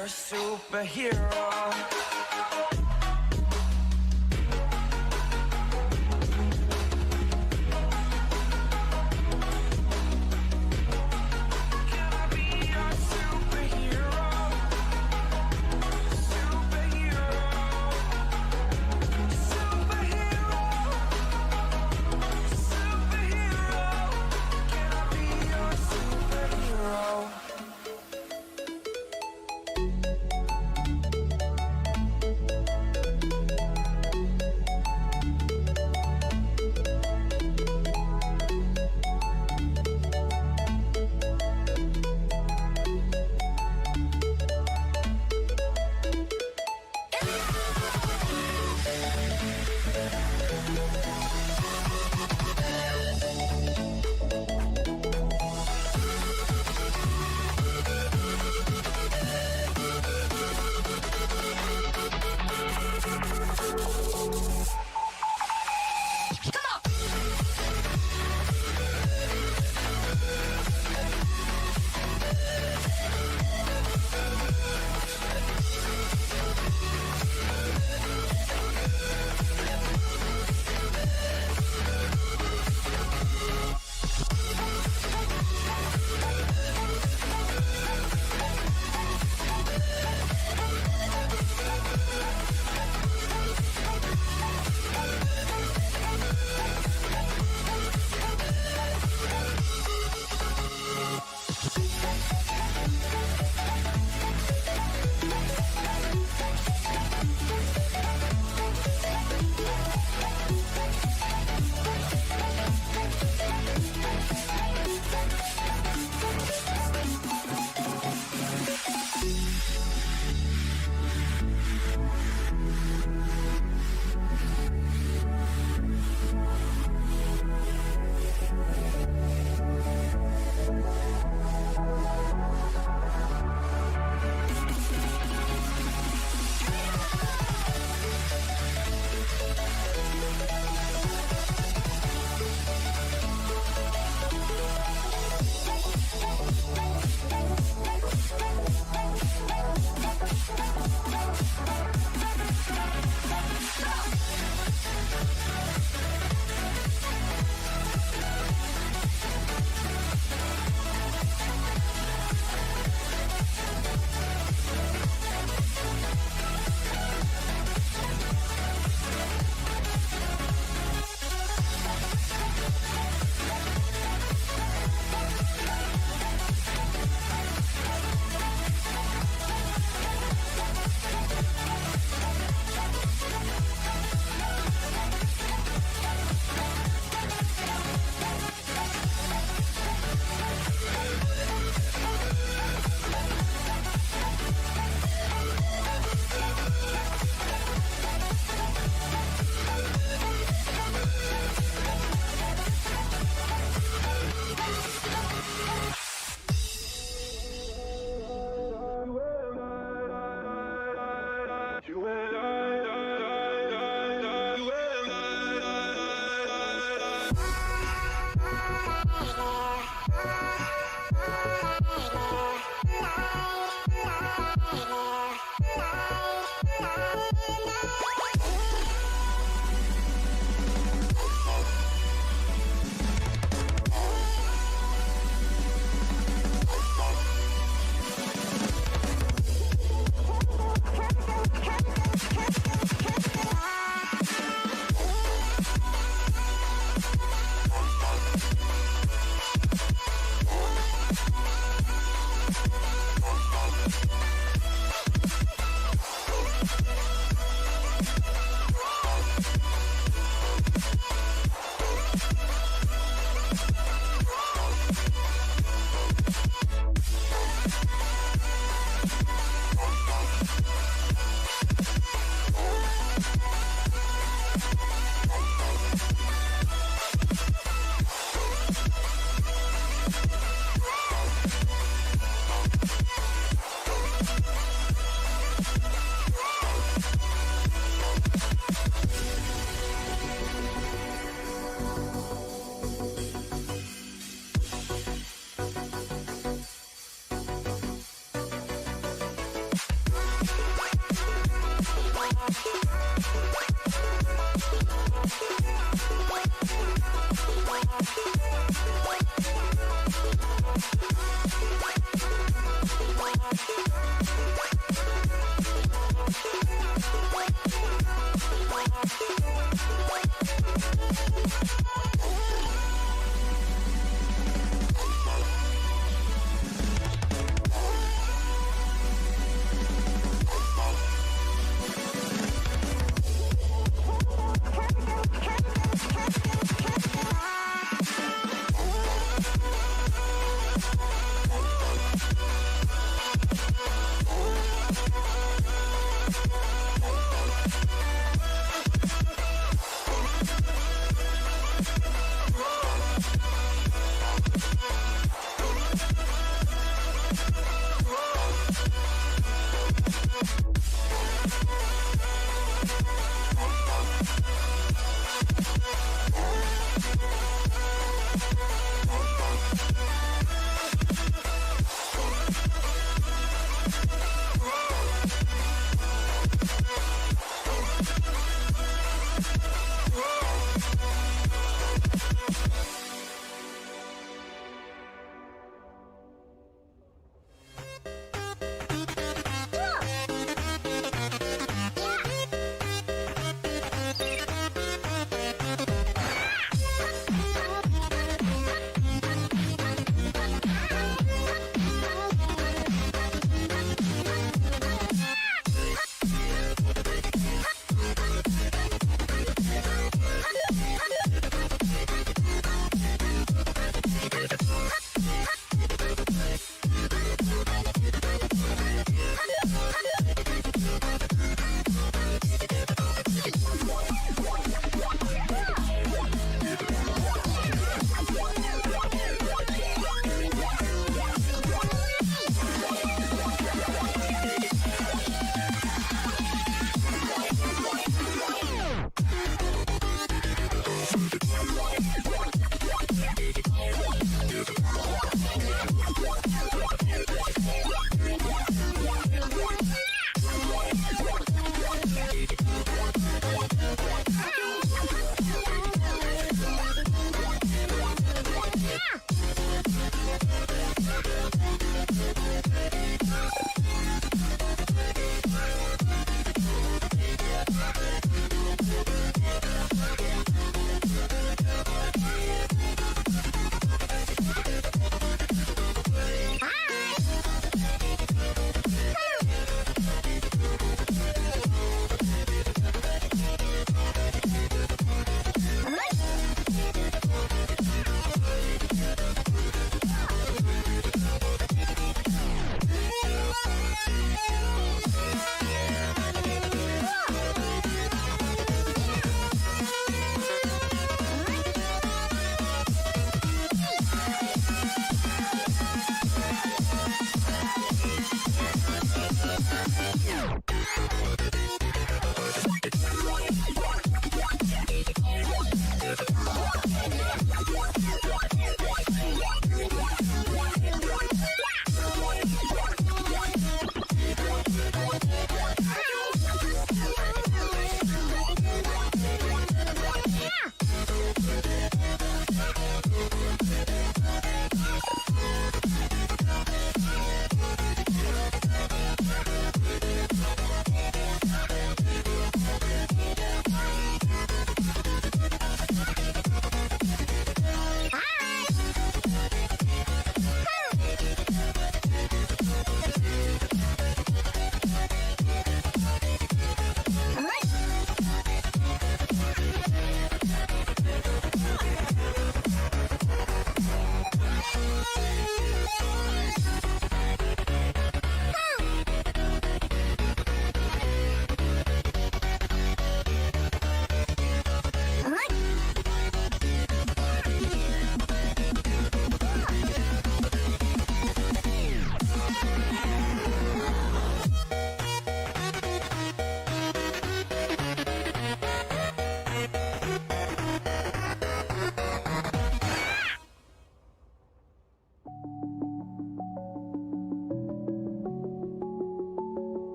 your superhero.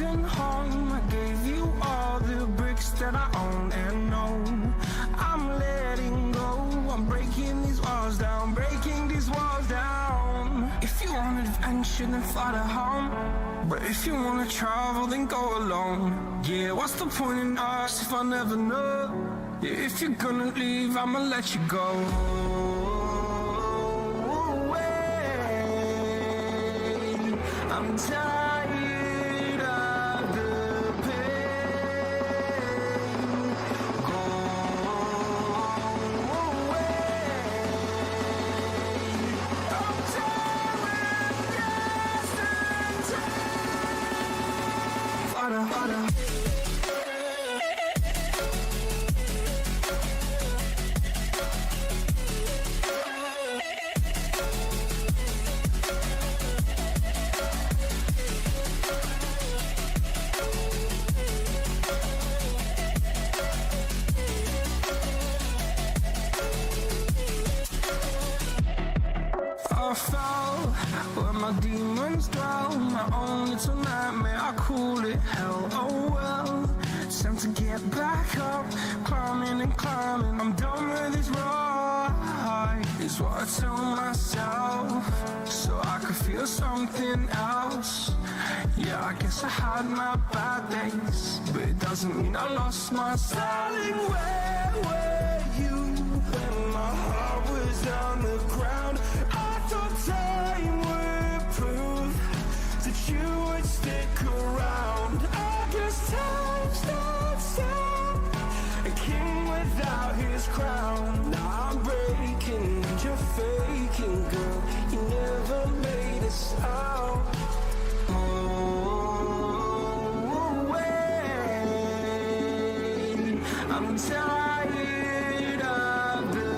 broken home. I gave you all the bricks that I own and know. I'm letting go, I'm breaking these walls down, breaking these walls down. If you want adventure, then fly to home. But if you wanna travel, then go alone. Yeah, what's the point in us if I never know? Yeah, if you're gonna leave, I'ma let you go. I'm tired of the pain. Go away. I'm tired of yesterday. Harder, harder. I fell where my demons dwell. My own little nightmare, I call it hell. Oh well, it's time to get back up. Climbing and climbing, I'm done with this ride, is what I tell myself, so I could feel something else. Yeah, I guess I had my bad days, but it doesn't mean I lost my styling. Where were you when my heart was on the ground? I thought time would prove that you would stick around. I guess time stood still, a king without his crown. Now I'm breaking and you're faking, girl. You never made a sound. Oh, wait, I'm tired of the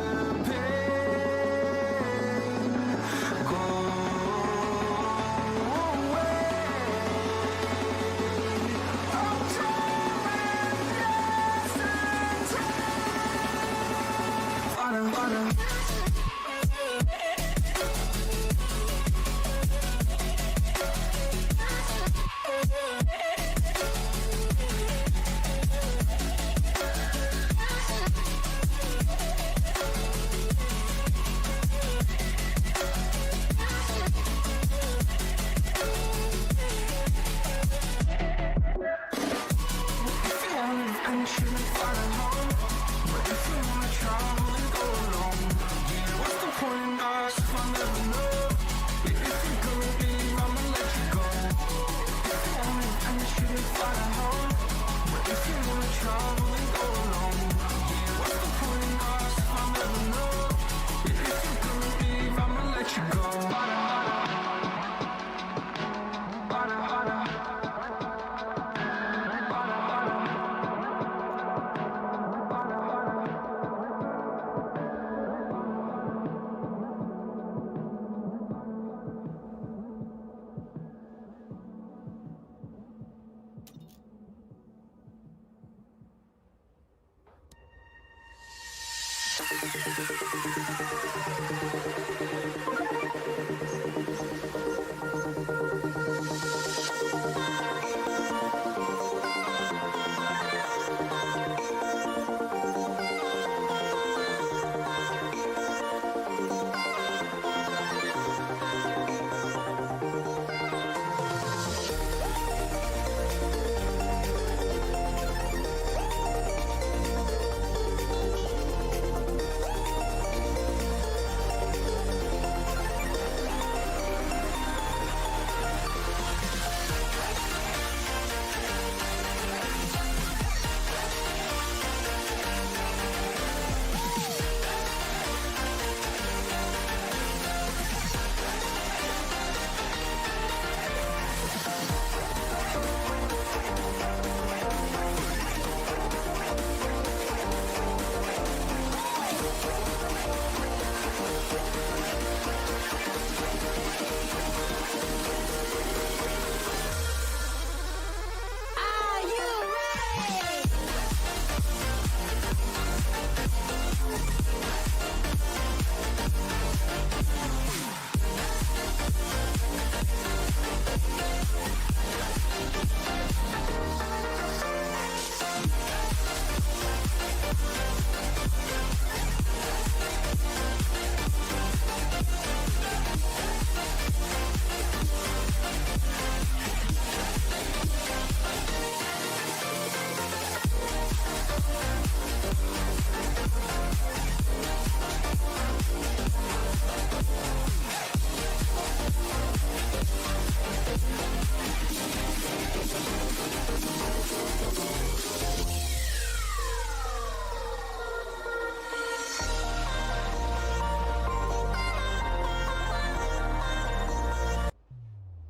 pain. Go away. I'm tired of yesterday. Harder, harder.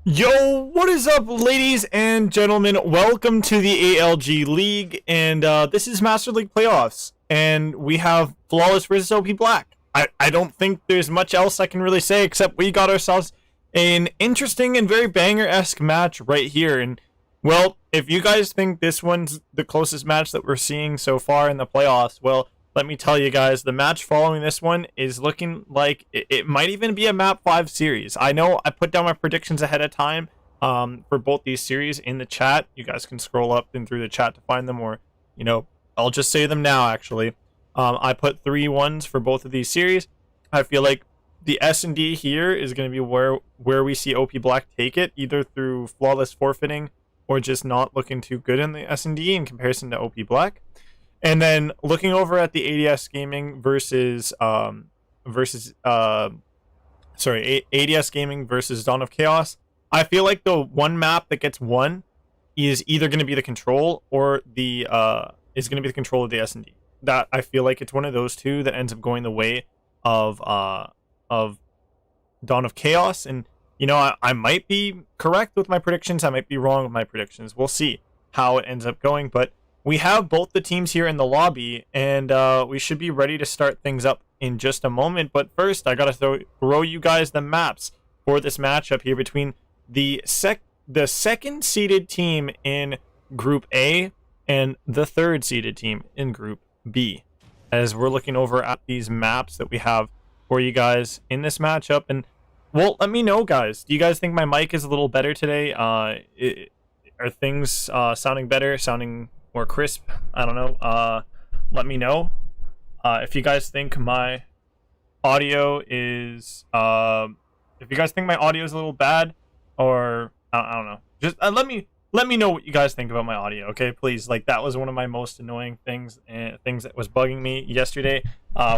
Yo, what is up, ladies and gentlemen? Welcome to the ALG League, and this is Master League Playoffs, and we have Flawless versus OP Black. I don't think there's much else I can really say, except we got ourselves an interesting and very banger-esque match right here, and, well, if you guys think this one's the closest match that we're seeing so far in the playoffs, well, let me tell you guys, the match following this one is looking like it might even be a map 5 series. I know I put down my predictions ahead of time for both these series in the chat. You guys can scroll up and through the chat to find them, or, you know, I'll just say them now, actually. I put 3-1s for both of these series. I feel like the S&D here is going to be where we see OP Black take it, either through flawless forfeiting or just not looking too good in the S&D in comparison to OP Black. And then looking over at the ADS Gaming versus ADS Gaming versus Dawn of Chaos, I feel like the one map that gets won is either going to be the control or the is going to be the control of the S&D. That I feel like it's one of those two that ends up going the way of Dawn of Chaos. And you know, I might be correct with my predictions. I might be wrong with my predictions. We'll see how it ends up going, but we have both the teams here in the lobby, and we should be ready to start things up in just a moment. But first, I gotta throw you guys the maps for this matchup here between the second-seeded team in Group A and the third-seeded team in Group B. As we're looking over at these maps that we have for you guys in this matchup, and well, let me know, guys. Do you guys think my mic is a little better today? Are things sounding better? Sounding more crisp? I don't know. Let me know if you guys think my audio is a little bad, or I don't know. Just let me know what you guys think about my audio, okay? Please. Like, that was one of my most annoying things that was bugging me yesterday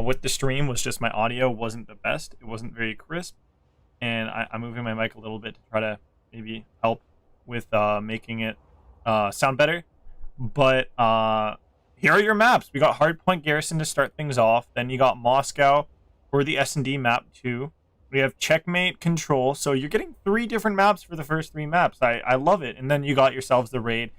with the stream, was just my audio wasn't the best. It wasn't very crisp, and I'm moving my mic a little bit to try to maybe help with making it sound better. But here are your maps. We got Hardpoint Garrison to start things off. Then you got Moscow for the S&D map 2. We have Checkmate Control. So you're getting 3 different maps for the first 3 maps. I love it. And then you got yourselves the raid.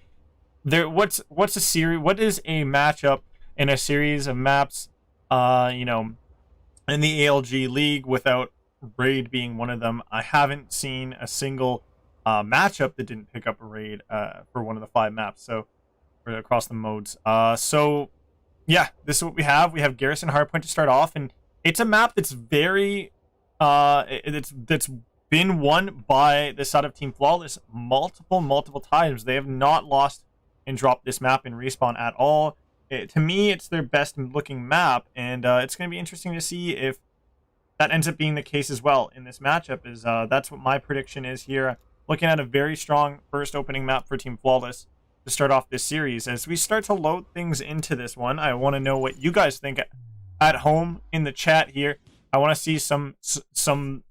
What's a series? What is a matchup in a series of maps? You know, in the ALG League without raid being one of them. I haven't seen a single matchup that didn't pick up a raid for one of the 5 maps. So across the modes. So yeah, this is what we have. We have Garrison Hardpoint to start off, and it's a map that's very that's been won by the side of Team Flawless multiple times. They have not lost and dropped this map in Respawn at all. To me, it's their best looking map, and it's going to be interesting to see if that ends up being the case as well in this matchup. Is that's what my prediction is here. Looking at a very strong first opening map for Team Flawless to start off this series. As we start to load things into this one, I want to know what you guys think at home in the chat here. I want to see some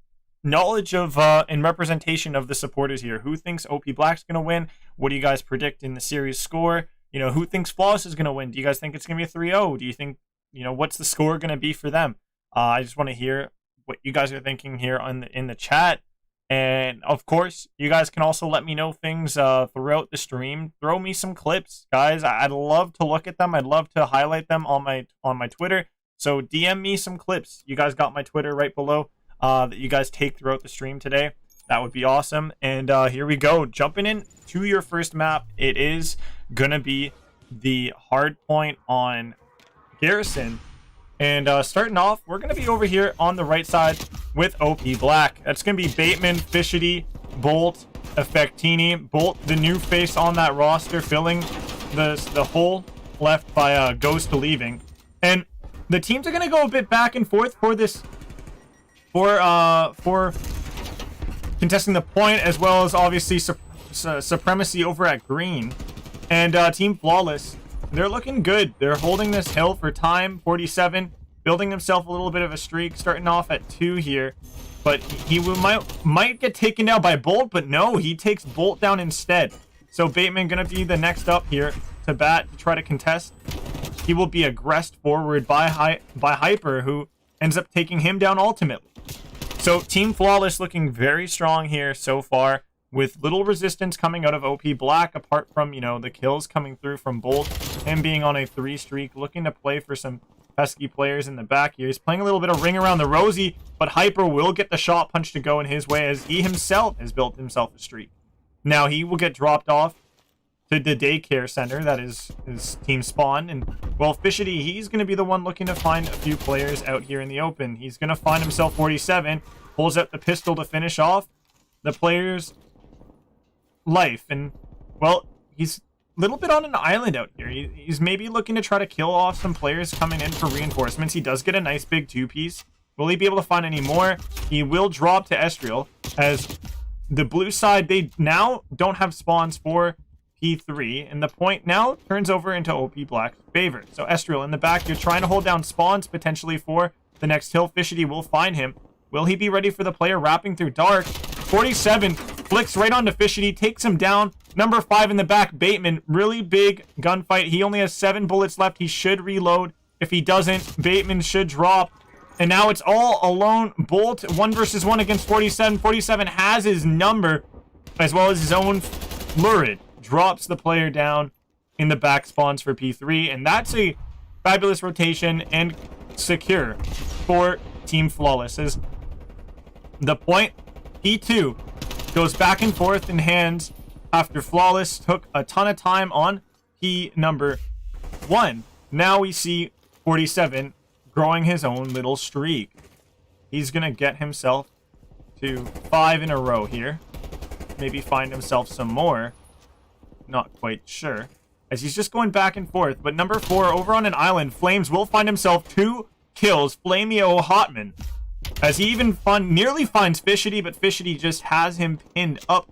knowledge of and representation of the supporters here. Who thinks OP Black's going to win? What do you guys predict in the series score? You know, who thinks Flawless is going to win? Do you guys think it's going to be a 3-0? Do you think, you know, what's the score going to be for them? I just want to hear what you guys are thinking here in the chat. And of course, you guys can also let me know things throughout the stream. Throw me some clips, guys. I'd love to look at them. I'd love to highlight them on my Twitter. So DM me some clips. You guys got my Twitter right below that you guys take throughout the stream today. That would be awesome. And here we go. Jumping in to your first map. It is gonna be the Hardpoint on Garrison. And starting off, we're going to be over here on the right side with OP Black. That's going to be Bateman, Fishity, Bolt, Effectini. Bolt, the new face on that roster, filling the hole left by Ghost leaving. And the teams are going to go a bit back and forth for this, for contesting the point, as well as obviously supremacy over at green. And Team Flawless, they're looking good. They're holding this hill for time. 47, building himself a little bit of a streak, starting off at 2 here. But he might get taken down by Bolt, but no, he takes Bolt down instead. So Bateman gonna be the next up here to bat to try to contest. He will be aggressed forward by Hyper, who ends up taking him down ultimately. So Team Flawless looking very strong here so far. with little resistance coming out of OP Black, apart from, you know, the kills coming through from Bolt, him being on a 3 streak, looking to play for some pesky players in the back here. He's playing a little bit of ring around the Rosie, but Hyper will get the shot punch to go in his way, as he himself has built himself a streak. Now he will get dropped off to the daycare center that is his team spawn, and well, Fishity, he's going to be the one looking to find a few players out here in the open. He's going to find himself 47, pulls out the pistol to finish off the player's life, and well, he's a little bit on an island out here. He's maybe looking to try to kill off some players coming in for reinforcements. He does get a nice big 2-piece. Will he be able to find any more? He will drop to Estriel, as the blue side, they now don't have spawns for P3, and the point now turns over into OP Black's favor. So Estriel in the back, you're trying to hold down spawns potentially for the next hill. Fishity will find him. Will he be ready for the player wrapping through dark? 47 flicks right onto Fishity, takes him down. Number 5 in the back, Bateman, really big gunfight. He only has 7 bullets left. He should reload. If he doesn't, Bateman should drop. And now it's all alone. Bolt 1 versus 1 against 47. 47 has his number, as well as his own Lurid. Drops the player down in the back spawns for P3, and that's a fabulous rotation and secure for Team Flawless, as the point P2 goes back and forth in hands after Flawless took a ton of time on P number 1. Now we see 47 growing his own little streak. He's gonna get himself to 5 in a row here, maybe find himself some more. Not quite sure, as he's just going back and forth. But number 4 over on an island, Flames will find himself 2 kills. Flamio Hotman, as he even nearly finds Fishity, but Fishity just has him pinned up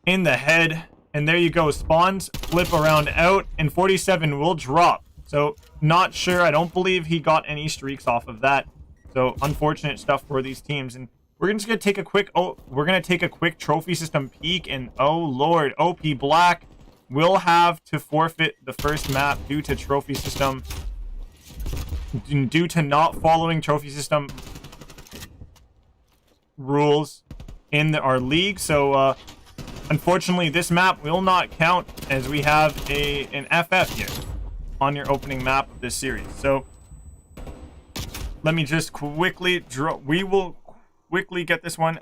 in the head. And there you go, spawns flip around out, and 47 will drop. So not sure, I don't believe he got any streaks off of that. So unfortunate stuff for these teams. And we're just gonna take a quick trophy system peek, and oh lord, OP Black will have to forfeit the first map due to trophy system, due to not following trophy system rules in our league. So unfortunately, this map will not count, as we have an FF here on your opening map of this series. So let me just quickly quickly get this one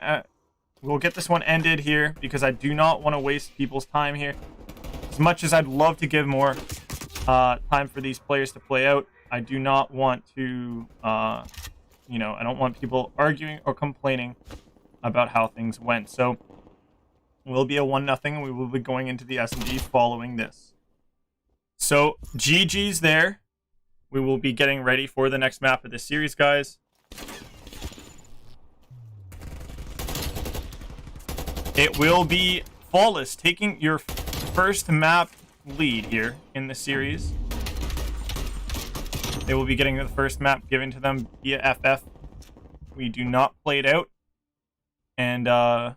we'll get this one ended here, because I do not want to waste people's time here. As much as I'd love to give more time for these players to play out, I do not want to you know, I don't want people arguing or complaining about how things went. So we'll be a 1-0, and we will be going into the S&D following this. So GG's there. We will be getting ready for the next map of this series, guys. It will be Flawless taking your first map lead here in the series. They will be getting the first map given to them via FF. We do not play it out. And that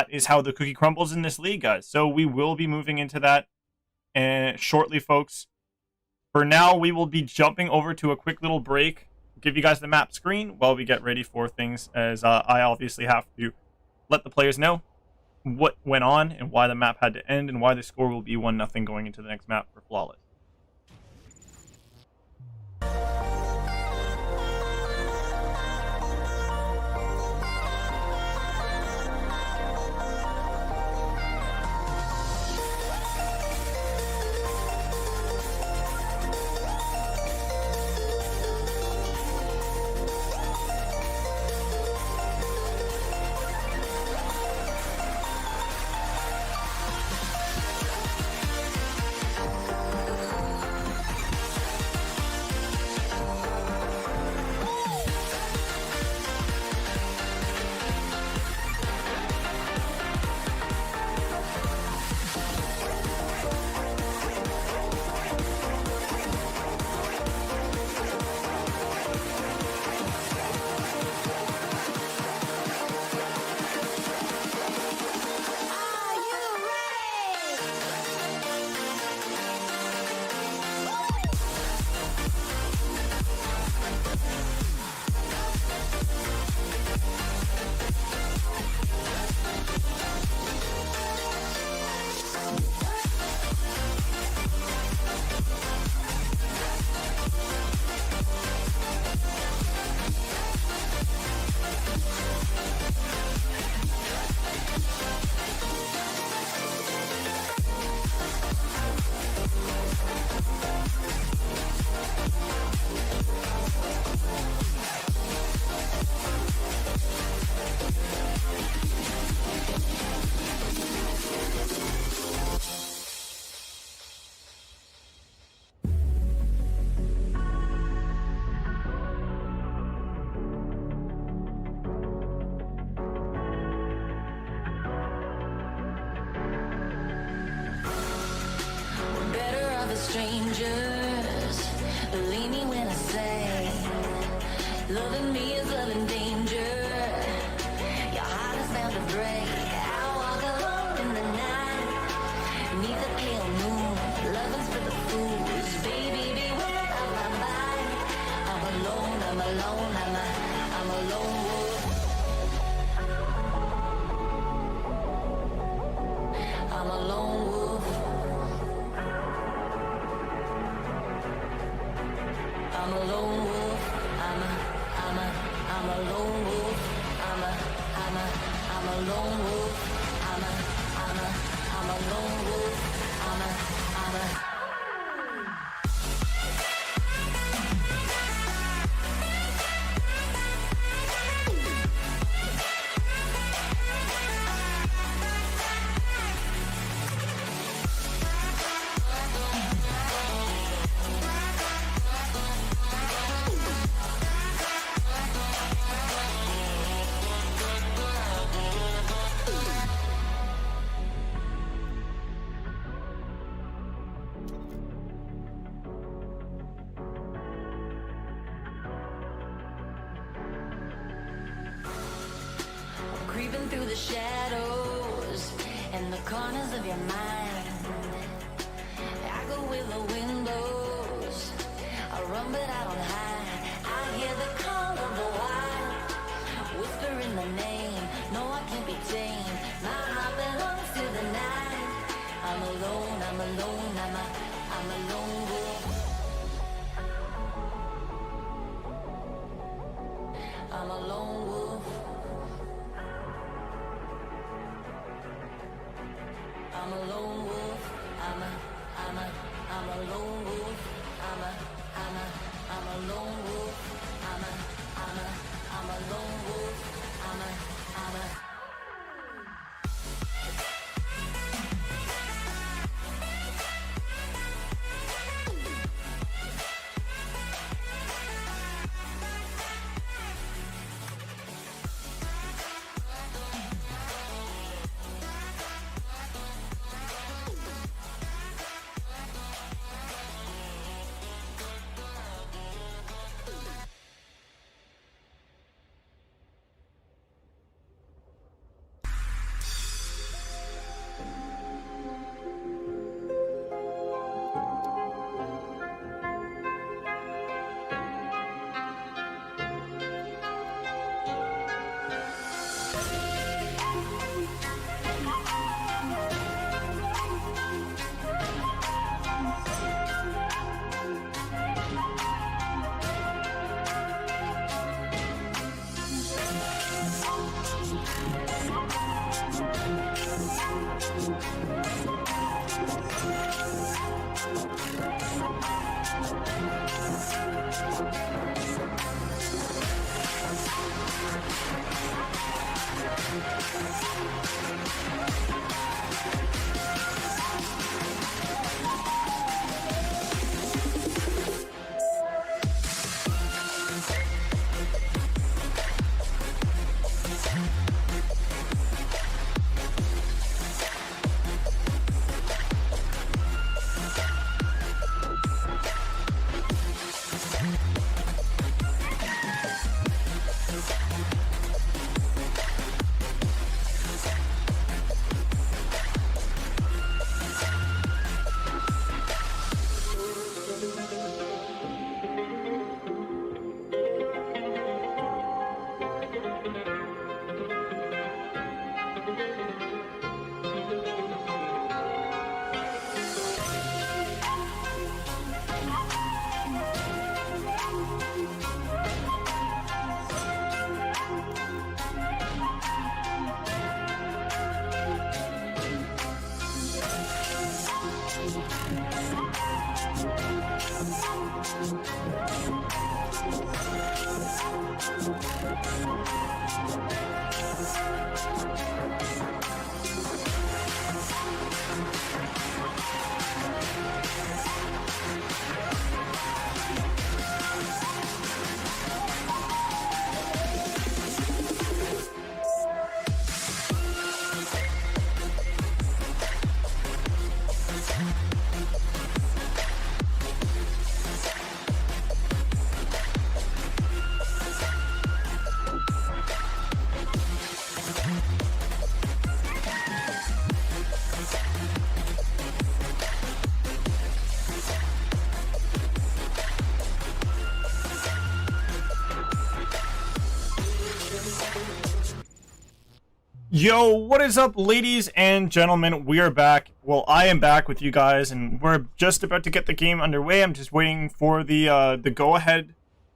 is how the cookie crumbles in this league, guys. So we will be moving into that shortly, folks. For now, we will be jumping over to a quick little break, give you guys the map screen while we get ready for things, as I obviously have to let the players know what went on and why the map had to end, and why the score will be 1-0 going into the next map for Flawless. Loving me is loving danger. Your heart is bound to break. I walk alone in the night, neath the pale moon. Loving's for the fools. Baby, beware of my mind. I'm alone, I'm alone, I'm a lone wolf. I'm a lone wolf. I'm a lone wolf. I'm a lone wolf. I'm a lone wolf. I'm a lone wolf. I'm a creeping through the shadows and the corners of your mind. I go with the windows. I run but I don't hide. I hear the call of the wild, whispering the name. No, I can't be tamed. My heart belongs to the night. I'm alone, I'm alone, I'm a lone wolf. I'm a lone wolf. I'm a lone wolf. I'm a lone wolf. I'm a lone wolf. I'm a lone wolf. I'm a Yo, what is up, ladies and gentlemen? We are back. Well, I am back with you guys, and we're just about to get the game underway. I'm just waiting for the go-ahead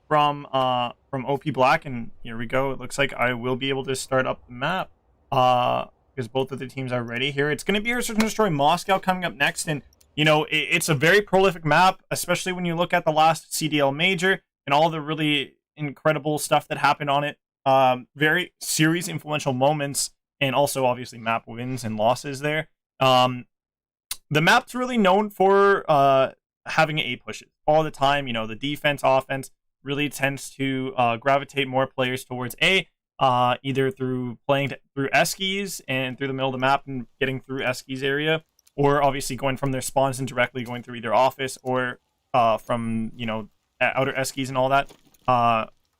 from OP Black, and here we go. It looks like I will be able to start up the map because both of the teams are ready here. It's going to be our Search and Destroy Moscow coming up next, and you know it's a very prolific map, especially when you look at the last CDL Major and all the really incredible stuff that happened on it. Very series influential moments. And also, obviously, map wins and losses there. The map's really known for having A pushes all the time. You know, the defense, offense really tends to gravitate more players towards A, either through playing through Eskies and through the middle of the map and getting through Eskies area, or obviously going from their spawns and directly going through either office or from, you know, outer Eskies and all that.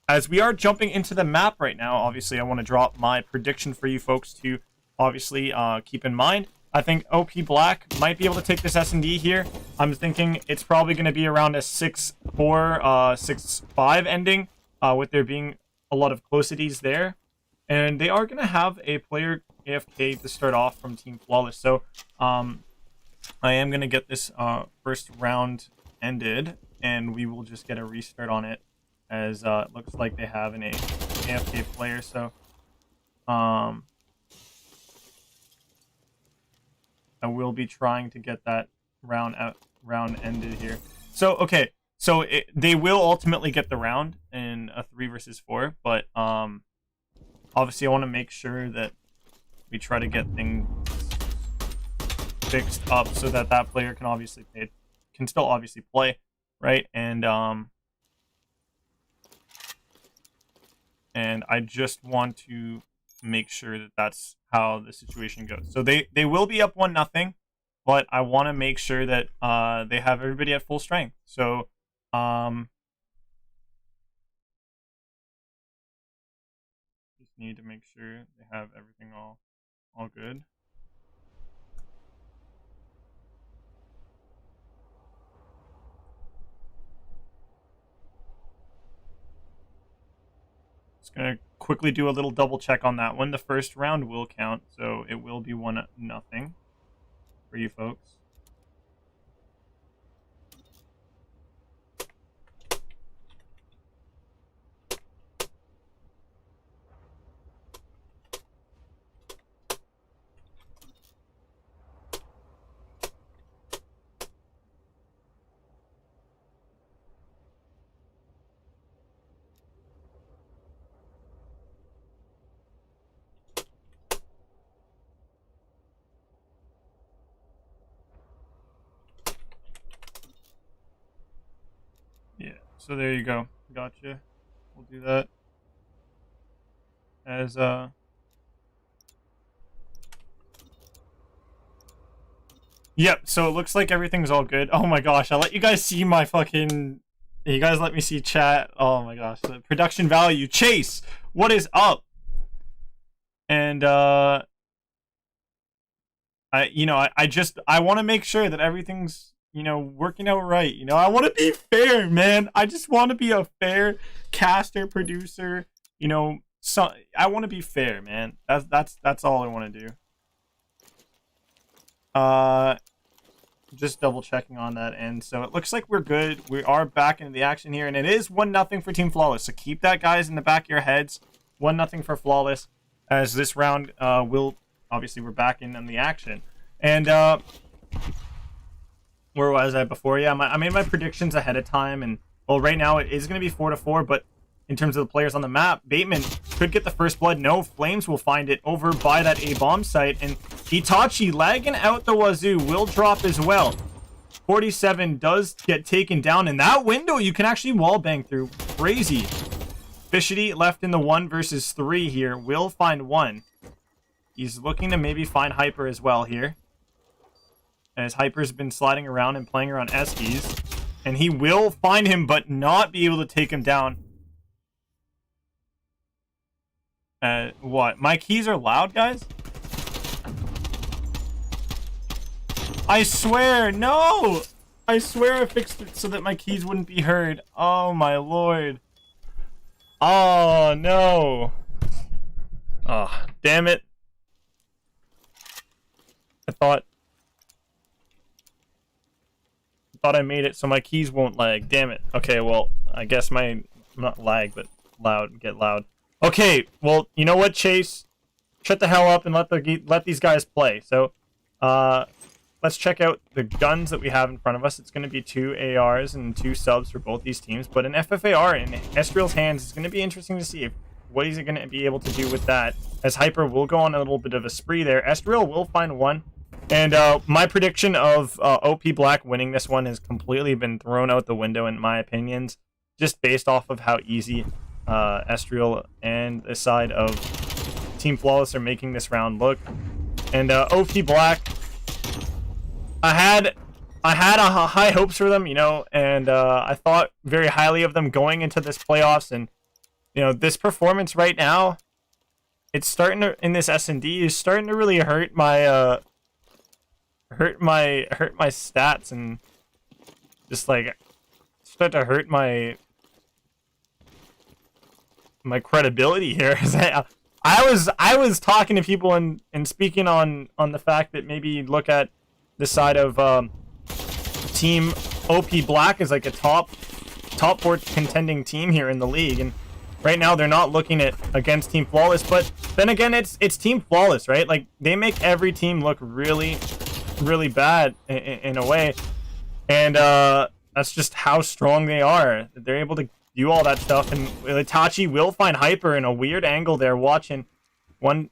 As we are jumping into the map right now, obviously I want to drop my prediction for you folks to obviously keep in mind. I think OP Black might be able to take this S&D here. I'm thinking it's probably going to be around a 6-4, 6-5 ending, with there being a lot of closities there. And they are going to have a player AFK to start off from Team Flawless. So I am going to get this first round ended, and we will just get a restart on it. As it looks like they have an AFK player, so I will be trying to get that round ended here. So okay, so they will ultimately get the round in a 3 versus 4, but obviously I want to make sure that we try to get things fixed up so that that player can still obviously play, right? And I just want to make sure that that's how the situation goes. So they will be up 1-0, but I want to make sure that they have everybody at full strength. So just need to make sure they have everything all good. Just gonna quickly do a little double check on that one. The first round will count, so it will be 1-0 for you folks. So there you go. Gotcha. We'll do that as Yep, so it looks like everything's all good. Oh my gosh, I let you guys see my fucking... You guys let me see chat. Oh my gosh, the production value. Chase, what is up? And I want to make sure that everything's, you know, working out right. You know, I want to be fair, man. I just want to be a fair caster, producer. You know, so I want to be fair, man. That's all I want to do. Just double checking on that end. So it looks like we're good. We are back into the action here, and it is 1-0 for Team Flawless. So keep that, guys, in the back of your heads. 1-0 for Flawless, as this round will obviously we're back in the action. And where was I before? Yeah, I made my predictions ahead of time, and well, right now it is going to be 4-4, but in terms of the players on the map, Bateman could get the first blood. No, Flames will find it over by that A-bomb site, and Itachi lagging out the wazoo will drop as well. 47 does get taken down, and that window you can actually wallbang through. Crazy. Fishity left in the 1 versus 3 here. Will find 1. He's looking to maybe find Hyper as well here, as Hyper's been sliding around and playing around Eskies, and he will find him but not be able to take him down. What? My keys are loud, guys? I swear, no! I swear I fixed it so that my keys wouldn't be heard. Oh my lord. Oh no. Oh, damn it. I thought I made it so my keys won't lag. Damn it. Okay, well, I guess my not lag, but get loud. Okay, well, you know what, Chase? Shut the hell up and let these guys play. So, let's check out the guns that we have in front of us. It's going to be 2 ARs and 2 subs for both these teams, but an FFAR in Estriel's hands is going to be interesting to see what he's going to be able to do with that, as Hyper will go on a little bit of a spree there. Estriel will find one, and my prediction of OP Black winning this one has completely been thrown out the window in my opinions, just based off of how easy Estriel and the side of Team Flawless are making this round look. And OP Black, I had high hopes for them, you know, and I thought very highly of them going into this playoffs. And you know, this performance right now, it's starting to, in this S&D, is starting to really hurt my stats, and just like start to hurt my credibility here. I was talking to people and speaking on the fact that maybe look at the side of Team OP Black as like a top 4 contending team here in the league, and right now they're not looking at against Team Flawless. But then again, it's Team Flawless, right? Like, they make every team look really bad in a way, and that's just how strong they are. They're able to do all that stuff, and Itachi will find Hyper in a weird angle there, watching one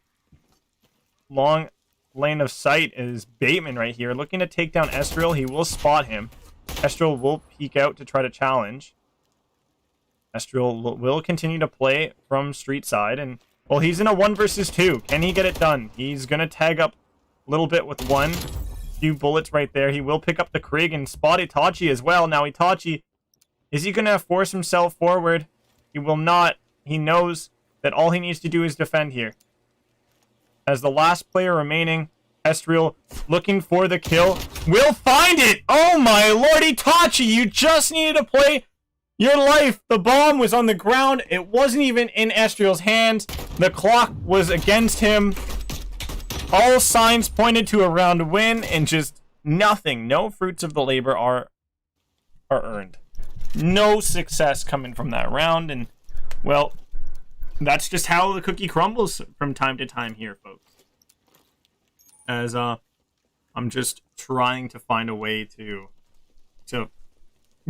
long lane of sight is Bateman right here, looking to take down Estriel. He will spot him. Estriel will peek out to try to challenge. Estriel will continue to play from street side, and well, he's in a 1 versus 2. Can he get it done? He's gonna tag up a little bit with one few bullets right there. He will pick up the Krieg and spot Itachi as well. Now Itachi, is he gonna force himself forward? He will not. He knows that all he needs to do is defend here. As the last player remaining, Estriel looking for the kill, will find it! Oh my lord, Itachi, you just needed to play your life. The bomb was on the ground. It wasn't even in Estriel's hands. The clock was against him. All signs pointed to a round win, and just nothing. No fruits of the labor are earned. No success coming from that round, and well, that's just how the cookie crumbles from time to time here, folks. As I'm just trying to find a way to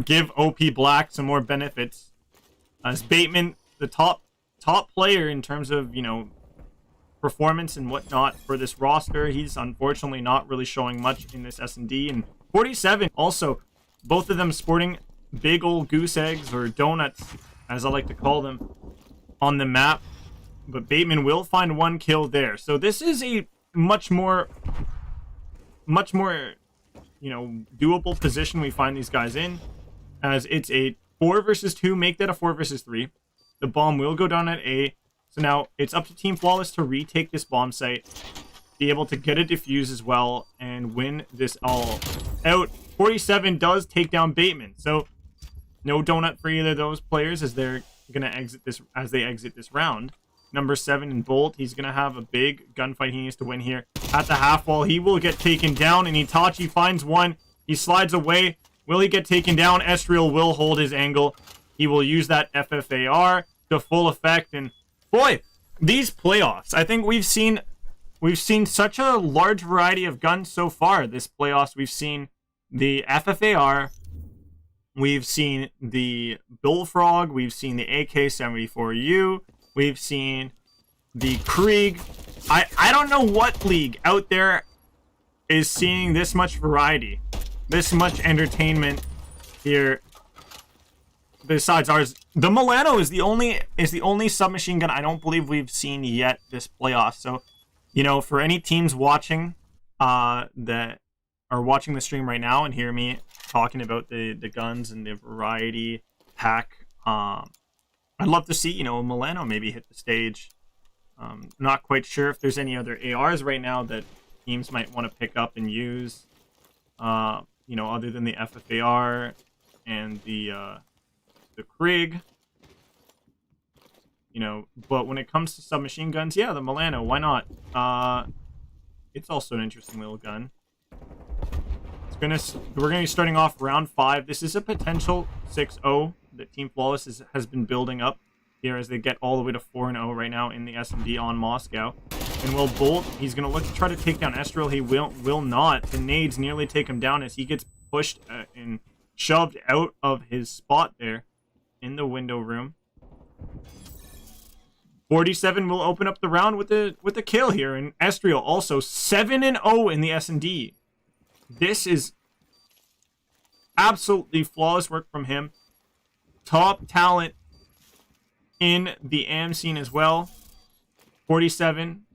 give OP Black some more benefits. As Bateman, the top player in terms of, you know, performance and whatnot for this roster, he's unfortunately not really showing much in this S&D. And 47 also, both of them sporting big old goose eggs, or donuts as I like to call them, on the map. But Bateman will find one kill there. So this is a much more, you know, doable position we find these guys in, as it's a 4 versus 2, make that a 4 versus 3. The bomb will go down at A. So now it's up to Team Flawless to retake this bomb site, be able to get a defuse as well, and win this all out. 47 does take down Bateman, so no donut for either of those players as they're gonna exit this round. Number 7 in Bolt, he's gonna have a big gunfight he needs to win here. At the half wall, he will get taken down, and Itachi finds one. He slides away. Will he get taken down? Estriel will hold his angle. He will use that FFAR to full effect, and boy, these playoffs, I think we've seen such a large variety of guns so far. This playoffs, we've seen the FFAR, we've seen the Bullfrog, we've seen the AK-74U, we've seen the Krieg. I don't know what league out there is seeing this much variety, this much entertainment here besides ours. The Milano is the only submachine gun I don't believe we've seen yet this playoff. So, you know, for any teams watching that are watching the stream right now and hear me talking about the guns and the variety pack, I'd love to see, you know, Milano maybe hit the stage. Not quite sure if there's any other ARs right now that teams might want to pick up and use, you know, other than the FFAR and the Krieg, you know. But when it comes to submachine guns, yeah, the Milano, why not? It's also an interesting little gun. We're gonna be starting off round 5. This is a potential 6-0 that Team Flawless has been building up here as they get all the way to 4-0 right now in the SMD on Moscow. And Will Bolt, he's gonna look to try to take down Estriel. He will not. The nades nearly take him down as he gets pushed and shoved out of his spot there in the window room. 47 will open up the round with a kill here, and Estriel also 7-0 in the S&D. This is absolutely flawless work from him. Top talent in the AM scene as well. 47.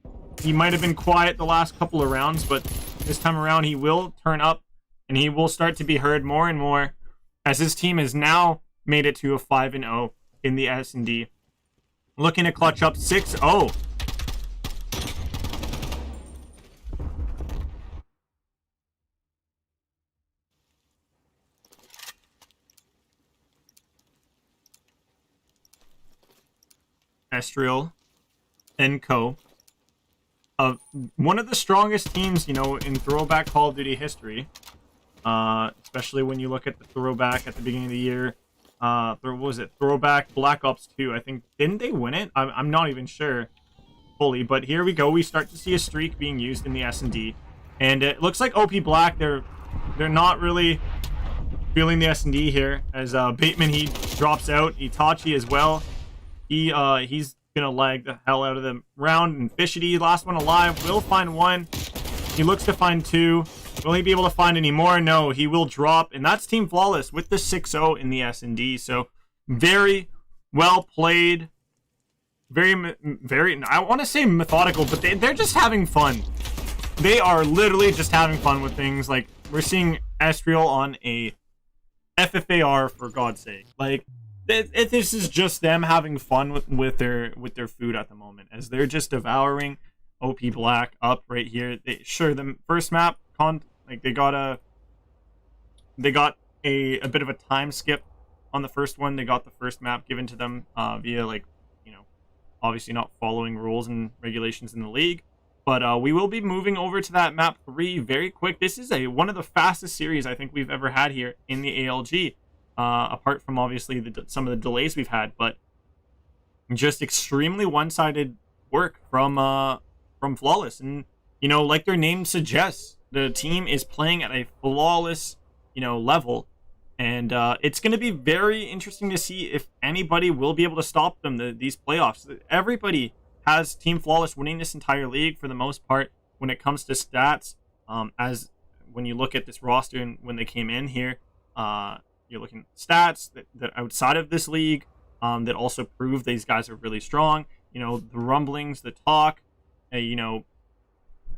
He might have been quiet the last couple of rounds, but this time around he will turn up and he will start to be heard more and more as his team has now made it to a 5-0 in the S&D. Looking to clutch up 6-0. Estriel and Co. One of the strongest teams, you know, in throwback Call of Duty history. Especially when you look at the throwback at the beginning of the year. What was it? Throwback Black Ops 2. I think, didn't they win it? I'm not even sure fully, but here we go. We start to see a streak being used in the S&D. And it looks like OP Black, they're not really feeling the S&D here, as Bateman, he drops out. Itachi as well. He's gonna lag the hell out of the round. And Fishity, last one alive, will find one. He looks to find two. Will he be able to find any more? No, he will drop. And that's Team Flawless with the 6-0 in the S&D. So very well played. Very, I want to say methodical, but they're just having fun. They are literally just having fun with things. Like, we're seeing Estriel on a FFAR, for God's sake. Like, this is just them having fun with their food at the moment, as they're just devouring OP Black up right here. The first map, like they got a bit of a time skip on the first one. They got the first map given to them via, like, you know, obviously not following rules and regulations in the league. But we will be moving over to that map 3 very quick. This is one of the fastest series I think we've ever had here in the ALG. Apart from obviously some of the delays we've had, but just extremely one-sided work from Flawless. And, you know, like their name suggests, the team is playing at a flawless, you know, level. And it's going to be very interesting to see if anybody will be able to stop them these playoffs. Everybody has Team Flawless winning this entire league for the most part when it comes to stats. As when you look at this roster and when they came in here, you're looking at stats that outside of this league that also prove these guys are really strong. You know, the rumblings, the talk, you know,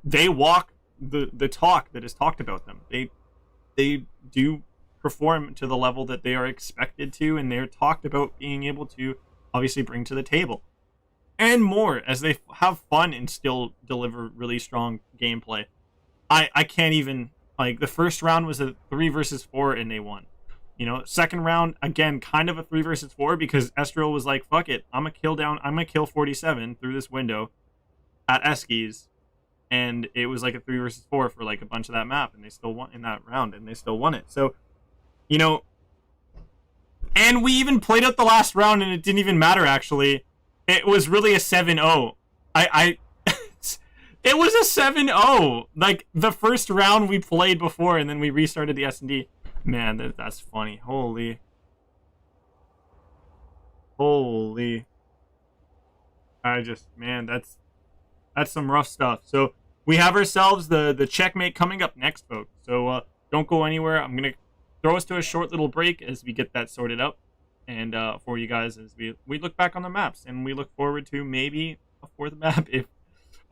they walk the talk that is talked about them. They do perform to the level that they are expected to, and they're talked about being able to obviously bring to the table. And more, as they have fun and still deliver really strong gameplay. I can't even, like, the first round was a 3 versus 4 and they won. You know, second round, again, kind of a 3 versus 4 because Estriel was like, fuck it, I'm gonna kill 47 through this window at Eskies. And it was like a 3 versus 4 for like a bunch of that map, and they still won in that round, and they still won it. So, you know, and we even played out the last round, and it didn't even matter, actually. It was really a 7-0. It was a 7-0. Like, the first round we played before, and then we restarted the S&D. Man, that's funny. Holy. Man, that's some rough stuff. So we have ourselves the checkmate coming up next, folks. So don't go anywhere. I'm going to throw us to a short little break as we get that sorted out. And for you guys, as we look back on the maps, and we look forward to maybe a 4th map if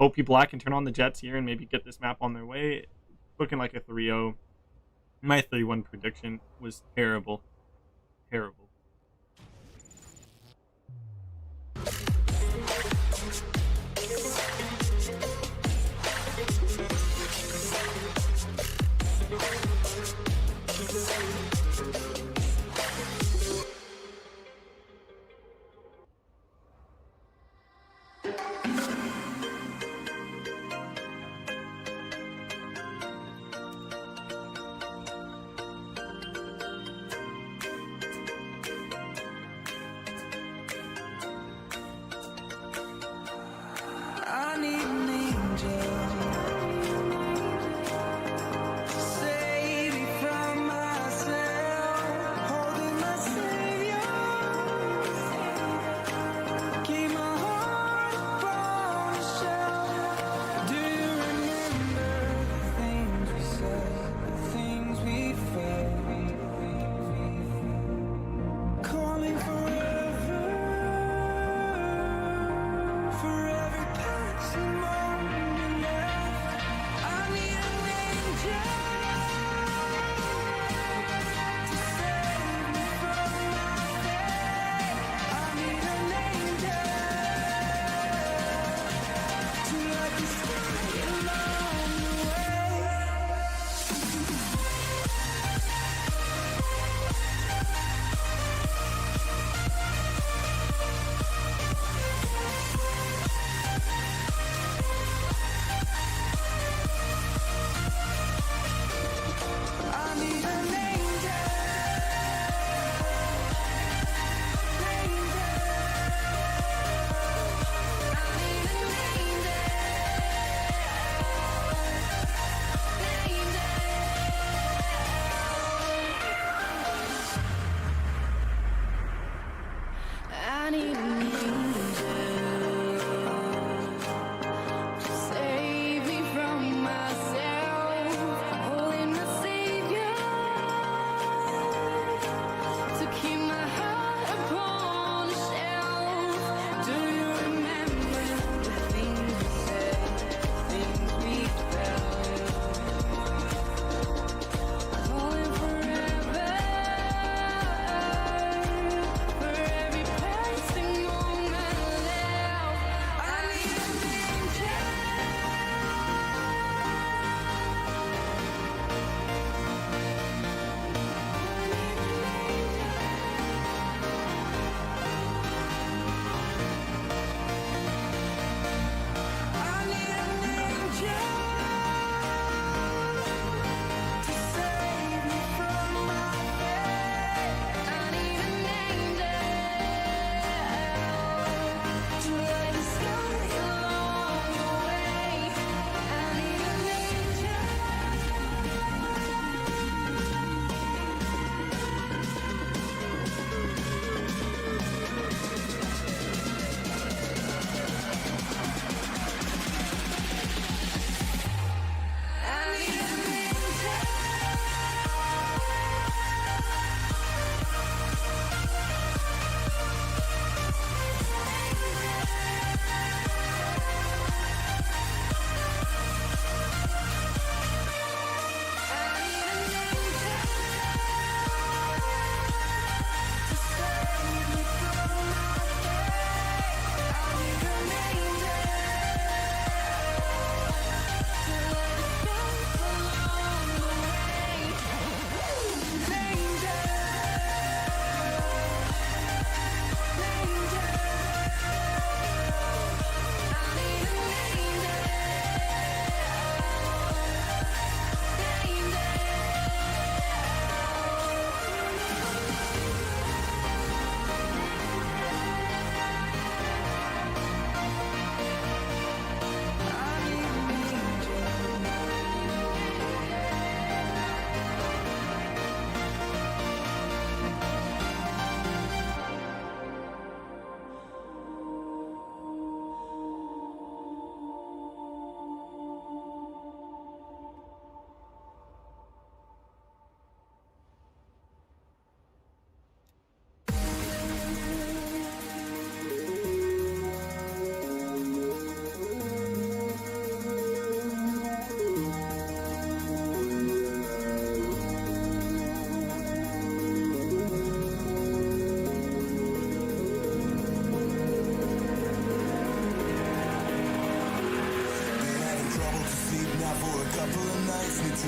OP Black can turn on the Jets here and maybe get this map on their way. Looking like a 3-0. My 3-1 prediction was terrible. Terrible.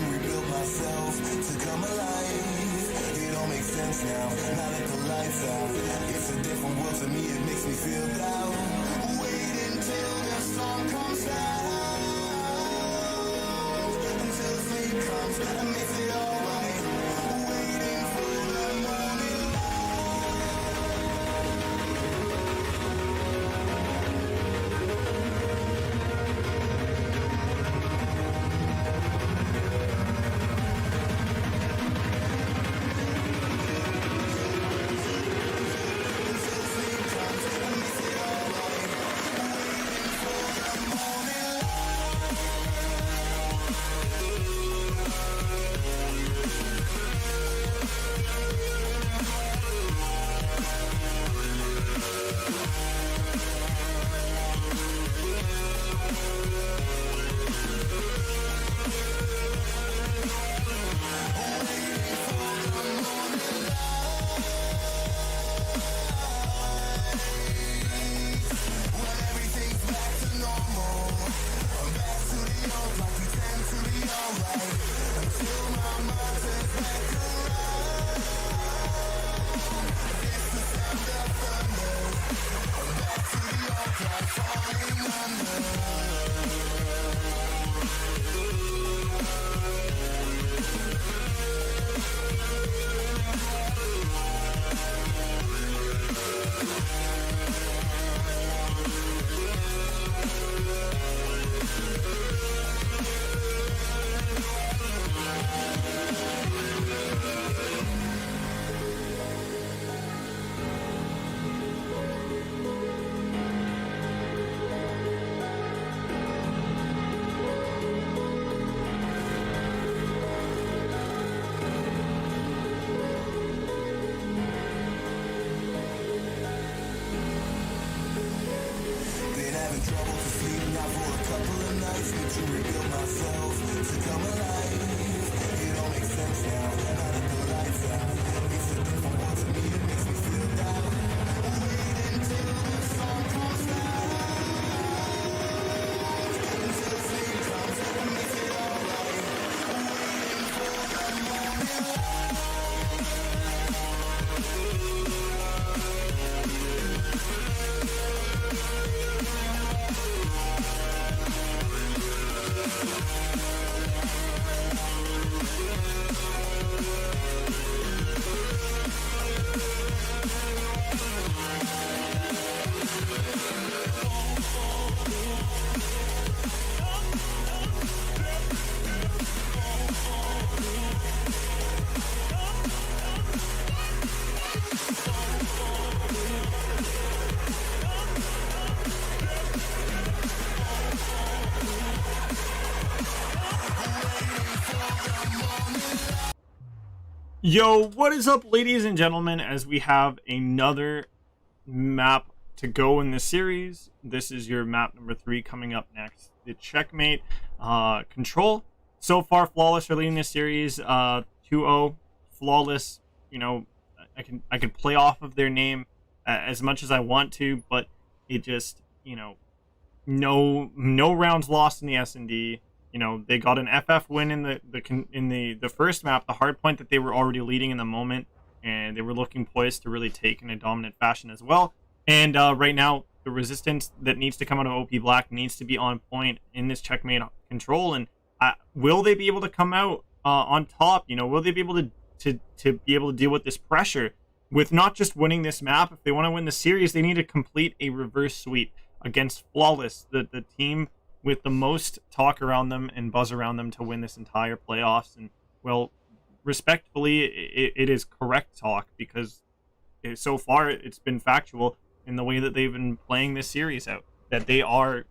rebuild myself, to come alive. It all makes sense now, now that the lights out. It's a different world to me, it makes me feel down. Wait until the sun comes down, until sleep comes and makes it alright. Waiting for the morning Yo, what is up, ladies and gentlemen, as we have another map to go in this series. This is your map number 3 coming up next, the Checkmate Control. So far, Flawless are leading this series 2-0. Flawless, you know, I can play off of their name as much as I want to, but it just, you know, no rounds lost in the S&D. You know, they got an FF win in the first map, the hard point that they were already leading in the moment, and they were looking poised to really take in a dominant fashion as well. And right now, the resistance that needs to come out of OP Black needs to be on point in this Checkmate Control. And will they be able to come out on top? You know, will they be able to be able to deal with this pressure with not just winning this map? If they want to win the series, they need to complete a reverse sweep against Flawless, the team with the most talk around them and buzz around them to win this entire playoffs. And, well, respectfully, it is correct talk, because so far it's been factual in the way that they've been playing this series out, that they are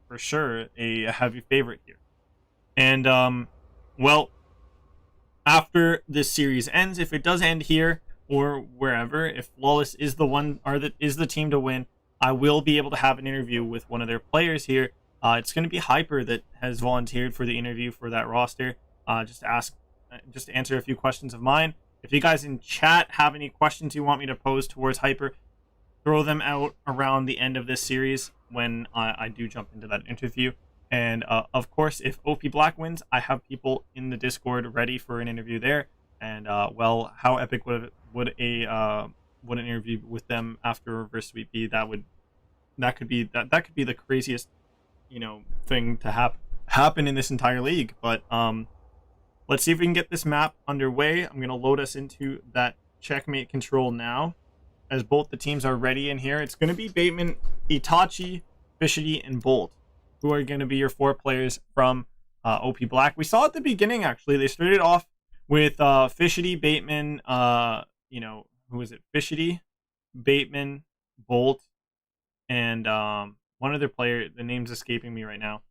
for sure a heavy favorite here. And, well, after this series ends, if it does end here or wherever, if Flawless is the one, or is the team to win, I will be able to have an interview with one of their players here. It's going to be Hyper that has volunteered for the interview for that roster, just to answer a few questions of mine. If you guys in chat have any questions you want me to pose towards Hyper, throw them out around the end of this series when I do jump into that interview. And of course, if OP Black wins, I have people in the Discord ready for an interview there. And well, how epic would an interview with them after reverse sweep be? That could be the craziest, you know, thing to happen in this entire league. But let's see if we can get this map underway. I'm gonna load us into that checkmate control now, as both the teams are ready in here. It's gonna be Bateman, Itachi, Fishity, and Bolt, who are gonna be your 4 players from OP Black. We saw at the beginning, actually, they started off with Fishity, Bateman, you know, who is it? Fishity, Bateman, Bolt, and one other player. The name's escaping me right now.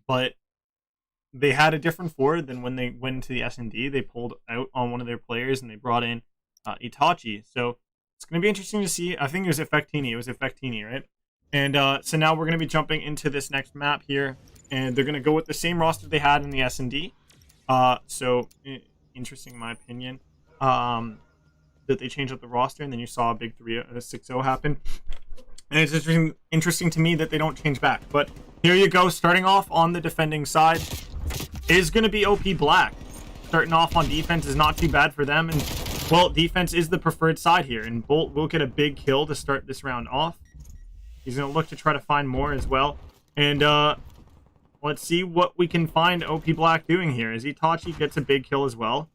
But they had a different 4 than when they went into the S&D. They pulled out on one of their players and they brought in Itachi. So it's going to be interesting to see. I think it was Effectini. It was Effectini, right? And so now we're going to be jumping into this next map here. And they're going to go with the same roster they had in the S&D. So interesting in my opinion that they changed up the roster, and then you saw a big 6-0 happen. And it's interesting to me that they don't change back. But here you go, starting off on the defending side is going to be OP Black. Starting off on defense is not too bad for them, and well, defense is the preferred side here, and Bolt will get a big kill to start this round off. He's going to look to try to find more as well. And let's see what we can find OP Black doing here, as Itachi gets a big kill as well.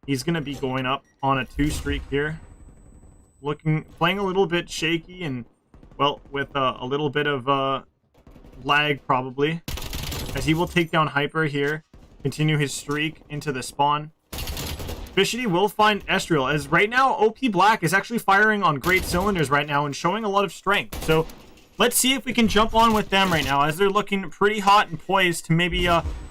He's going to be going up on a 2 streak here. Playing a little bit shaky and, well, with a little bit of lag probably, as he will take down Hyper here, continue his streak into the spawn. Fishity will find Estriel, as right now OP Black is actually firing on great cylinders right now and showing a lot of strength. So let's see if we can jump on with them right now, as they're looking pretty hot and poised to maybe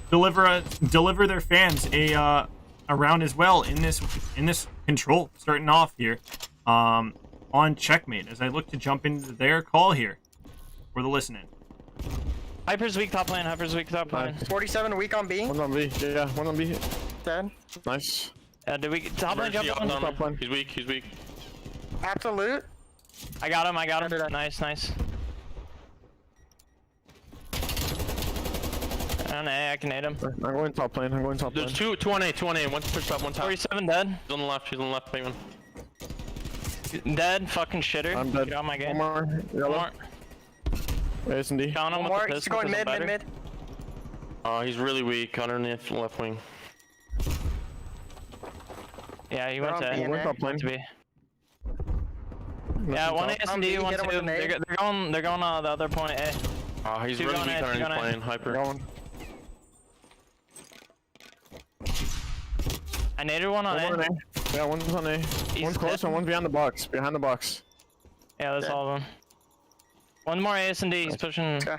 deliver their fans a round as well in this control, starting off here on checkmate, as I look to jump into their call here for the listening. Hyper's weak top lane, Hyper's weak top lane. 47 weak on B. One on B, yeah, one on B. Dead. Nice. Did we top lane jump on? Top one. He's weak, he's weak. Absolute. I got him. Nice, nice. On A, I can nade him. I'm going top lane, There's two on A, one's pushed up, one's top. 47 dead. He's on the left, Bateman. Dead, fucking shitter. I'm dead. Get out of my game. One more, yellow. S&D. Count him One with more. the He's pistol, going doesn't mid, matter. mid. He's really weak underneath left wing. Yeah, he went to They're on B A. and Went A. top lane. To B. Yeah, one top. S&D, On B, one hit him 2. with a nade. They're going the other point A. He's Two really going weak A, two underneath going A. playing Hyper. Going. I naded one on One more A. on A. Yeah, one's on A. One's close dead. and one's behind the box. Behind the box. Yeah, that's Dead. all of them. One more S&D, he's pushing Okay.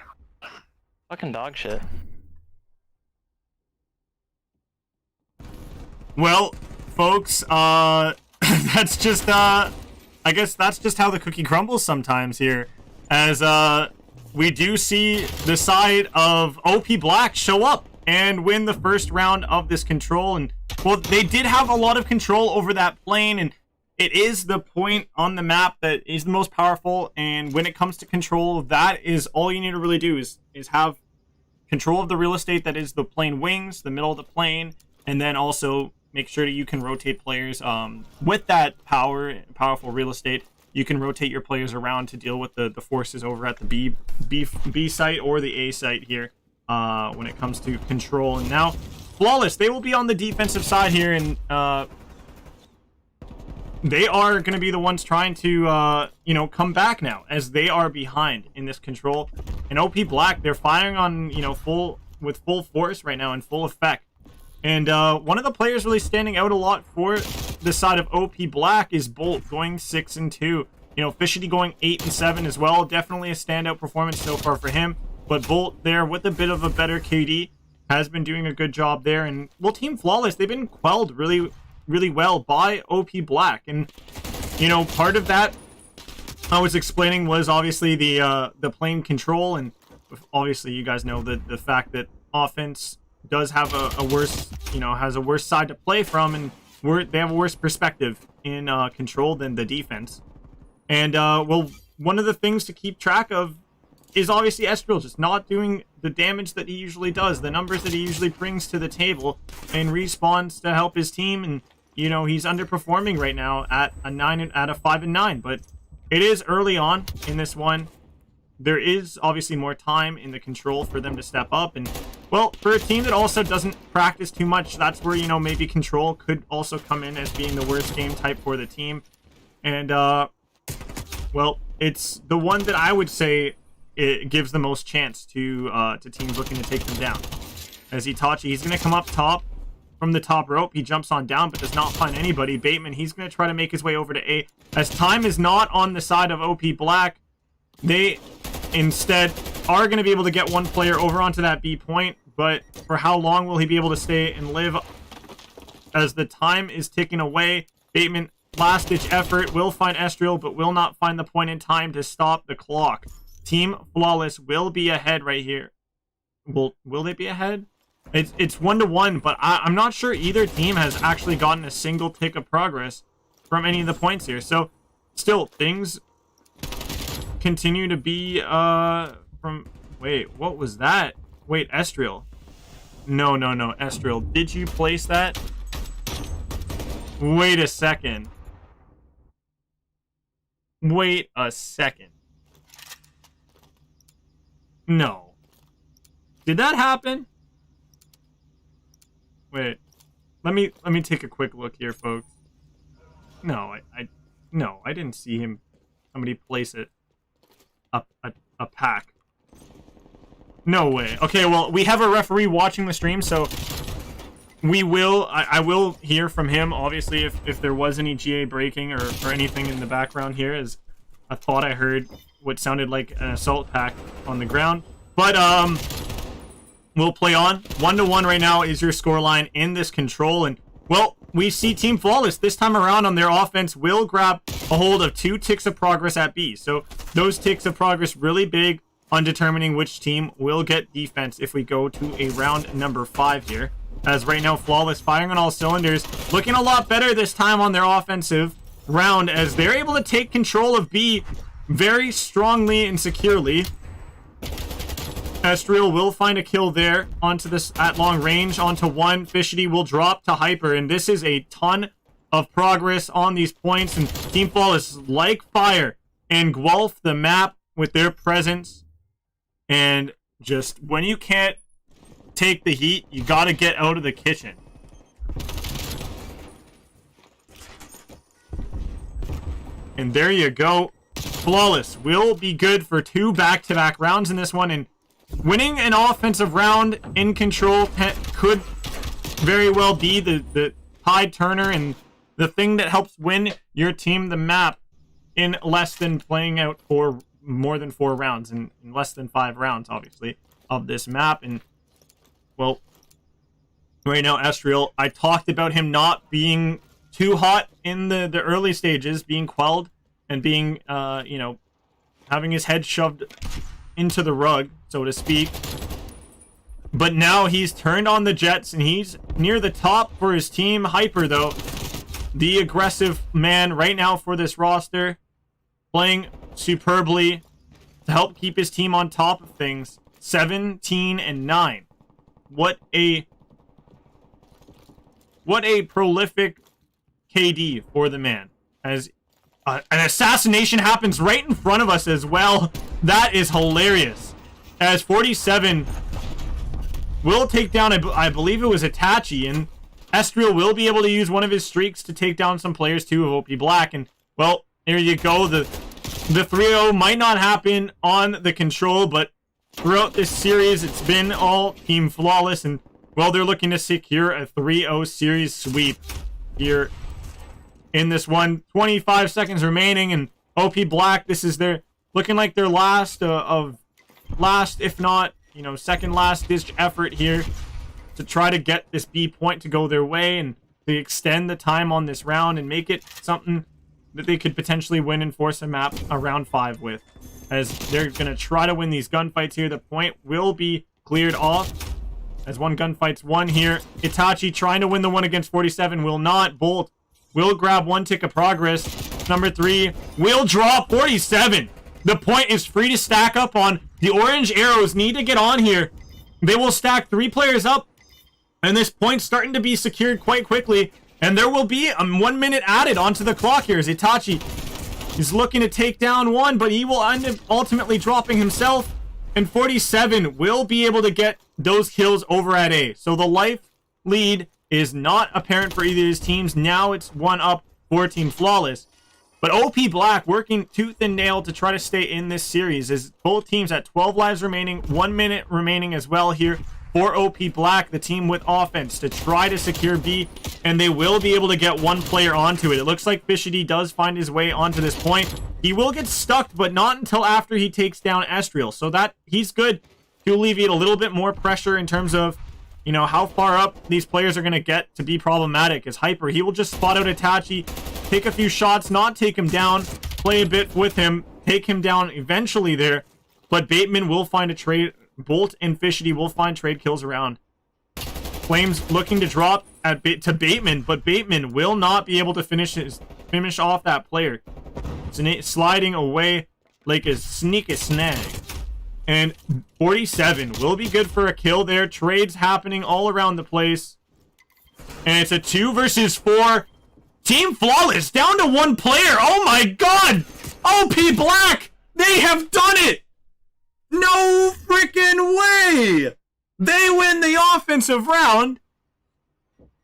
fucking dog shit. Well, folks, that's just I guess that's just how the cookie crumbles sometimes here, as we do see the side of OP Black show up and win the first round of this control. And well, they did have a lot of control over that plane, and it is the point on the map that is the most powerful. And when it comes to control, that is all you need to really do is have control of the real estate that is the plane wings, the middle of the plane, and then also make sure that you can rotate players with that powerful real estate. You can rotate your players around to deal with the forces over at the B site or the A site here when it comes to control. And now Flawless, they will be on the defensive side here, and they are going to be the ones trying to come back now, as they are behind in this control. And OP Black, they're firing on with full force right now in full effect. And one of the players really standing out a lot for the side of OP Black is Bolt, going 6-2. You know, Fishity going 8-7 as well. Definitely a standout performance so far for him. But Bolt there with a bit of a better KD has been doing a good job there. And well, Team Flawless, they've been quelled really, really well by OP Black. And you know, part of that I was explaining was obviously the plane control, and obviously you guys know the fact that offense does have a worse, has a worse side to play from, and they have a worse perspective in control than the defense. And well, one of the things to keep track of is obviously Estriel just not doing the damage that he usually does, the numbers that he usually brings to the table, and respawns to help his team. And you know, he's underperforming right now at a 5 and 9, but it is early on in this one. There is obviously more time in the control for them to step up, and well, for a team that also doesn't practice too much, that's where, you know, maybe control could also come in as being the worst game type for the team. And well, it's the one that I would say it gives the most chance to teams looking to take them down. As Itachi, he's going to come up top from the top rope. He jumps on down, but does not find anybody. Bateman, he's going to try to make his way over to A. As time is not on the side of OP Black, they instead are going to be able to get one player over onto that B point, but for how long will he be able to stay and live as the time is ticking away? Bateman, last-ditch effort, will find Estriel, but will not find the point in time to stop the clock. Team Flawless will be ahead right here. Will they be ahead? It's 1-1, but I'm not sure either team has actually gotten a single tick of progress from any of the points here. So, still, things continue to be, from... Wait, what was that? Wait, Estriel. No, Estriel. Did you place that? Wait a second. Wait a second. No. Did that happen? Wait. Let me take a quick look here, folks. No, I didn't see him. Somebody place it. A pack. No way. Okay, well, we have a referee watching the stream, so we will, I will hear from him, obviously, if there was any GA breaking or anything in the background here, as I thought I heard what sounded like an assault pack on the ground. But, we'll play on. 1-1 right now is your scoreline in this control, and, well, we see Team Flawless this time around on their offense will grab a hold of 2 ticks of progress at B. So, those ticks of progress really big on determining which team will get defense if we go to a round number 5 here. As right now, Flawless firing on all cylinders, looking a lot better this time on their offensive round as they're able to take control of B very strongly and securely. Estriel will find a kill there onto this at long range, onto 1. Fishity will drop to Hyper, and this is a ton of progress on these points, and Team Flawless, like fire, engulf the map with their presence. And just when you can't take the heat, you gotta get out of the kitchen. And there you go. Flawless will be good for 2 back-to-back rounds in this one, and winning an offensive round in control could very well be the tide turner and the thing that helps win your team the map in less than playing out for more than 4 rounds, in less than 5 rounds, obviously, of this map. And, well, right now, Estriel, I talked about him not being too hot in the early stages, being quelled and being, you know, having his head shoved into the rug, so to speak. But now he's turned on the jets, and he's near the top for his team. Hyper, though, the aggressive man right now for this roster, playing superbly to help keep his team on top of things. 17-9. What a prolific KD for the man. As an assassination happens right in front of us as well. That is hilarious. As 47 will take down, I believe it was Itachi, and Estriel will be able to use one of his streaks to take down some players too of OP Black. And, well, there you go. The 3-0 might not happen on the control, but throughout this series, it's been all Team Flawless, and, well, they're looking to secure a 3-0 series sweep here in this one. 25 seconds remaining, and OP Black, this is their, looking like their last, if not, you know, second last ditch effort here to try to get this B point to go their way and to extend the time on this round and make it something that they could potentially win and force a map a round 5 with. As they're going to try to win these gunfights here. The point will be cleared off as one gunfight's won here. Itachi trying to win the one against 47 will not. Bolt will grab 1 tick of progress. Number 3 will draw 47. The point is free to stack up on The orange arrows need to get on here. They will stack 3 players up, and this point's starting to be secured quite quickly. And there will be 1 minute added onto the clock here as Itachi is looking to take down one, but he will end up ultimately dropping himself. And 47 will be able to get those kills over at A. So the life lead is not apparent for either of his teams. Now it's 1 up for Team Flawless. But OP Black working tooth and nail to try to stay in this series as both teams at 12 lives remaining, 1 minute remaining as well here for OP Black, the team with offense, to try to secure B, and they will be able to get 1 player onto it. It looks like Fishity does find his way onto this point. He will get stuck, but not until after he takes down Estriel, so that he's good to alleviate a little bit more pressure in terms of, you know, how far up these players are going to get to be problematic. As Hyper, he will just spot out Itachi, take a few shots, not take him down, play a bit with him, take him down eventually there, but Bateman will find a trade. Bolt and Fishity will find trade kills around. Flames looking to drop to Bateman, but Bateman will not be able to finish off that player. Sliding away like a sneaky snag. And 47 will be good for a kill there. Trades happening all around the place. And it's a 2 versus 4. Team Flawless down to 1 player. Oh my god! OP Black! They have done it! No freaking way! They win the offensive round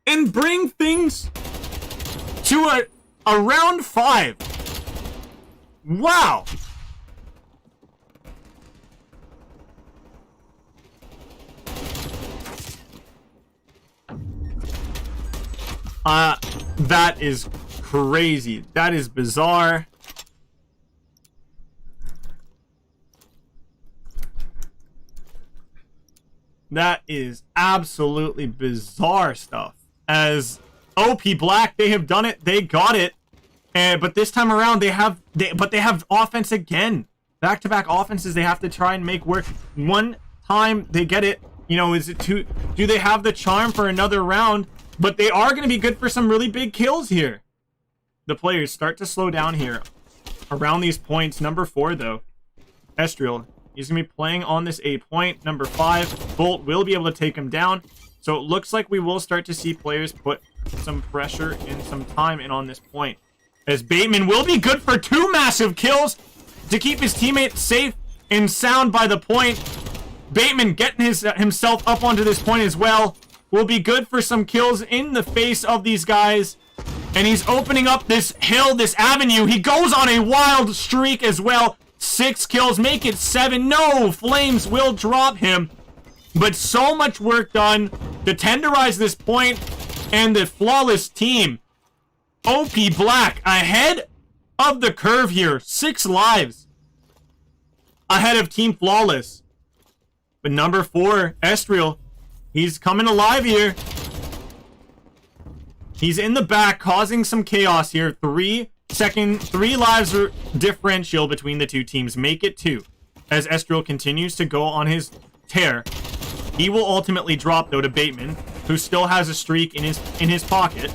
and bring things to a round 5. Wow. That is crazy. That is bizarre. That is absolutely bizarre stuff. As OP Black, they have done it. They got it. But this time around, they have offense again. Back-to-back offenses they have to try and make work. One time they get it. You know, is it too... Do they have the charm for another round? But they are going to be good for some really big kills here. The players start to slow down here around these points. Number 4, though. Estriel. He's going to be playing on this A point. Number 5, Bolt will be able to take him down. So it looks like we will start to see players put some pressure and some time in on this point. As Bateman will be good for 2 massive kills to keep his teammates safe and sound by the point. Bateman getting himself up onto this point as well will be good for some kills in the face of these guys. And he's opening up this hill, this avenue. He goes on a wild streak as well. 6 kills, make it 7. No, Flames will drop him. But so much work done to tenderize this point, and the Flawless team, OP Black, ahead of the curve here. 6 lives ahead of Team Flawless. But number 4, Estriel, he's coming alive here. He's in the back, causing some chaos here. 3 lives differential between the 2 teams. Make it 2. As Estriel continues to go on his tear. He will ultimately drop, though, to Bateman, who still has a streak in his pocket.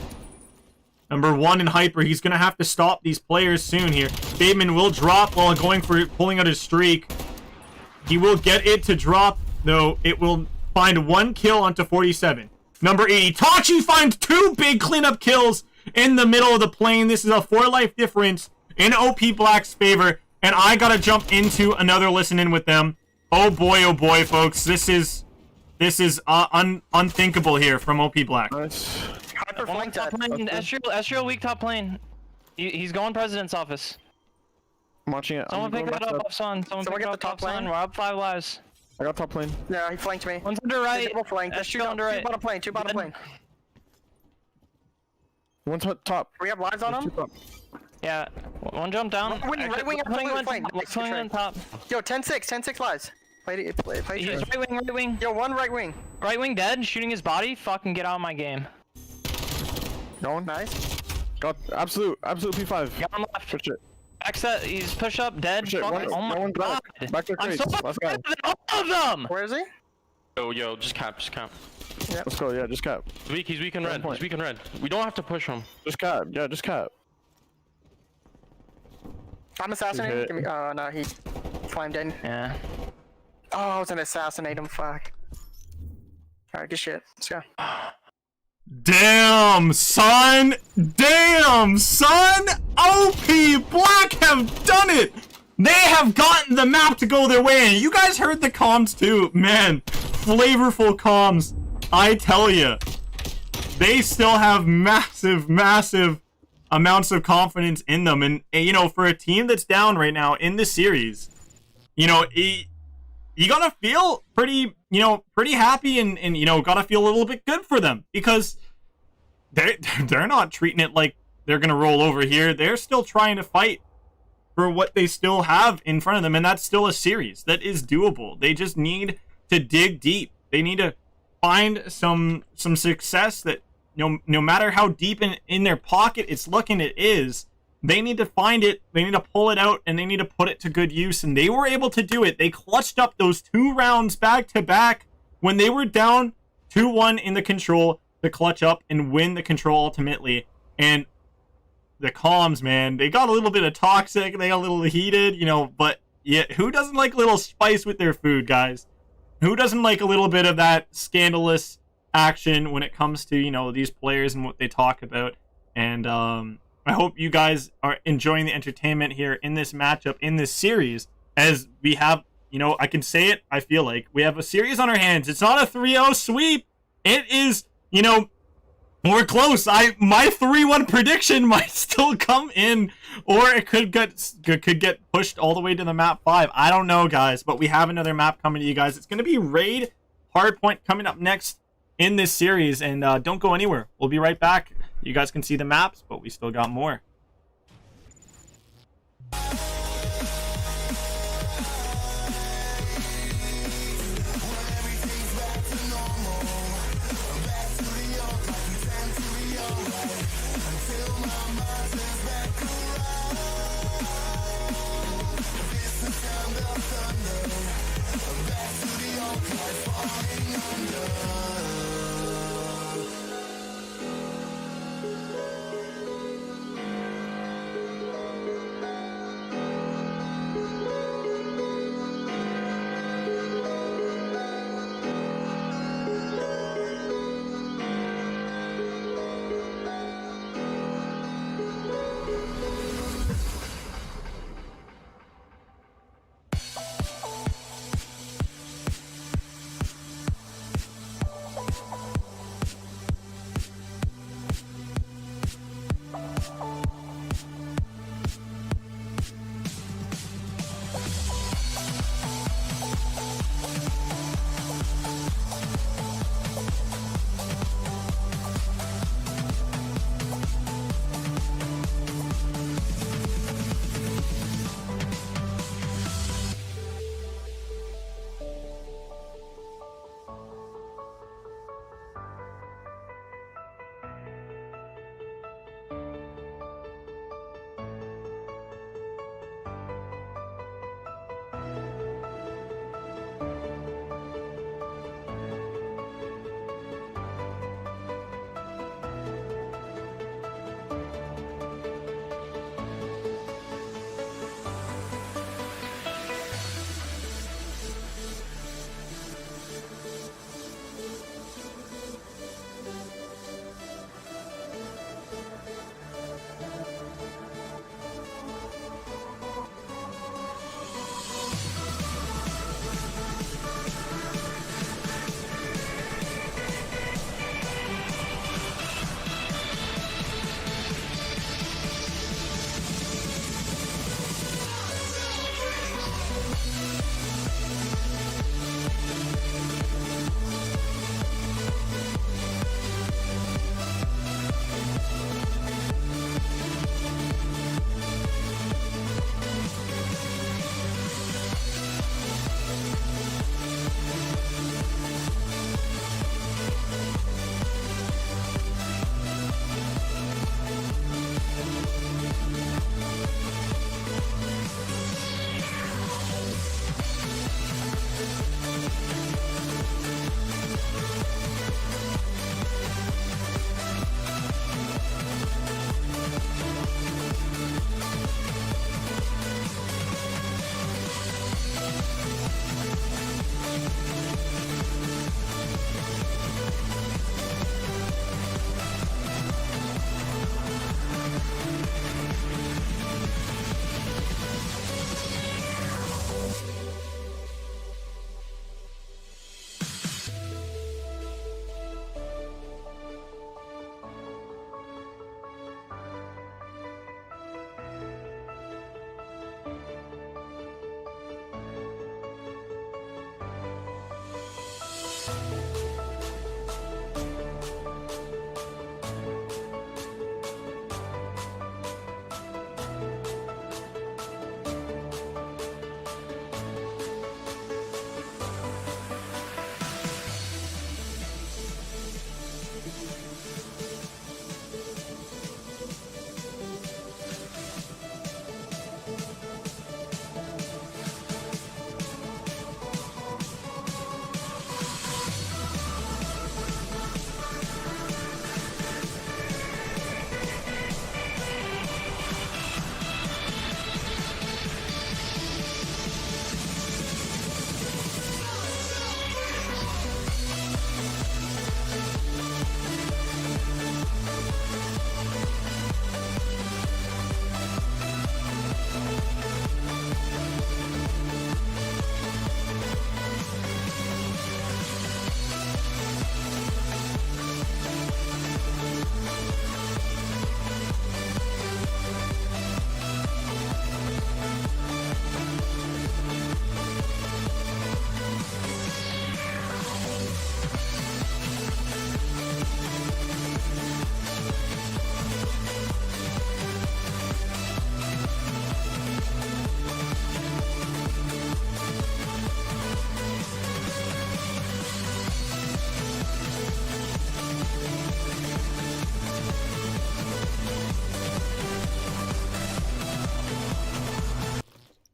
Number 1 in Hyper. He's going to have to stop these players soon here. Bateman will drop while going for pulling out his streak. He will get it to drop, though it will find 1 kill onto 47. Number 8, Itachi finds 2 big cleanup kills in the middle of the plane. This is a 4 life difference in OP Black's favor, and I gotta jump into another listen in with them. Oh boy, folks, this is unthinkable here from OP Black. Nice. Hyper One flanked top that. lane, Estriel weak top lane. He's going President's office. I'm watching it. Someone pick that up off sun. Someone Someone pick get it the up top top sun. lane. We're up 5 lives. I got top lane. Yeah, he flanked me. One's under right. Double flank. There's 2 Estriel under right. bottom plane. 2 bottom plane. One top. We have lives on There's 2 him? top. Yeah, one jump down. Right wing, Putting flame. on top. Yo, 10-6 lives. Play He's trade. right wing. Yo, 1 right wing. Right wing dead, shooting his body. Fucking get out of my game. Going. Nice. Got absolute P5. Got him left. Push it. Back set, he's push up, dead. Push it. Fuck, One, oh my one god. back to I'm crates. so much Let's go. better than all of them! Where is he? Yo, just cap. Let's go. Yeah, just cap. He's weak in red. point. He's weak in red. We don't have to push him. Just cap. Yeah, just cap. I'm assassinating. hit. Give me. No, he climbed in. Yeah. Oh, I was gonna assassinate him. Fuck. Alright, good shit. Let's go. Damn, son! Damn, son! OP Black have done it! They have gotten the map to go their way, and you guys heard the comms too. Man, flavorful comms. I tell you, they still have massive, massive amounts of confidence in them. And you know, for a team that's down right now in the series, you know, you gotta feel pretty, you know, pretty happy and you know, gotta feel a little bit good for them, because they're not treating it like they're gonna roll over here. They're still trying to fight for what they still have in front of them, and that's still a series that is doable. They just need to dig deep. They need to find some success that, you know, no matter how deep in their pocket it's looking, it is. They need to find it, they need to pull it out, and they need to put it to good use, and they were able to do it. They clutched up those 2 rounds back to back when they were down 2-1 in the control to clutch up and win the control ultimately. And the comms, man, they got a little bit of toxic, they got a little heated, you know, but yeah, who doesn't like a little spice with their food, guys? Who doesn't like a little bit of that scandalous action when it comes to, you know, these players and what they talk about? And I hope you guys are enjoying the entertainment here in this matchup, in this series, as we have, you know, I can say it, I feel like we have a series on our hands. It's not a 3-0 sweep. It is, you know, we're close. My 3-1 prediction might still come in, or it could get pushed all the way to the map 5. I don't know, guys, but we have another map coming to you guys. It's going to be Raid Hardpoint coming up next in this series, and don't go anywhere. We'll be right back. You guys can see the maps, but we still got more.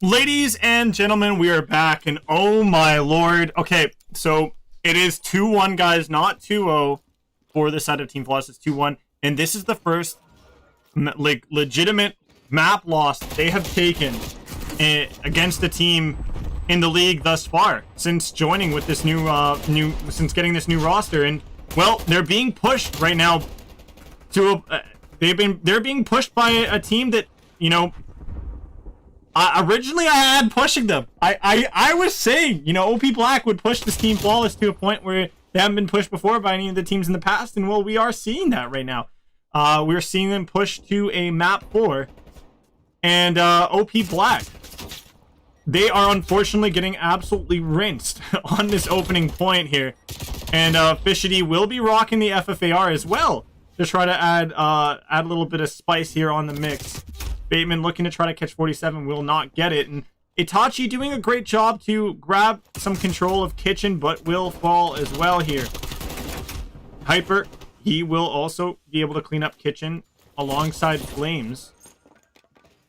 Ladies and gentlemen, we are back, and oh my lord. Okay, so it is 2-1, guys, not 2-0 for the side of Team Flawless. It's 2-1, and this is the first like legitimate map loss they have taken against a team in the league thus far since joining with this since getting this new roster. And well, they're being pushed right now to they're being pushed by a team that, you know, originally I had pushing them. I was saying, you know, OP Black would push this Team Flawless to a point where they haven't been pushed before by any of the teams in the past, and well, we are seeing that right now. We're seeing them push to a map 4, and OP Black, they are unfortunately getting absolutely rinsed on this opening point here. And Fishity will be rocking the FFAR as well to try to add a little bit of spice here on the mix. Bateman looking to try to catch 47, will not get it. And Itachi doing a great job to grab some control of Kitchen, but will fall as well here. Hyper, he will also be able to clean up Kitchen alongside Flames.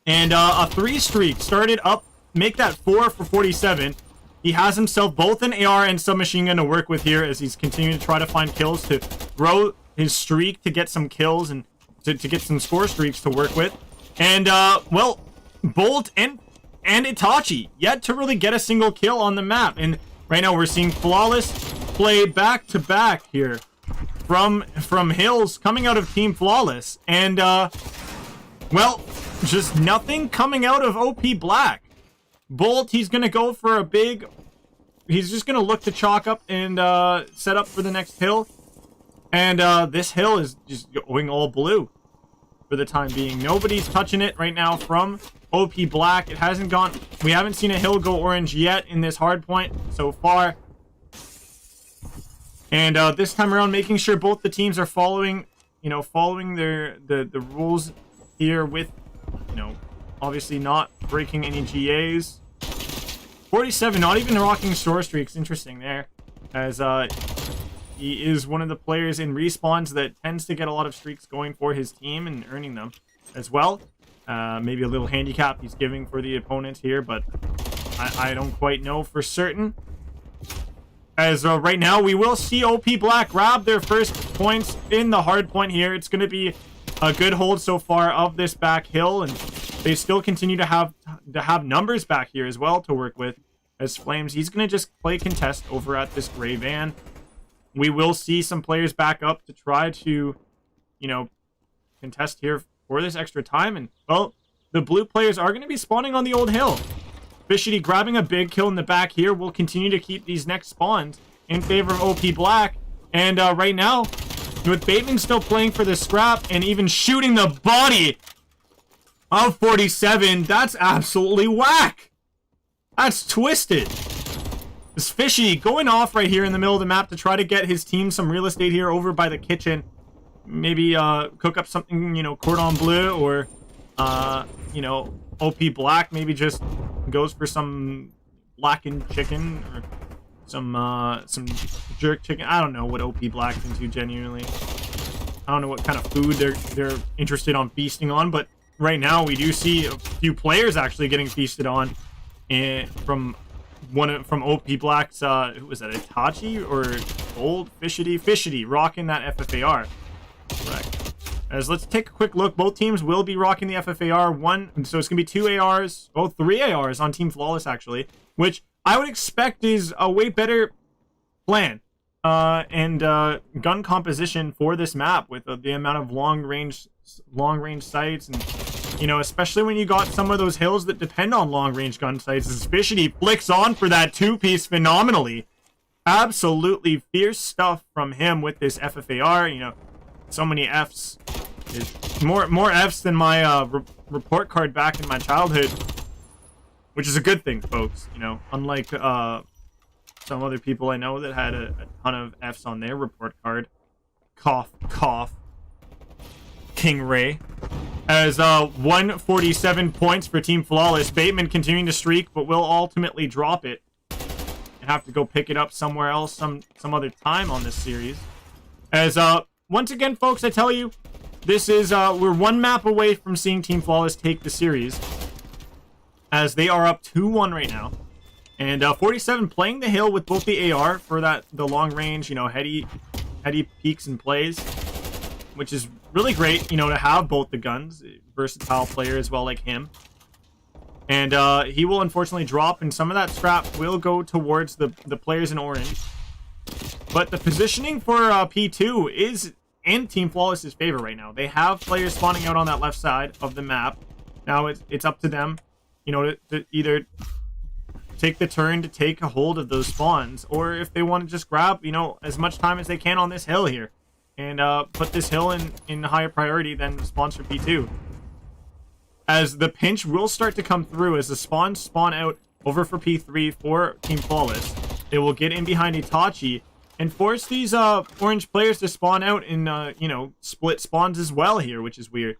And a 3 streak started up, make that 4 for 47. He has himself both an AR and submachine gun to work with here as he's continuing to try to find kills to grow his streak, to get some kills and to get some score streaks to work with. And well, Bolt and Itachi yet to really get a single kill on the map. And right now we're seeing Flawless play back to back here from Hills coming out of Team Flawless. And well, just nothing coming out of OP Black. Bolt, he's gonna go for a big, he's just gonna look to chalk up and set up for the next hill. And this hill is just going all blue for the time being. Nobody's touching it right now from OP Black. It hasn't gone, we haven't seen a hill go orange yet in this hard point so far. And this time around, making sure both the teams are following, you know, following the rules here with, you know, obviously not breaking any GAs. 47, not even rocking store streaks. Interesting there, as he is one of the players in respawns that tends to get a lot of streaks going for his team and earning them as well. Maybe a little handicap he's giving for the opponent here, but I don't quite know for certain. As right now, we will see OP Black grab their first points in the hard point here. It's going to be a good hold so far of this back hill, and they still continue to have numbers back here as well to work with. As Flames, he's going to just play contest over at this gray van. We will see some players back up to try to, you know, contest here for this extra time. And, well, the blue players are going to be spawning on the old hill. Fishity grabbing a big kill in the back here will continue to keep these next spawns in favor of OP Black. And right now, with Bateman still playing for the scrap and even shooting the body of 47, that's absolutely whack. That's twisted. This Fishy going off right here in the middle of the map to try to get his team some real estate here over by the kitchen. Maybe cook up something, you know, cordon bleu, or you know, OP Black maybe just goes for some blackened chicken or some jerk chicken. I don't know what OP Black's into genuinely. I don't know what kind of food they're interested on feasting on, but right now we do see a few players actually getting feasted on, and from OP Black's who was that, Itachi or Gold? Fishity rocking that FFAR. Correct. As let's take a quick look, both teams will be rocking the FFAR. So it's gonna be 2 ARs, 3 ARs on Team Flawless actually, which I would expect is a way better plan and gun composition for this map, with the amount of long range sights, and you know, especially when you got some of those hills that depend on long range gun sights. Fishity flicks on for that 2-piece phenomenally. Absolutely fierce stuff from him with this FFAR. You know, so many Fs. More Fs than my report card back in my childhood, which is a good thing, folks. You know, unlike some other people I know that had a ton of Fs on their report card. Cough, cough. King Ray. As 147 points for Team Flawless. Bateman continuing to streak, but will ultimately drop it and have to go pick it up somewhere else some other time on this series. As once again, folks, I tell you, this is we're one map away from seeing Team Flawless take the series. as they are up 2-1 right now. And 47 playing the hill with both the AR for the long range, you know, heady peeks and plays, which is really great, you know, to have both the guns. Versatile player as well, like him. And he will unfortunately drop, and some of that scrap will go towards the players in orange. But the positioning for P2 is in Team Flawless's favor right now. They have players spawning out on that left side of the map. Now it's up to them, you know, to either take the turn to take a hold of those spawns, or if they want to just grab, you know, as much time as they can on this hill here, and put this hill in higher priority than spawns for P2. As the pinch will start to come through as the spawns spawn out over for P3 for Team Flawless. They will get in behind Itachi and force these orange players to spawn out in, you know, split spawns as well here, which is weird.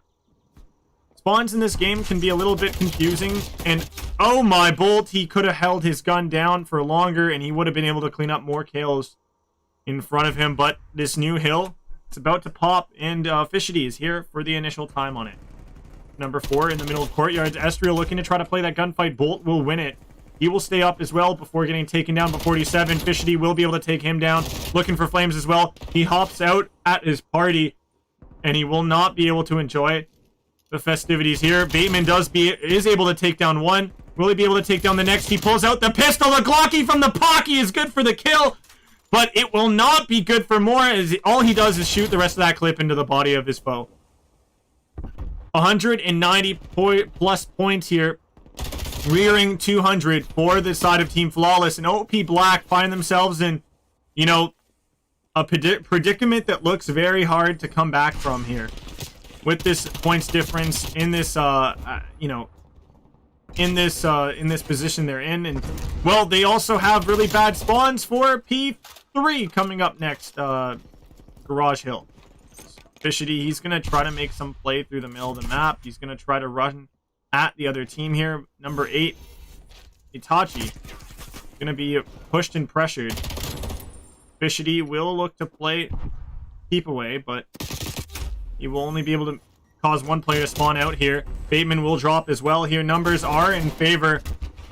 Spawns in this game can be a little bit confusing, and oh my, Bolt, he could have held his gun down for longer and he would have been able to clean up more kills in front of him, but this new hill, it's about to pop, and Fishity is here for the initial time on it. Number 4 in the middle of courtyards. Estriel looking to try to play that gunfight. Bolt will win it. He will stay up as well before getting taken down by 47. Fishity will be able to take him down. Looking for flames as well. He hops out at his party, and he will not be able to enjoy the festivities here. Bateman is able to take down one. Will he be able to take down the next? He pulls out the pistol. The Glocky from the Pocky is good for the kill, but it will not be good for more, as all he does is shoot the rest of that clip into the body of his foe. 190 plus points here, rearing 200 for the side of Team Flawless, and OP Black find themselves in, you know, a predicament that looks very hard to come back from here with this points difference in this you know, in this position they're in. And well, they also have really bad spawns for P3 coming up next. Garage Hill. Fishity, he's going to try to make some play through the middle of the map. He's going to try to run at the other team here. Number 8, Itachi, going to be pushed and pressured. Fishity will look to play keep away, but he will only be able to cause one player to spawn out here. Bateman will drop as well here. Numbers are in favor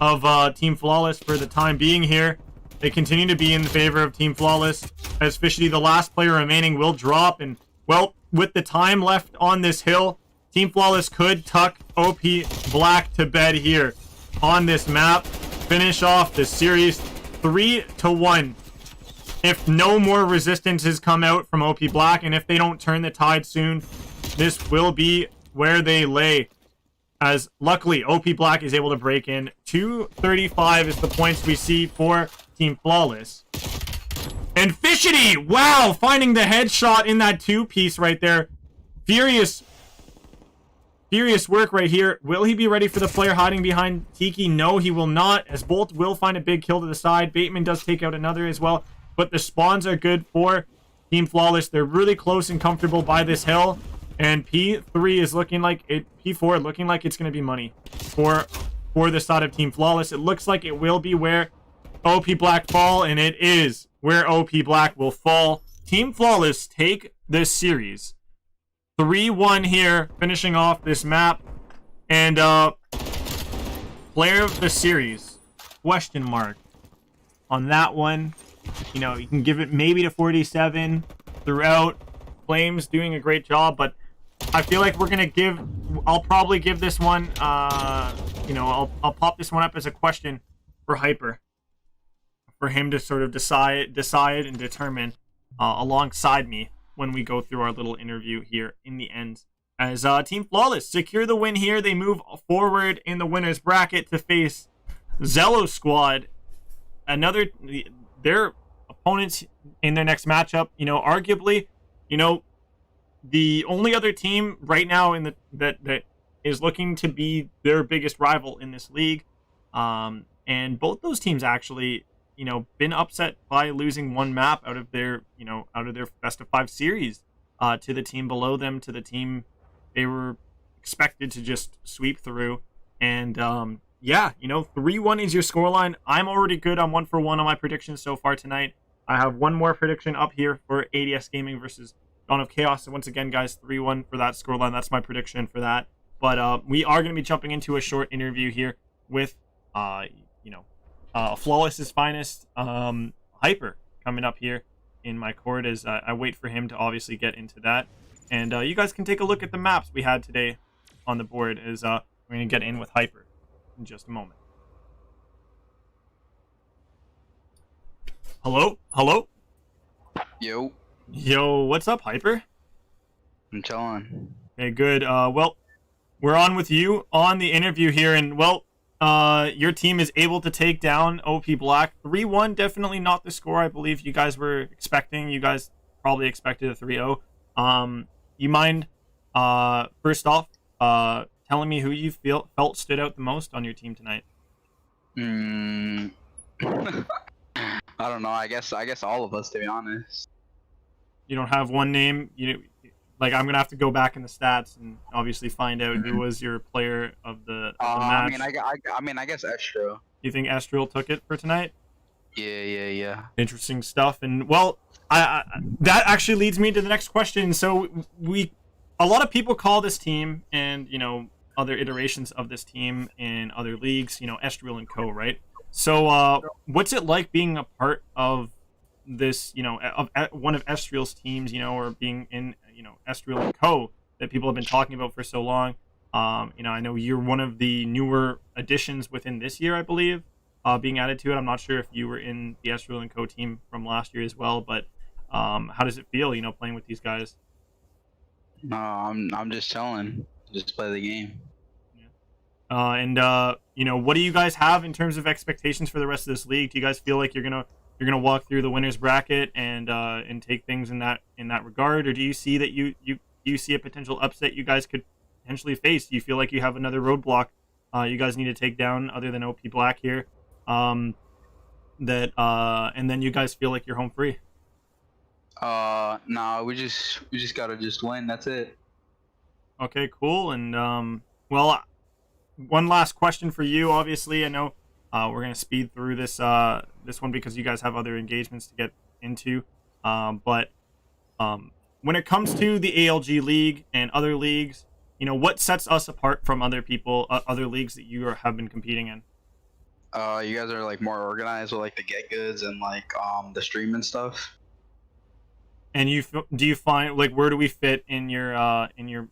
of Team Flawless for the time being here. They continue to be in favor of Team Flawless, as Fishity, the last player remaining, will drop. And well, with the time left on this hill, Team Flawless could tuck OP Black to bed here on this map. Finish off the series 3-1. If no more resistances come out from OP Black, and if they don't turn the tide soon, this will be where they lay. As luckily, OP Black is able to break in. 235 is the points we see for Team Flawless. And Fishity, wow, finding the headshot in that 2-piece right there. Furious work right here. Will he be ready for the player hiding behind Tiki? No, he will not, as Bolt will find a big kill to the side. Bateman does take out another as well, but the spawns are good for Team Flawless. They're really close and comfortable by this hill, and P3 is looking like it. P4 looking like it's going to be money for the side of Team Flawless. It looks like it will be where OP Black fall, and it is where OP Black will fall. Team Flawless take this series 3-1 here, finishing off this map. And player of the series, question mark on that one. You know, you can give it maybe to 47 throughout. Flames doing a great job, but I feel like I'll probably give this one, you know, I'll pop this one up as a question for Hyper, for him to sort of decide and determine alongside me when we go through our little interview here in the end. As Team Flawless secure the win here, they move forward in the winner's bracket to face Zello Squad. Their opponents in their next matchup, you know, arguably, you know, the only other team right now in that is looking to be their biggest rival in this league. And both those teams actually, you know, been upset by losing one map out of their best of 5 series to the team below them, to the team they were expected to just sweep through. And yeah, you know, 3-1 is your scoreline. I'm already good. I'm 1 for 1 on my predictions so far tonight. I have one more prediction up here for ADS Gaming versus Dawn of Chaos. And once again, guys, 3-1 for that scoreline. That's my prediction for that. But we are going to be jumping into a short interview here with, Flawless's finest, Hyper, coming up here in my court as I wait for him to obviously get into that. And you guys can take a look at the maps we had today on the board as we're going to get in with Hyper in just a moment. Hello? Yo, Yo, what's up, Hyper? I'm chilling. Okay, good. Well, we're on with you on the interview here, and well, your team is able to take down OP Black 3-1. Definitely not the score I believe you guys were expecting. You guys probably expected a 3-0. You mind, first off, telling me who you felt stood out the most on your team tonight? I don't know. I guess all of us, to be honest. You don't have one name. I'm gonna have to go back in the stats and obviously find out who was your player of the match. I guess Estro. You think Estrel took it for tonight? Yeah. Interesting stuff. And well, I that actually leads me to the next question. So a lot of people call this team and other iterations of this team in other leagues, Estrel and Co. Right? So what's it like being a part of this, of one of Estrel's teams, or being in, Estrel and Co. that people have been talking about for so long? I know you're one of the newer additions within this year, I believe, being added to it. I'm not sure if you were in the Estrel and Co. team from last year as well, but how does it feel, playing with these guys? No, I'm just chilling. Just play the game. What do you guys have in terms of expectations for the rest of this league? Do you guys feel like you're gonna walk through the winners bracket and take things in that regard, or do you see that you see a potential upset you guys could potentially face? Do you feel like you have another roadblock you guys need to take down other than OP Black here? And then you guys feel like you're home free? No, we just gotta just win. That's it. Okay, cool. And one last question for you. Obviously, I know we're gonna speed through this one because you guys have other engagements to get into. But when it comes to the ALG League and other leagues, what sets us apart from other people, other leagues that you have been competing in? You guys are like more organized with like the get goods and like the stream and stuff. And do you find, like, where do we fit in your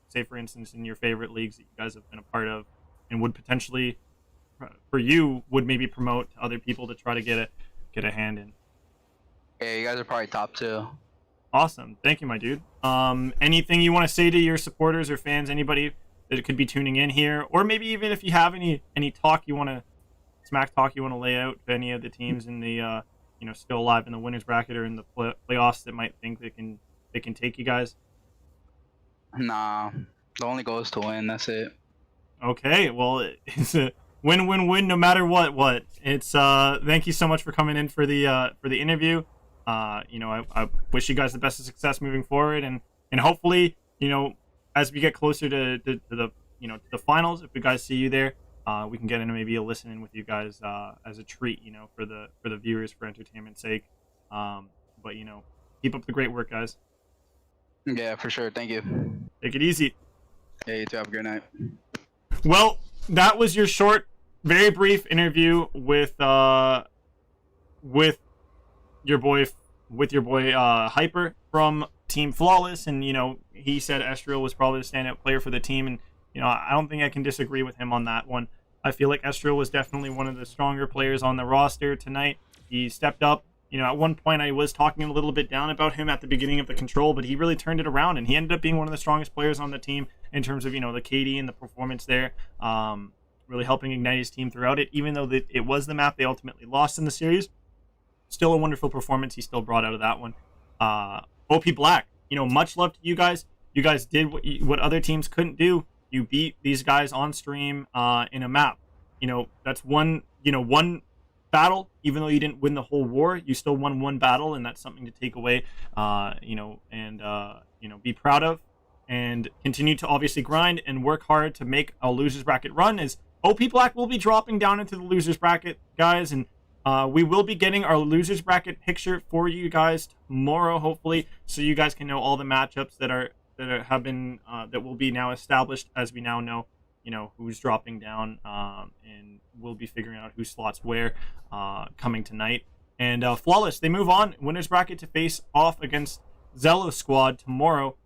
say for instance in your favorite leagues that you guys have been a part of, and would potentially for you would maybe promote to other people to try to get a hand in? Yeah, you guys are probably top 2. Awesome, thank you, my dude. Anything you want to say to your supporters or fans, anybody that could be tuning in here, or maybe even if you have any talk you want to smack talk you want to lay out to any of the teams in the still alive in the winners bracket or in the playoffs that might think they can take you guys? Nah, the only goal is to win. That's it. Okay, well, it's a win-win-win no matter what. It's thank you so much for coming in for the interview. I wish you guys the best of success moving forward, and hopefully, as we get closer to the finals, if you guys see you there, we can get into maybe a listen in with you guys as a treat, for the viewers, for entertainment's sake. But keep up the great work, guys. Yeah, for sure. Thank you. Take it easy. Yeah, you too. Have a good night. Well, that was your short, very brief interview with your boy Hyper from Team Flawless, and he said Estrel was probably the standout player for the team, and I don't think I can disagree with him on that one. I feel like Estrel was definitely one of the stronger players on the roster tonight. He stepped up. At one point I was talking a little bit down about him at the beginning of the control, but he really turned it around, and he ended up being one of the strongest players on the team in terms of, the KD and the performance there, really helping ignite his team throughout it. Even though it was the map they ultimately lost in the series, still a wonderful performance he still brought out of that one. OP Black, much love to you guys. You guys did what other teams couldn't do. You beat these guys on stream in a map. That's one battle. Even though you didn't win the whole war, you still won one battle, and that's something to take away, be proud of, and continue to obviously grind and work hard to make a losers bracket run, as OP Black will be dropping down into the losers bracket, guys, and we will be getting our losers bracket picture for you guys tomorrow, hopefully, so you guys can know all the matchups that will be now established, as we now know, you know, who's dropping down, and we'll be figuring out who slots where coming tonight. And Flawless, they move on winners bracket to face off against Zello Squad tomorrow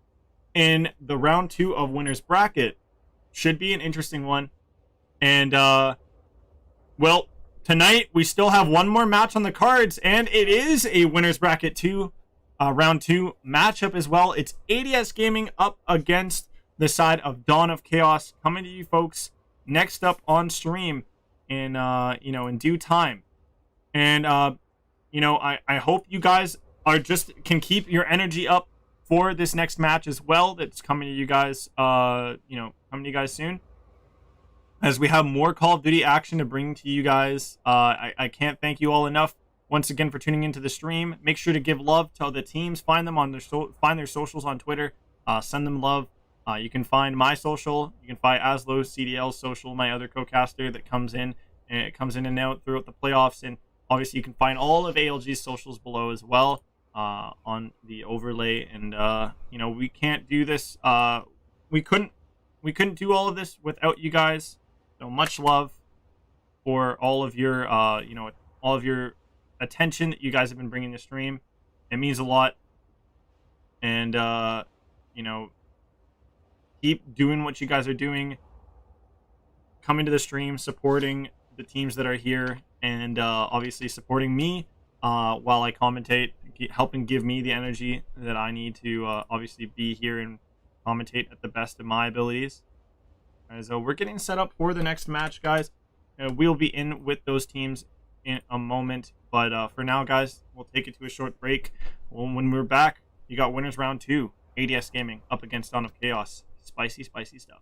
in the round 2 of winners bracket. Should be an interesting one. And well, tonight we still have one more match on the cards, and it is a winners bracket 2 round 2 matchup as well. It's ADS Gaming up against the side of Dawn of Chaos, coming to you folks next up on stream in you know, in due time. And you know, I hope you guys can keep your energy up for this next match as well. That's coming to you guys, you know, coming to you guys soon, as we have more Call of Duty action to bring to you guys. I can't thank you all enough once again for tuning into the stream. Make sure to give love to the teams. Find them on find their socials on Twitter. Send them love. You can find my social. You can find Aslo CDL's social, my other co-caster that comes in and out throughout the playoffs. And obviously, you can find all of ALG's socials below as well on the overlay. And you know, we can't do this. We couldn't do all of this without you guys. So much love for all of your you know, all of your attention that you guys have been bringing to stream. It means a lot. And you know, keep doing what you guys are doing, coming to the stream, supporting the teams that are here, and obviously supporting me while I commentate, helping give me the energy that I need to obviously be here and commentate at the best of my abilities. So we're getting set up for the next match, guys. We'll be in with those teams in a moment, but for now, guys, we'll take it to a short break. When we're back, you got winners round 2, ADS Gaming up against Dawn of Chaos. Spicy, spicy stuff.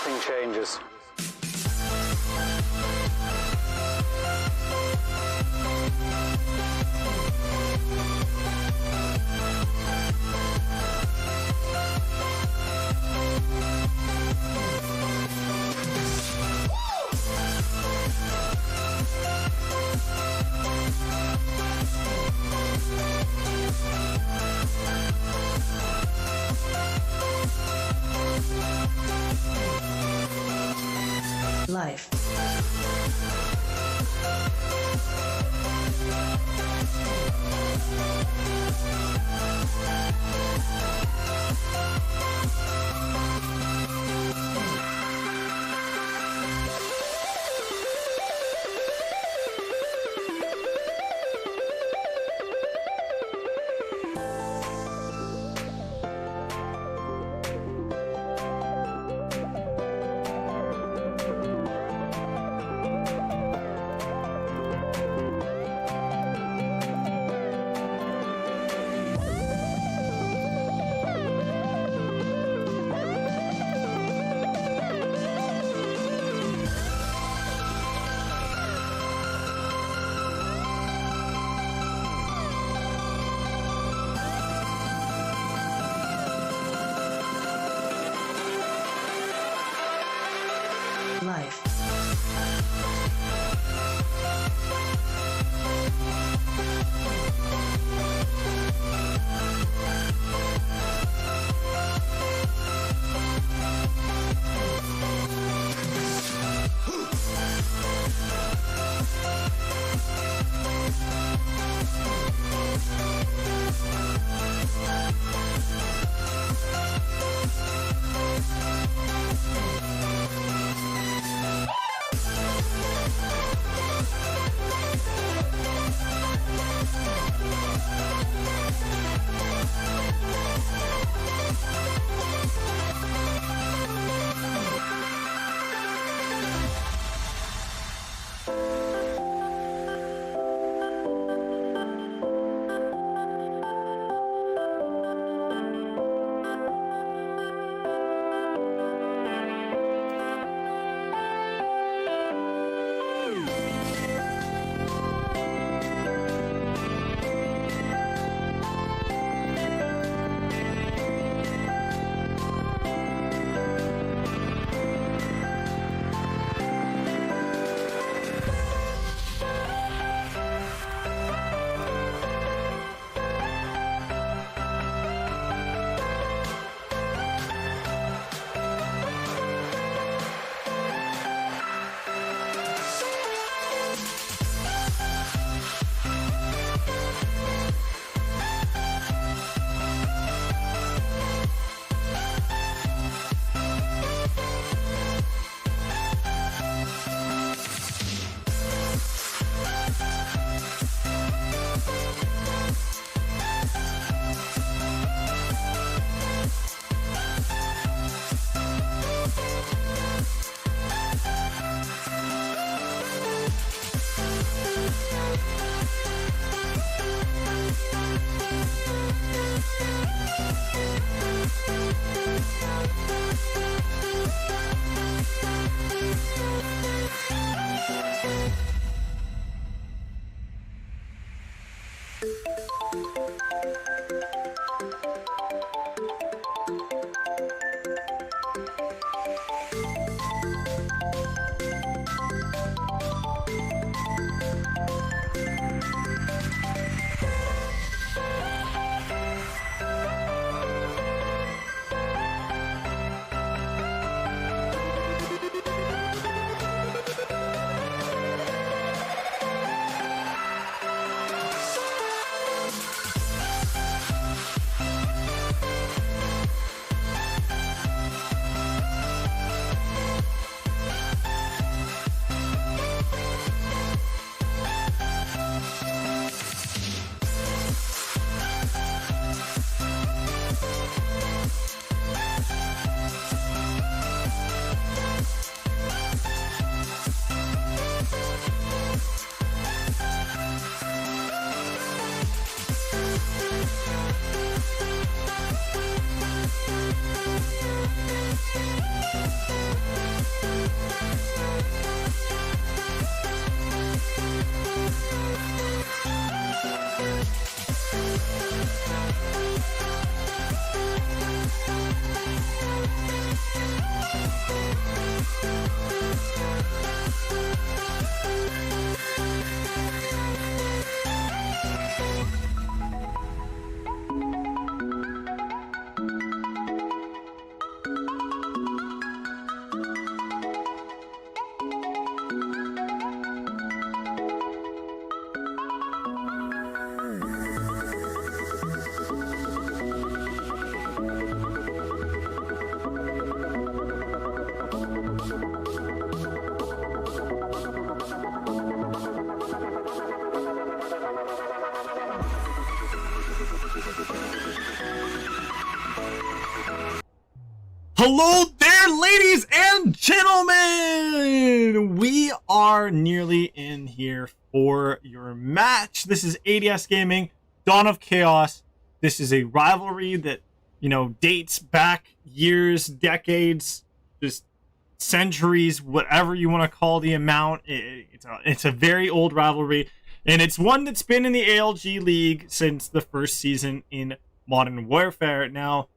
nothing changes. Life. Life. Hello there, ladies and gentlemen! We are nearly in here for your match. This is ADS Gaming, Dawn of Chaos. This is a rivalry that, you know, dates back years, decades, just centuries, whatever you want to call the amount. It's a very old rivalry, and it's one that's been in the ALG League since the first season in Modern Warfare. Now,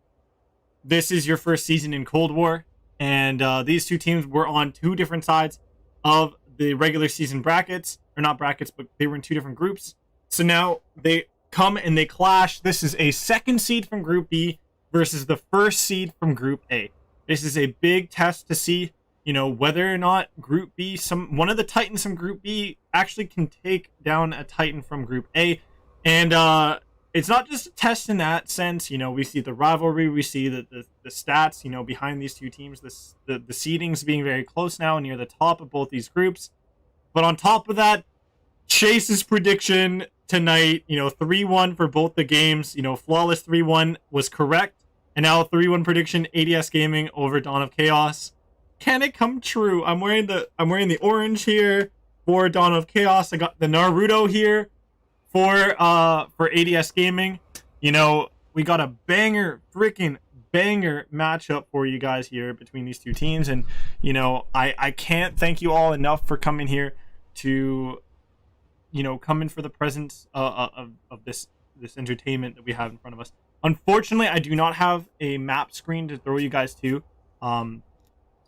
this is your first season in Cold War, and these two teams were on two different sides of the regular season brackets, or not brackets, but they were in two different groups. So now they come and they clash. This is a second seed from Group B versus the first seed from Group A. This is a big test to see, you know, whether or not Group B, one of the Titans from Group B actually can take down a Titan from Group A. And it's not just a test in that sense. You know, we see the rivalry, we see the stats, you know, behind these two teams, the seedings being very close now, near the top of both these groups. But on top of that, Chase's prediction tonight, you know, 3-1 for both the games, you know, flawless 3-1 was correct. And now 3-1 prediction, ADS Gaming over Dawn of Chaos. Can it come true? I'm wearing the orange here for Dawn of Chaos. I got the Naruto here for ADS Gaming. You know, we got a freaking banger matchup for you guys here between these two teams. And, you know, I can't thank you all enough for coming here to, you know, come in for the presence of this entertainment that we have in front of us. Unfortunately, I do not have a map screen to throw you guys to. But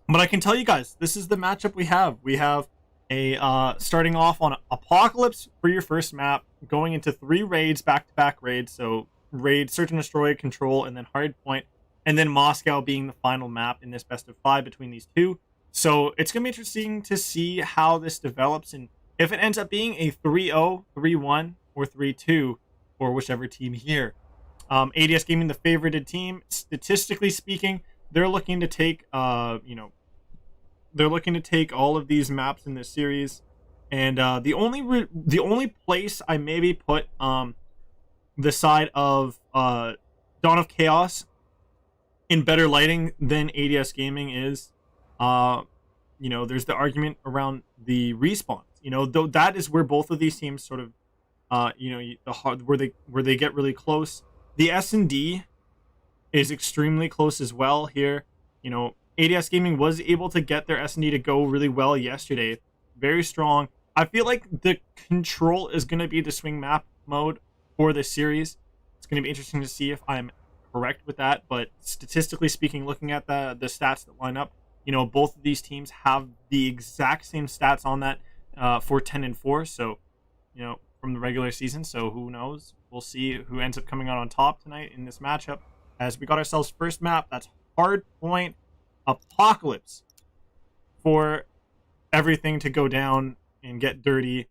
I can tell you guys, this is the matchup we have. We have a starting off on Apocalypse for your first map, going into 3 raids, back-to-back raids. So raid, Search and Destroy, Control, and then Hardpoint, and then Moscow being the final map in this best of 5 between these two. So it's gonna be interesting to see how this develops, and if it ends up being a 3-0, 3-1, or 3-2 for whichever team here. ADS Gaming, the favorited team, statistically speaking, they're looking to take they're looking to take all of these maps in this series, and the only place I maybe put the side of Dawn of Chaos in better lighting than ADS Gaming is, you know, there's the argument around the respawns. You know, though that is where both of these teams sort of, you know, where they get really close. The S&D is extremely close as well here. You know, ADS Gaming was able to get their S&D to go really well yesterday. Very strong. I feel like the Control is going to be the swing map mode for this series. It's going to be interesting to see if I'm correct with that. But statistically speaking, looking at the stats that line up, you know, both of these teams have the exact same stats on that for 10 and 4. So, you know, from the regular season. So who knows? We'll see who ends up coming out on top tonight in this matchup. As we got ourselves first map, that's Hardpoint Apocalypse, for everything to go down and get dirty.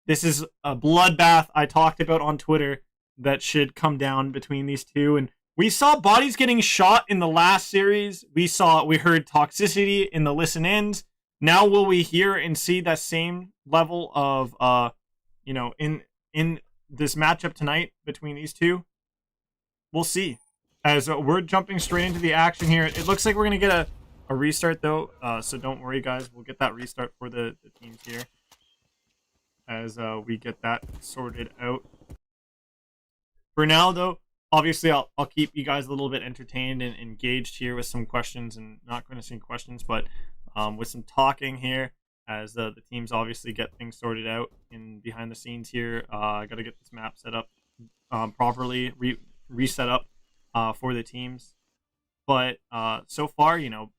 This is a bloodbath I talked about on Twitter that should come down between these two. And we saw bodies getting shot in the last series. We heard toxicity in the listen ins. Now will we hear and see that same level of you know, in this matchup tonight between these two? We'll see. As we're jumping straight into the action here. It looks like we're going to get a restart, though. So don't worry, guys. We'll get that restart for the teams here as we get that sorted out. For now, though, obviously, I'll keep you guys a little bit entertained and engaged here with some questions. And not going to say questions, but with some talking here as the teams obviously get things sorted out in behind the scenes here. I got to get this map set up properly, reset up for the teams. But so far, you know,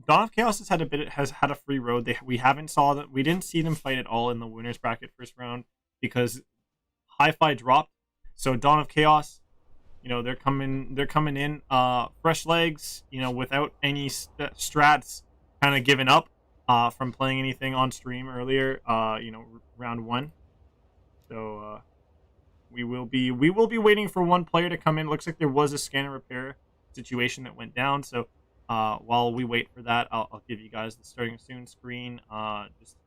Dawn of Chaos has had a free road. We didn't see them fight at all in the winners bracket first round because Hi-Fi dropped. So Dawn of Chaos, you know, they're coming in fresh legs, you know, without any strats, kind of giving up from playing anything on stream earlier, you know, round 1. So we will be waiting for one player to come in. Looks like there was a scanner repair situation that went down. So while we wait for that, I'll give you guys the starting soon screen. Just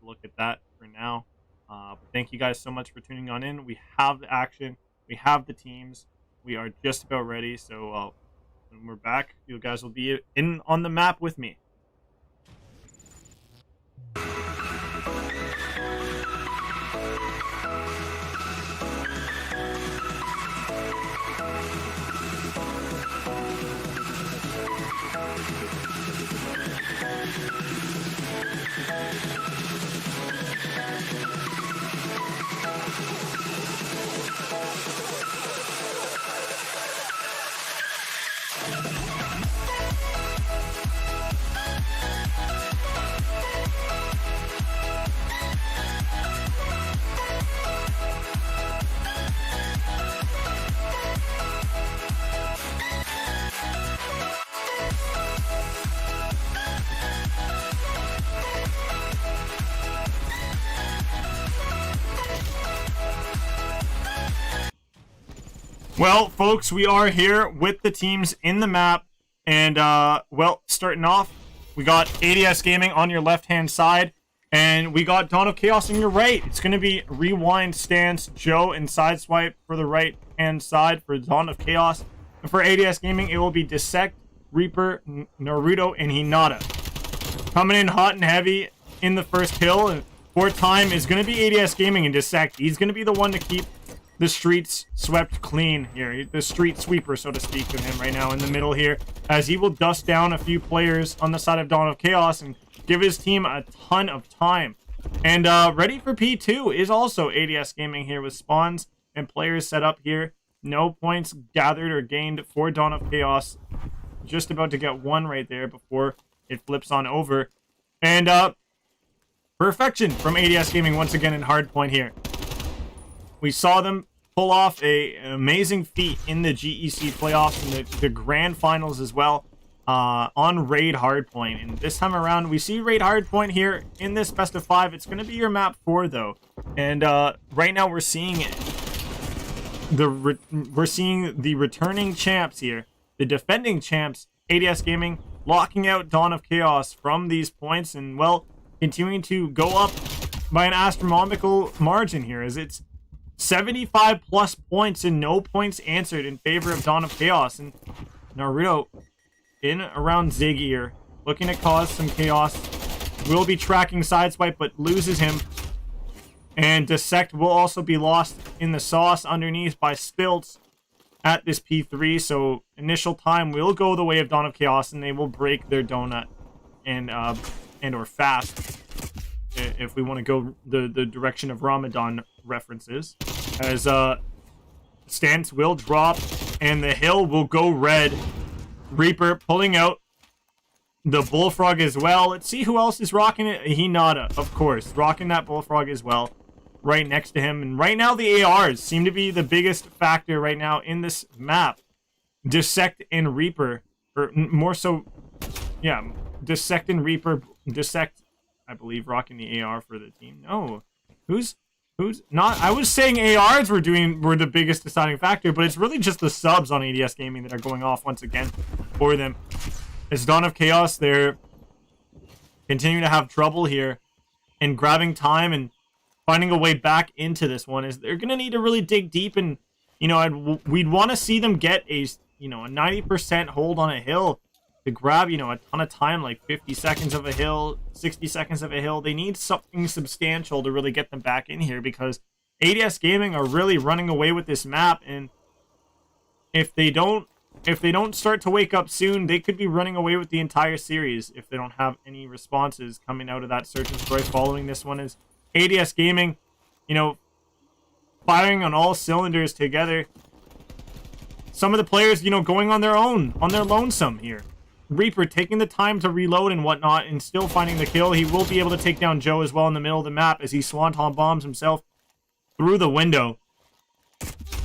look at that for now. But thank you guys so much for tuning on in. We have the action. We have the teams. We are just about ready. So when we're back, you guys will be in on the map with me. Well, folks, we are here with the teams in the map. And, well, starting off, we got ADS Gaming on your left-hand side. And we got Dawn of Chaos on your right. It's going to be Rewind, Stance, Joe, and Sideswipe for the right-hand side for Dawn of Chaos. And for ADS Gaming, it will be Dissect, Reaper, Naruto, and Hinata. Coming in hot and heavy in the first hill. And for time is going to be ADS Gaming and Dissect. He's going to be the one to keep the streets swept clean here. The street sweeper, so to speak, with him right now in the middle here, as he will dust down a few players on the side of Dawn of Chaos and give his team a ton of time. And ready for P2 is also ADS Gaming here with spawns and players set up here. No points gathered or gained for Dawn of Chaos. Just about to get one right there before it flips on over. And perfection from ADS Gaming once again in hardpoint here. We saw them pull off an amazing feat in the GEC playoffs and the grand finals as well on Raid Hardpoint. And this time around, we see Raid Hardpoint here in this best of 5. It's going to be your map 4, though. And right now we're seeing the returning champs here, the defending champs, ADS Gaming, locking out Dawn of Chaos from these points and, well, continuing to go up by an astronomical margin here, as it's 75 plus points and no points answered in favor of Dawn of Chaos. And Naruto in around Ziggy here, looking to cause some chaos. Will be tracking Sideswipe, but loses him. And Dissect will also be lost in the sauce underneath by Stilts at this P3. So initial time will go the way of Dawn of Chaos, and they will break their donut and or fast, if we want to go the direction of Ramadan references, as Stance will drop and the hill will go red. Reaper pulling out the Bullfrog as well. Let's see who else is rocking it. Hinata, of course, rocking that Bullfrog as well right next to him. And right now the ARs seem to be the biggest factor right now in this map. Dissect and Reaper, or more so, yeah, Dissect and Reaper. Dissect, I believe, rocking the AR for the team. No, who's not? I was saying ARs were the biggest deciding factor, but it's really just the subs on ADS Gaming that are going off once again for them. It's Dawn of Chaos. They're continuing to have trouble here and grabbing time and finding a way back into this one. Is they're gonna need to really dig deep, and we'd want to see them get a 90% hold on a hill to grab, a ton of time, like 50 seconds of a hill, 60 seconds of a hill. They need something substantial to really get them back in here, because ADS Gaming are really running away with this map, and if they don't start to wake up soon, they could be running away with the entire series if they don't have any responses coming out of that Search and Destroy following this one. Is ADS Gaming, firing on all cylinders together. Some of the players, going on their own, on their lonesome here. Reaper taking the time to reload and whatnot and still finding the kill. He will be able to take down Joe as well in the middle of the map as he Swanton bombs himself through the window.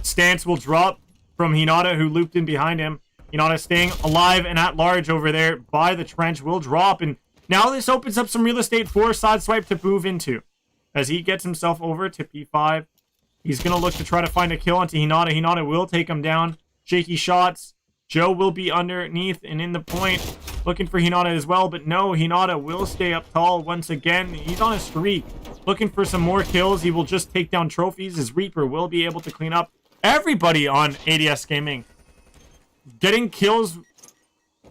Stance will drop from Hinata, who looped in behind him. Hinata staying alive and at large over there by the trench will drop. And now this opens up some real estate for Sideswipe to move into. As he gets himself over to P5, he's going to look to try to find a kill onto Hinata. Hinata will take him down. Shaky shots. Joe will be underneath and in the point, looking for Hinata as well, but no, Hinata will stay up tall once again. He's on a streak, looking for some more kills. He will just take down trophies, as Reaper will be able to clean up everybody on ADS Gaming. Getting kills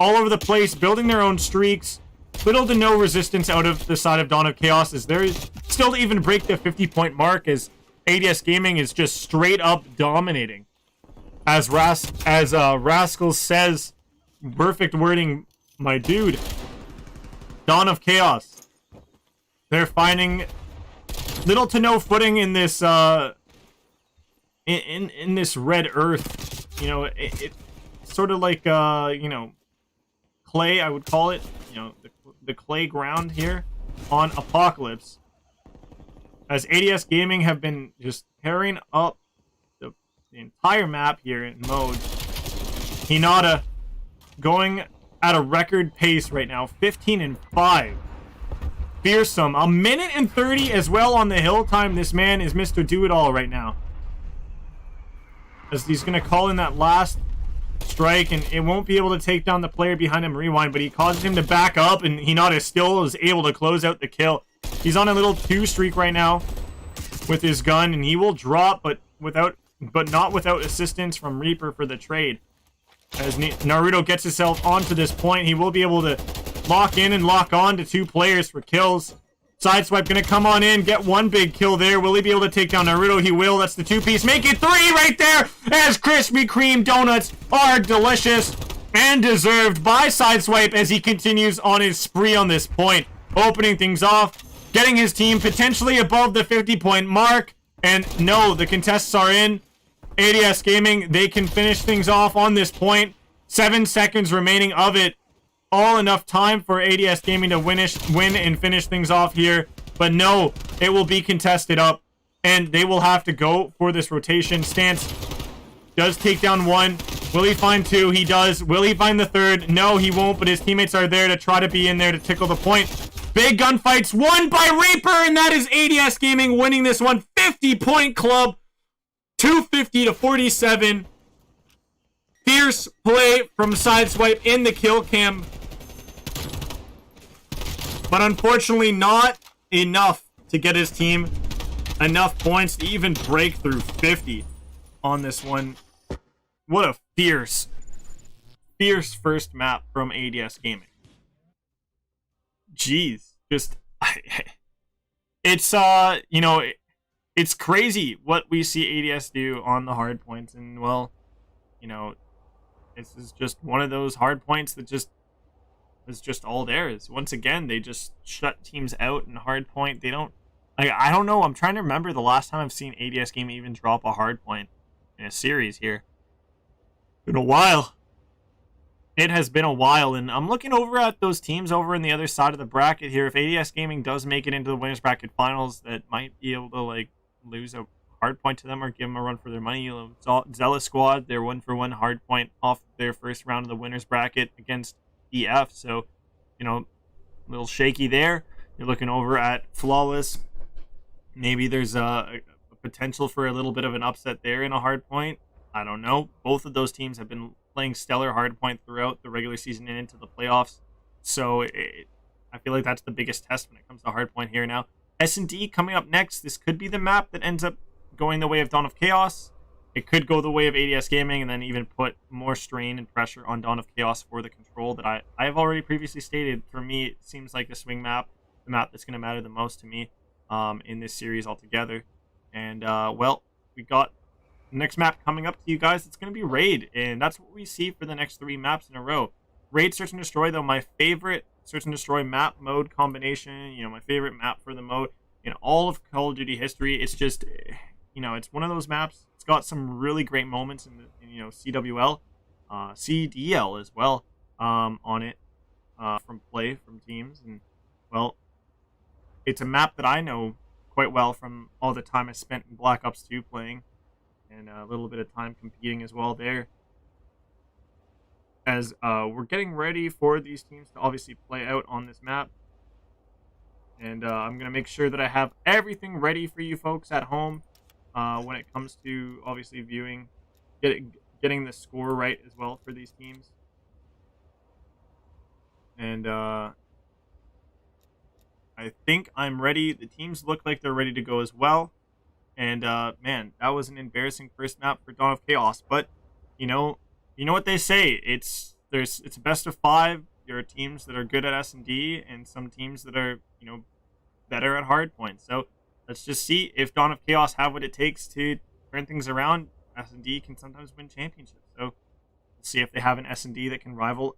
all over the place, building their own streaks. Little to no resistance out of the side of Dawn of Chaos, as there is still to even break the 50-point mark, as ADS Gaming is just straight up dominating. As Rascals says, perfect wording, my dude. Dawn of Chaos. They're finding little to no footing in this in this red earth. You know, it's sort of like you know, clay, I would call it. You know, the clay ground here on Apocalypse. As ADS Gaming have been just tearing up the entire map here in mode. Hinata going at a record pace right now, 15-5. Fearsome, a minute and 30 as well on the hill time. This man is Mr. Do-It-All right now. As he's going to call in that last strike, and it won't be able to take down the player behind him, Rewind, but he causes him to back up, and Hinata still is able to close out the kill. He's on a little 2 streak right now with his gun, and he will drop, but not without assistance from Reaper for the trade. As Naruto gets himself onto this point, he will be able to lock in and lock on to 2 players for kills. Sideswipe gonna come on in, get 1 big kill there. Will he be able to take down Naruto? He will. That's the 2-piece. Make it 3 right there, as Krispy Kreme donuts are delicious and deserved by Sideswipe as he continues on his spree on this point. Opening things off, getting his team potentially above the 50-point mark. And no, the contests are in. ADS Gaming, they can finish things off on this point. 7 seconds remaining of it. All enough time for ADS Gaming to win and finish things off here. But no, it will be contested up. And they will have to go for this rotation. Stance does take down 1. Will he find 2? He does. Will he find the 3rd? No, he won't, but his teammates are there to try to be in there to tickle the point. Big gunfights won by Reaper, and that is ADS Gaming winning this one. 50-point club. 250-47. Fierce play from Sideswipe in the kill cam. But unfortunately not enough to get his team enough points to even break through 50 on this one. What a fierce first map from ADS Gaming. Jeez, just it's you know, it's crazy what we see ADS do on the hard points, and well, you know, this is just one of those hard points that just is just all theirs. Once again, they just shut teams out in hard point. They don't, like, I don't know. I'm trying to remember the last time I've seen ADS Gaming even drop a hard point in a series here. Been a while. It has been a while, and I'm looking over at those teams over on the other side of the bracket here. If ADS Gaming does make it into the winners bracket finals, that might be able to like lose a hard point to them or give them a run for their money. You know, Zealous Squad, they're 1-for-1 hard point off their first round of the winners bracket against EF, so you know, a little shaky there. You're looking over at Flawless. Maybe there's a potential for a little bit of an upset there in a hard point. I don't know. Both of those teams have been playing stellar hardpoint throughout the regular season and into the playoffs. So I feel like that's the biggest test when it comes to hardpoint here now. S&D coming up next. This could be the map that ends up going the way of Dawn of Chaos. It could go the way of ADS Gaming and then even put more strain and pressure on Dawn of Chaos for the control that I have already previously stated. For me, it seems like the swing map, the map that's going to matter the most to me in this series altogether. And, well, we got the next map coming up to you guys. It's going to be Raid, and that's what we see for the next 3 maps in a row. Raid Search and Destroy, though, my favorite Search and Destroy map mode combination, you know, my favorite map for the mode in all of Call of Duty history. It's just, you know, it's one of those maps. It's got some really great moments in the, you know, CWL, CDL as well on it from play from teams. And, well, it's a map that I know quite well from all the time I spent in Black Ops 2 playing, and a little bit of time competing as well there. As we're getting ready for these teams to obviously play out on this map. And I'm going to make sure that I have everything ready for you folks at home when it comes to obviously viewing, getting the score right as well for these teams. And I think I'm ready. The teams look like they're ready to go as well. And man, that was an embarrassing first map for Dawn of Chaos. But you know what they say. It's it's a best of 5. There are teams that are good at S&D and some teams that are, better at hard points. So let's just see if Dawn of Chaos have what it takes to turn things around. S&D can sometimes win championships. So let's see if they have an S&D that can rival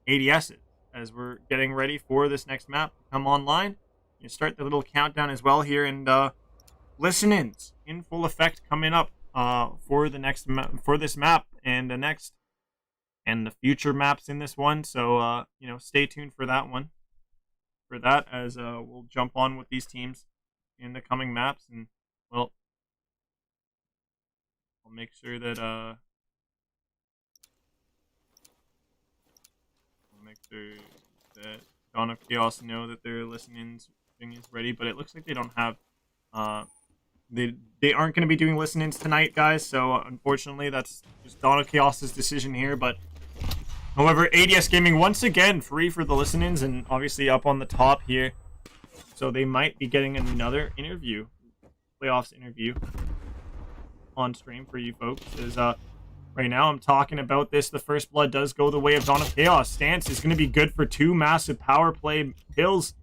ADS's as we're getting ready for this next map to come online. You start the little countdown as well here, and listen-ins in full effect coming up for this map and the next and the future maps in this one. So stay tuned for that one. For that, as we'll jump on with these teams in the coming maps, and well, I'll make sure that Dawn of Chaos know that their listening thing is ready, but it looks like they don't have they aren't going to be doing listen-ins tonight, guys, so unfortunately that's just Dawn of Chaos's decision here. But however, ADS Gaming once again free for the listen-ins and obviously up on the top here, so they might be getting another interview, playoffs interview on stream for you folks. As right now I'm talking about this, the first blood does go the way of Dawn of Chaos. Stance is going to be good for 2 massive power play kills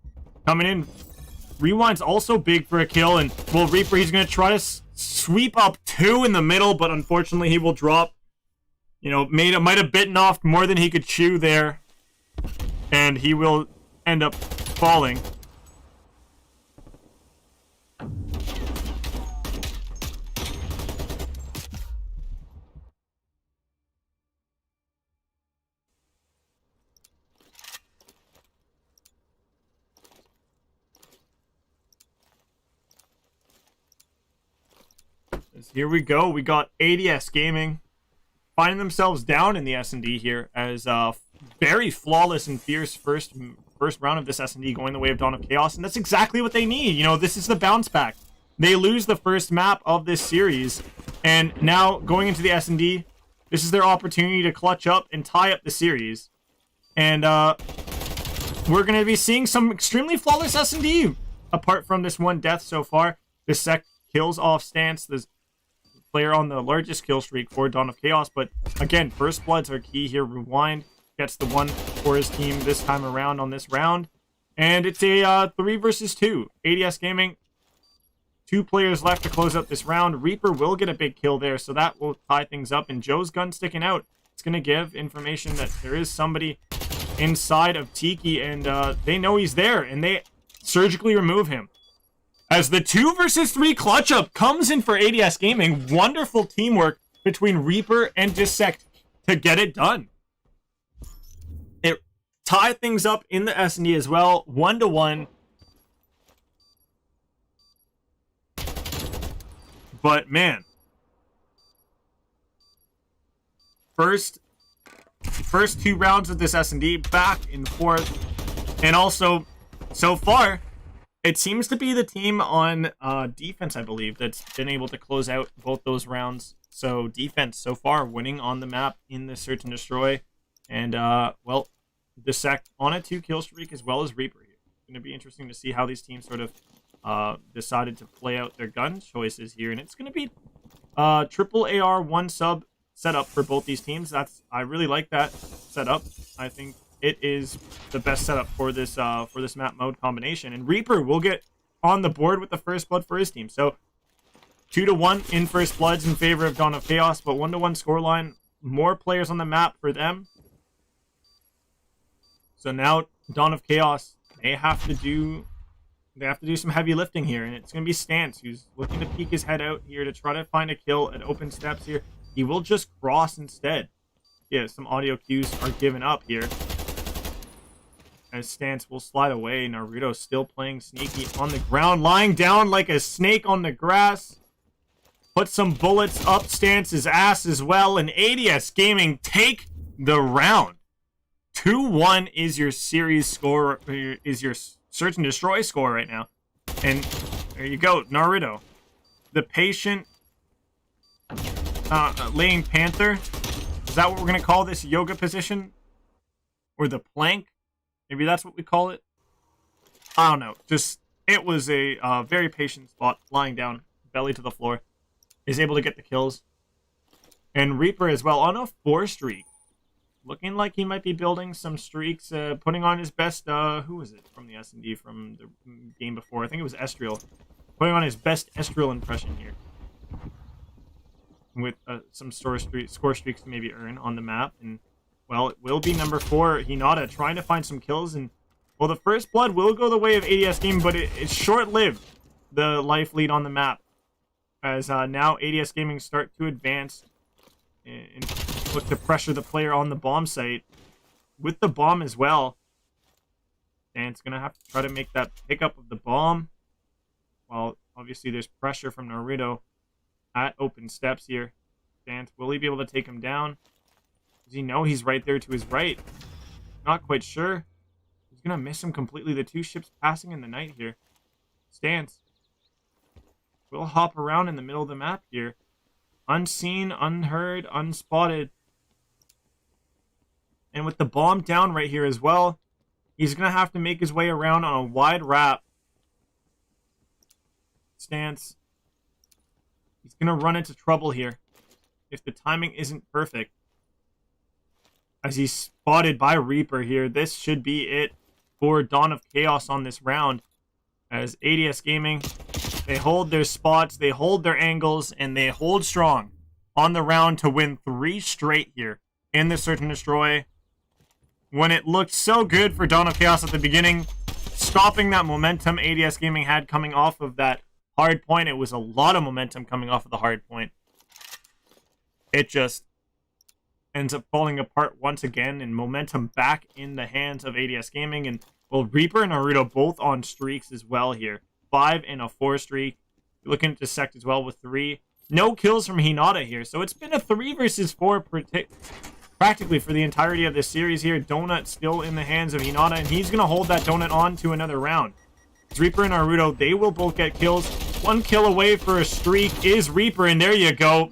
coming in. Rewind's also big for a kill, and well, Reaper, he's going to try to sweep up 2 in the middle, but unfortunately he will drop. Might have bitten off more than he could chew there, and he will end up falling. Here we go. We got ADS Gaming finding themselves down in the S&D here, as very flawless and fierce first round of this S&D going the way of Dawn of Chaos, and that's exactly what they need. This is the bounce back. They lose the first map of this series, and now going into the S&D, this is their opportunity to clutch up and tie up the series. And we're going to be seeing some extremely flawless S&D apart from this one death so far. This sec kills off Stance, the player on the largest kill streak for Dawn of Chaos. But again, first bloods are key here. Rewind gets the one for his team this time around on this round, and it's a 3 versus 2. ADS Gaming, 2 players left to close out this round. Reaper will get a big kill there, so that will tie things up. And Joe's gun sticking out. It's going to give information that there is somebody inside of Tiki, and they know he's there, and they surgically remove him. As the 2 versus 3 clutch up comes in for ADS Gaming, wonderful teamwork between Reaper and Dissect to get it done. It tied things up in the S&D as well, 1-1. But man, first 2 rounds of this S&D back and forth, and also so far it seems to be the team on defense, I believe, that's been able to close out both those rounds. So defense so far winning on the map in the search and destroy, and well, Dissect on a 2 kill streak as well as Reaper here. It's going to be interesting to see how these teams sort of decided to play out their gun choices here, and it's going to be triple AR 1 sub setup for both these teams. I really like that setup. I think it is the best setup for this map mode combination, and Reaper will get on the board with the first blood for his team. So 2-1 in first bloods in favor of Dawn of Chaos, but 1-1 scoreline. More players on the map for them. So now Dawn of Chaos, they have to do some heavy lifting here, and it's going to be Stance who's looking to peek his head out here to try to find a kill at open steps here. He will just cross instead. Yeah, some audio cues are given up here, as Stance will slide away. Naruto still playing sneaky on the ground, lying down like a snake on the grass. Put some bullets up Stance's ass as well, and ADS Gaming take the round. 2-1 is your series score, is your search and destroy score right now. And there you go, Naruto. The patient laying panther. Is that what we're going to call this yoga position? Or the plank? Maybe that's what we call it. I don't know. Just, it was a very patient spot, lying down, belly to the floor. Is able to get the kills. And Reaper as well on a 4 streak. looking like he might be building some streaks, putting on his best, who was it from the S&D from the game before? I think it was Estriel. Putting on his best Estriel impression here. With some score streaks to maybe earn on the map. And, well, it will be number 4, Hinata, trying to find some kills. And, well, the first blood will go the way of ADS Gaming, but it's short-lived, the life lead on the map. As now ADS Gaming start to advance and look to pressure the player on the bomb site with the bomb as well. And it's going to have to try to make that pickup of the bomb. Well, obviously there's pressure from Naruto at open steps here. Stance, will he be able to take him down? Does he know he's right there to his right? Not quite sure. He's going to miss him completely. The 2 ships passing in the night here. Stance will hop around in the middle of the map here. Unseen, unheard, unspotted. And with the bomb down right here as well, he's going to have to make his way around on a wide wrap. Stance. He's going to run into trouble here if the timing isn't perfect. As he's spotted by Reaper here, this should be it for Dawn of Chaos on this round. As ADS Gaming, they hold their spots, they hold their angles, and they hold strong on the round to win 3 straight here in the Search and Destroy. When it looked so good for Dawn of Chaos at the beginning, stopping that momentum ADS Gaming had coming off of that hard point. It was a lot of momentum coming off of the hard point. It just ends up falling apart once again, and momentum back in the hands of ADS Gaming. And, well, Reaper and Naruto both on streaks as well here. 5 and a 4 streak. Looking to Dissect as well with 3. No kills from Hinata here. So it's been a 3 versus 4 practically for the entirety of this series here. Donut still in the hands of Hinata, and he's going to hold that Donut on to another round. Reaper and Naruto, they will both get kills. 1 kill away for a streak is Reaper, and there you go.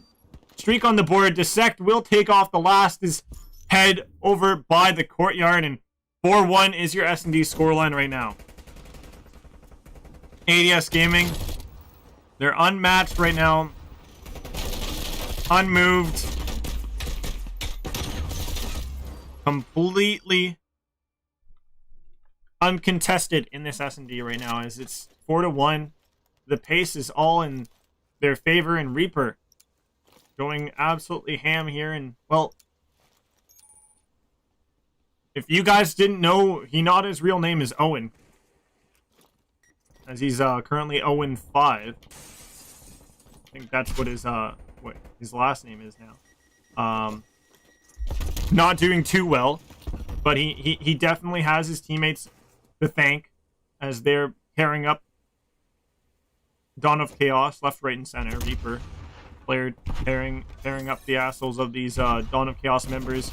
Streak on the board. Dissect will take off the last. His head over by the courtyard, and 4-1 is your S&D scoreline right now. ADS Gaming, they're unmatched right now. Unmoved. Completely uncontested in this S&D right now, as it's 4-1. The pace is all in their favor, and Reaper going absolutely ham here. And, well, if you guys didn't know, Hinata's real name is Owen, as he's currently 0-5. I think that's what his last name is now. Not doing too well, but he definitely has his teammates to thank, as they're pairing up Dawn of Chaos left, right, and center. Reaper player pairing up the assholes of these Dawn of Chaos members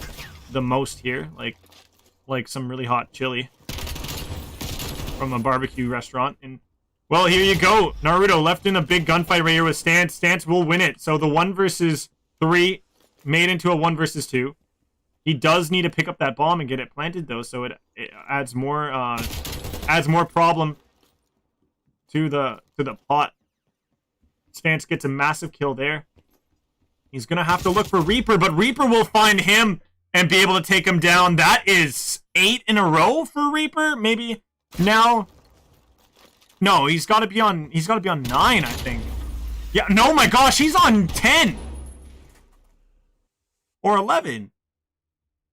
the most here, like some really hot chili from a barbecue restaurant. And, well, here you go. Naruto left in a big gunfight right here with Stance. Stance will win it. So the 1 versus 3 made into a 1 versus 2. He does need to pick up that bomb and get it planted, though, so it adds more problem to the pot. Stance gets a massive kill there. He's gonna have to look for Reaper, but Reaper will find him and be able to take him down. That is 8 in a row for Reaper. Maybe now. No, he's got to be on 9, I think. Yeah, no, my gosh, he's on 10 or 11.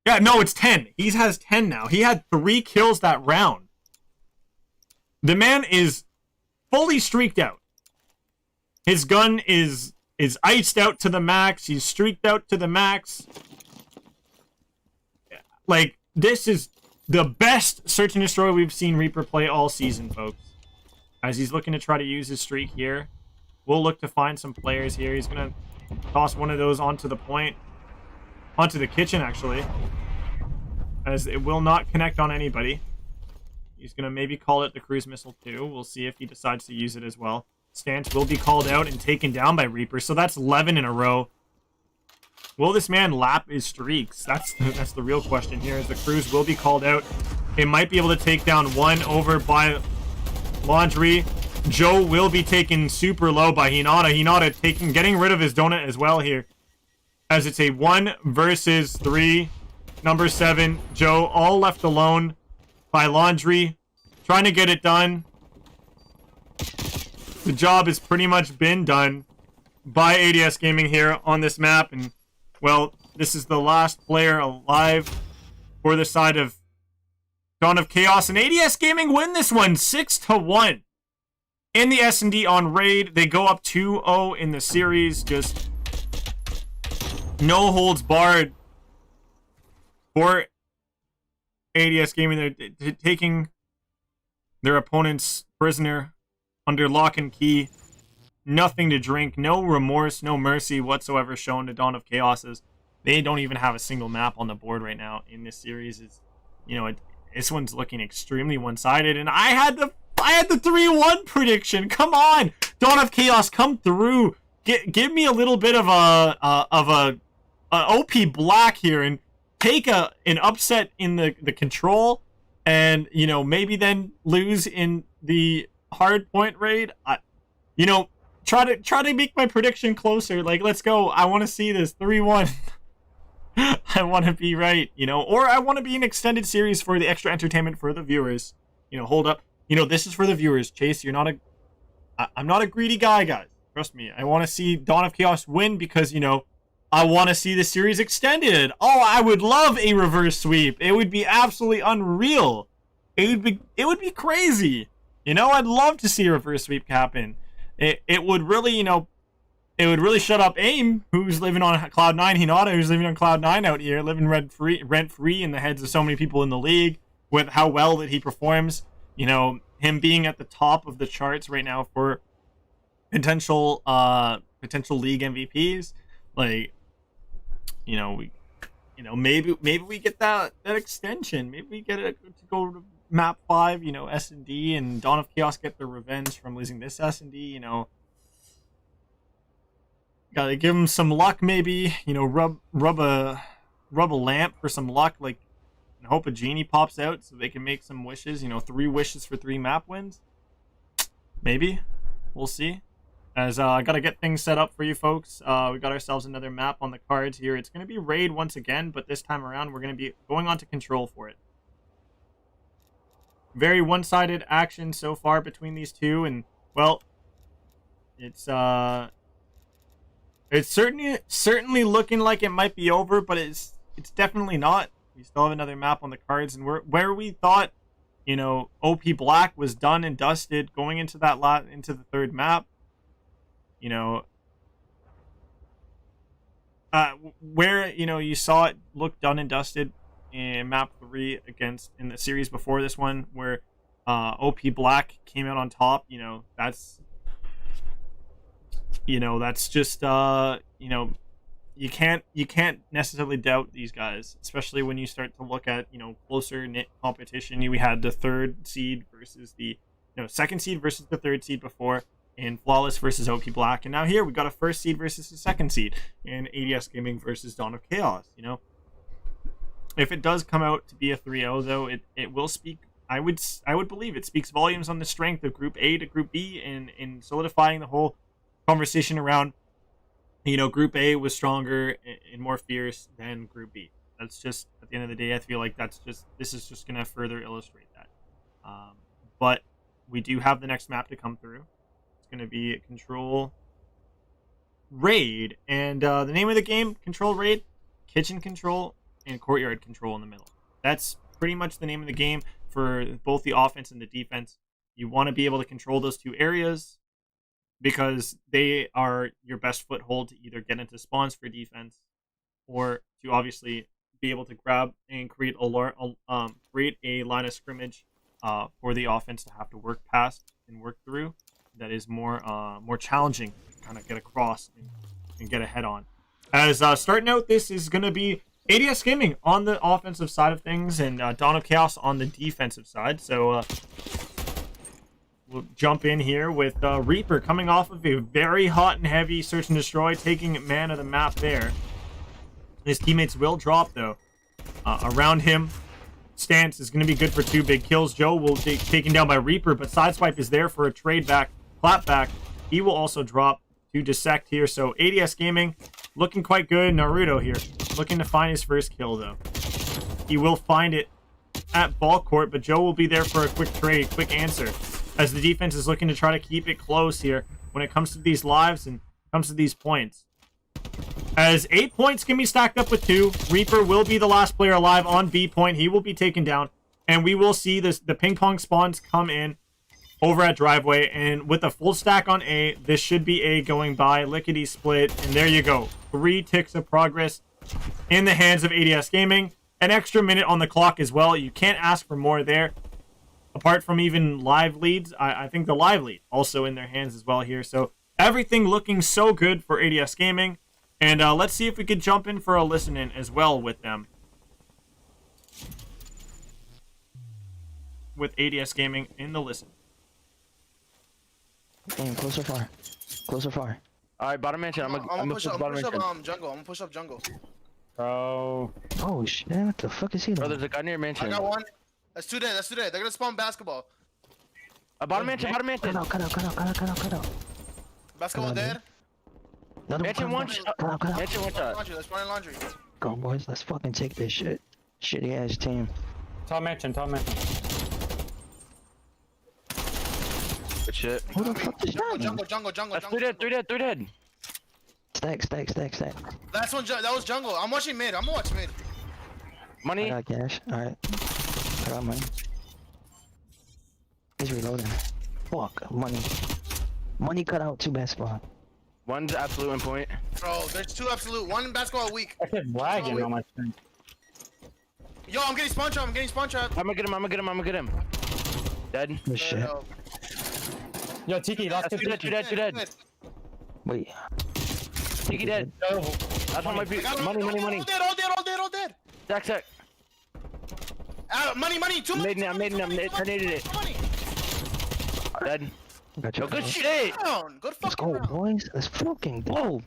Yeah, no, it's 10. He has 10 now. He had 3 kills that round. The man is fully streaked out. His gun is iced out to the max. He's streaked out to the max. Like, this is the best Search and Destroy we've seen Reaper play all season, folks. As he's looking to try to use his streak here. We'll look to find some players here. He's going to toss one of those onto the point. Onto the kitchen, actually. As it will not connect on anybody. He's going to maybe call it the cruise missile too. We'll see if he decides to use it as well. Stance will be called out and taken down by Reaper. So that's 11 in a row. Will this man lap his streaks? That's the real question here. As the cruise will be called out. It might be able to take down 1 over by Laundry. Joe will be taken super low by Hinata. Hinata getting rid of his donut as well here. As it's a 1 versus 3. number 7, Joe, all left alone by Laundry, trying to get it done. The job has pretty much been done by ADS Gaming here on this map, and, well, this is the last player alive for the side of Dawn of Chaos, and ADS Gaming win this one 6-1 in the S&D on Raid. They go up 2-0 in the series, just no holds barred for ADS Gaming. They're taking their opponents prisoner under lock and key. Nothing to drink, no remorse, no mercy whatsoever shown to Dawn of Chaos. They don't even have a single map on the board right now in this series. It's, you know, this one's looking extremely one-sided, and I had the 3-1 prediction. Come on, Dawn of Chaos, come through. Give me a little bit of a OP Black here and take an upset in the control, and, you know, maybe then lose in the hard point raid. You know, try to make my prediction closer. Like, let's go. I want to see this 3-1. I want to be right, you know, or I want to be an extended series for the extra entertainment for the viewers. You know, hold up. You know, this is for the viewers. Chase, you're not I'm not a greedy guy, guys. Trust me. I want to see Dawn of Chaos win because, you know, I want to see the series extended. Oh, I would love a reverse sweep. It would be absolutely unreal. It would be crazy. You know, I'd love to see a reverse sweep happen. It would really, you know, it would really shut up AIM, who's living on Cloud9, Hinata, who's living on Cloud9 out here, living rent-free in the heads of so many people in the league with how well that he performs. You know, him being at the top of the charts right now for potential league MVPs. Like, you know, maybe we get that extension. Maybe we get it to go to map 5, you know, S&D, and Dawn of Chaos get their revenge from losing this S&D, you know. Gotta give them some luck, maybe, you know, rub a lamp for some luck, like, and hope a genie pops out so they can make some wishes, you know, 3 wishes for 3 map wins. Maybe. We'll see. As I gotta get things set up for you folks. We got ourselves another map on the cards here. It's gonna be Raid once again, but this time around we're gonna be going on to Control for it. Very one-sided action so far between these two, and, well, it's certainly looking like it might be over, but it's definitely not. We still have another map on the cards, and where we thought, you know, OP Black was done and dusted going into into the third map, you know, where, you know, you saw it look done and dusted in map 3 in the series before this one, where OP Black came out on top. You know, that's just you know, you can't necessarily doubt these guys, especially when you start to look at, you know, closer knit competition. We had the 3rd seed versus the, you know, 2nd seed versus the 3rd seed before, and Flawless versus OP Black, and now here we got a 1st seed versus the 2nd seed in ADS Gaming versus Dawn of Chaos. You know, if it does come out to be a 3-0, though, it will speak. I would believe it speaks volumes on the strength of Group A to Group B, and in solidifying the whole conversation around, you know, Group A was stronger and more fierce than Group B. That's just, at the end of the day, I feel like this is just going to further illustrate that. But we do have the next map to come through. It's going to be Control Raid, and the name of the game, Control Raid, Kitchen Control and Courtyard Control in the middle. That's pretty much the name of the game for both the offense and the defense. You want to be able to control those 2 areas, because they are your best foothold to either get into spawns for defense, or to obviously be able to grab and create a line of scrimmage for the offense to have to work past and work through. That is more challenging to kind of get across and get ahead on. As starting out, this is going to be ADS Gaming on the offensive side of things, and Dawn of Chaos on the defensive side. So we'll jump in here with Reaper coming off of a very hot and heavy search and destroy, taking man of the map there. His teammates will drop, though. Around him, Stance is going to be good for 2 big kills. Joe will be taken down by Reaper, but Sideswipe is there for a trade back, clap back. He will also drop to Dissect here. So ADS Gaming looking quite good. Naruto here looking to find his first kill, though. He will find it at ball court, but Joe will be there for a quick trade, quick answer, as the defense is looking to try to keep it close here when it comes to these lives and comes to these points. As 8 points can be stacked up with 2, Reaper will be the last player alive on B point. He will be taken down, and we will see the ping pong spawns come in over at driveway, and with a full stack on A, this should be A going by, lickety split, and there you go. 3 ticks of progress in the hands of ADS Gaming. An extra minute on the clock as well. You can't ask for more there. Apart from even live leads, I think the live lead also in their hands as well here. So everything looking so good for ADS Gaming. And let's see if we could jump in for a listen in as well with them. With ADS Gaming in the listen. Aim close or far? Close or far? Alright, bottom mansion. I'm gonna push bottom mansion. Jungle. I'm gonna push up jungle. Bro. Oh shit, what the fuck is he Bro, doing? there's a guy near mansion. I got one. That's 2 dead. They're gonna spawn basketball. Bottom mansion. Cut out. Basketball dead. Another Mansion one shot. Mansion one shot. Laundry. Let's run in laundry. Go boys, let's fucking take this shit. Shitty ass team. Top mansion. Good shit. Who the fuck is that? Jungle. That's 3 dead. Stack. Last one. That was jungle. I'm watching mid. I'm gonna watch mid. Money. I got cash. Alright. I got money. He's reloading. Fuck, money. Money cut out 2 basketball. One's absolute in point. Bro, there's 2 absolute. 1 basketball weak. I kept lagging on my screen. Yo, I'm getting spawn trap. I'm gonna get him. Dead. Good shit. Yo, Tiki, last That's 2 dead. Wait. Tiki dead. That one might be money. All dead. Stack. Money. 2 I made it. I needed it. Dead. Got you. Yo, good shit. Good Let's fucking go, round. boys. Let's fucking go.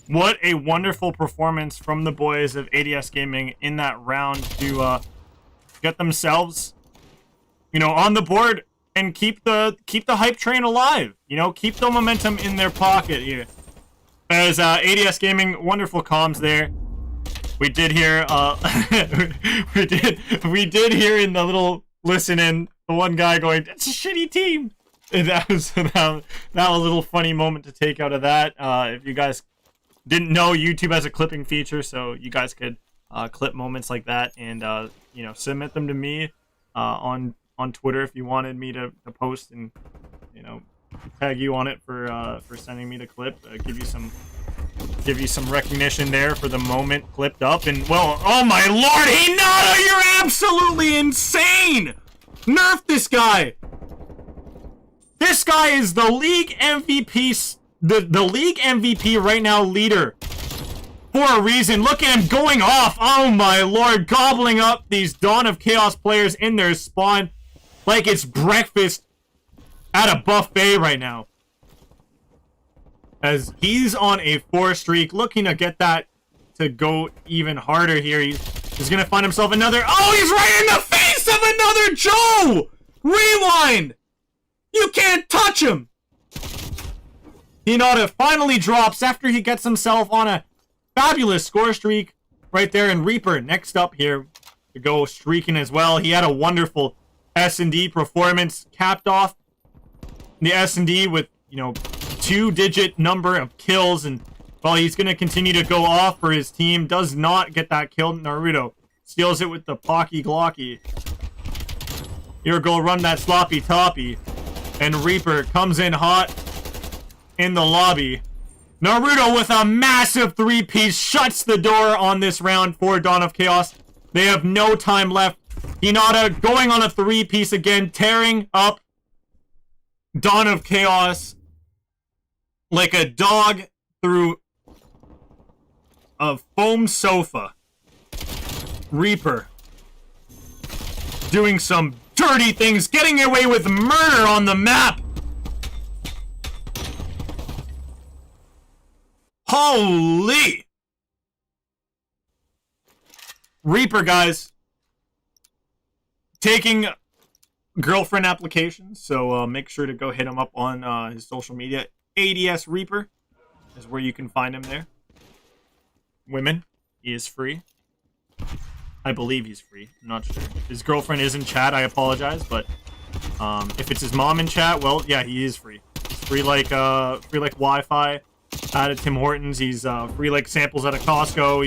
What a wonderful performance from the boys of ADS Gaming in that round to get themselves, on the board and keep the hype train alive. Keep the momentum in their pocket here. As ADS Gaming, wonderful comms there. We did hear we did hear in the little listen in the one guy going, "It's a shitty team." And that was a little funny moment to take out of that. If you guys didn't know, YouTube has a clipping feature, so you guys could clip moments like that and submit them to me on Twitter if you wanted me to post and tag you on it for sending me the clip. Give you some recognition there for the moment clipped up. And well, oh my lord, Hinata, you're absolutely insane! Nerf this guy! This guy is the league MVP, the league MVP right now, leader. For a reason. Look at him going off. Oh my lord, gobbling up these Dawn of Chaos players in their spawn like it's breakfast at a buffet right now. As he's on a 4 streak, looking to get that to go even harder here. He's gonna find himself another. Oh, he's right in the face of another Joe! Rewind! You can't touch him! Hinata finally drops after he gets himself on a fabulous score streak right there. And Reaper next up here to go streaking as well. He had a wonderful S&D performance, capped off the S&D with, 2-digit number of kills, and well, he's going to continue to go off for his team. Does not get that kill. Naruto steals it with the Pocky Glocky. Here go run that sloppy toppy, and Reaper comes in hot in the lobby. Naruto with a massive 3-piece shuts the door on this round for Dawn of Chaos. They have no time left. Hinata going on a 3-piece again, tearing up Dawn of Chaos like a dog through a foam sofa. Reaper doing some dirty things, getting away with murder on the map. Holy! Reaper, guys, taking girlfriend applications, so make sure to go hit him up on his social media. ADS Reaper is where you can find him there. Women, he is free. I believe he's free. I'm not sure. If his girlfriend is in chat, I apologize, but if it's his mom in chat, well, yeah, he is free. He's free like Wi-Fi at Tim Hortons. He's free like samples at a Costco.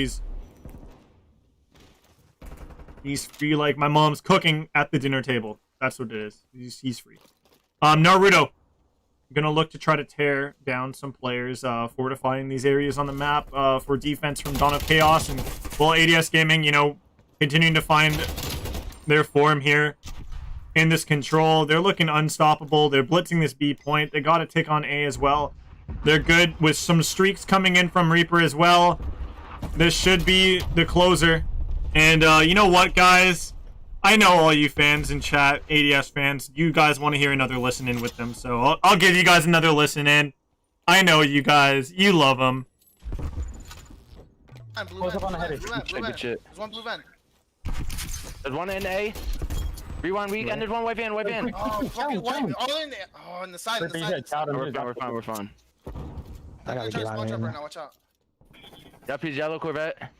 He's free like my mom's cooking at the dinner table. That's what it is. He's free. Naruto. I'm gonna look to try to tear down some players, fortifying these areas on the map for defense from Dawn of Chaos, and well, ADS Gaming, you know, continuing to find their form here in this control. They're looking unstoppable. They're blitzing this B point. They got to tick on A as well. They're good with some streaks coming in from Reaper as well. This should be the closer. And you know what, guys? I know all you fans in chat, ADS fans, you guys want to hear another listen in with them, so I'll give you guys another listen in. I know you guys, you love them. Blue van, up on the header. blue van, blue van. Good shit. There's one blue van. There's one in A. Rewind weak, and there's one white van, white van. Oh, fucking white. All in there. Oh, on the side, on the side. We're fine. I gotta get on Watch out here. right now, watch out. Yep, he's yellow Corvette.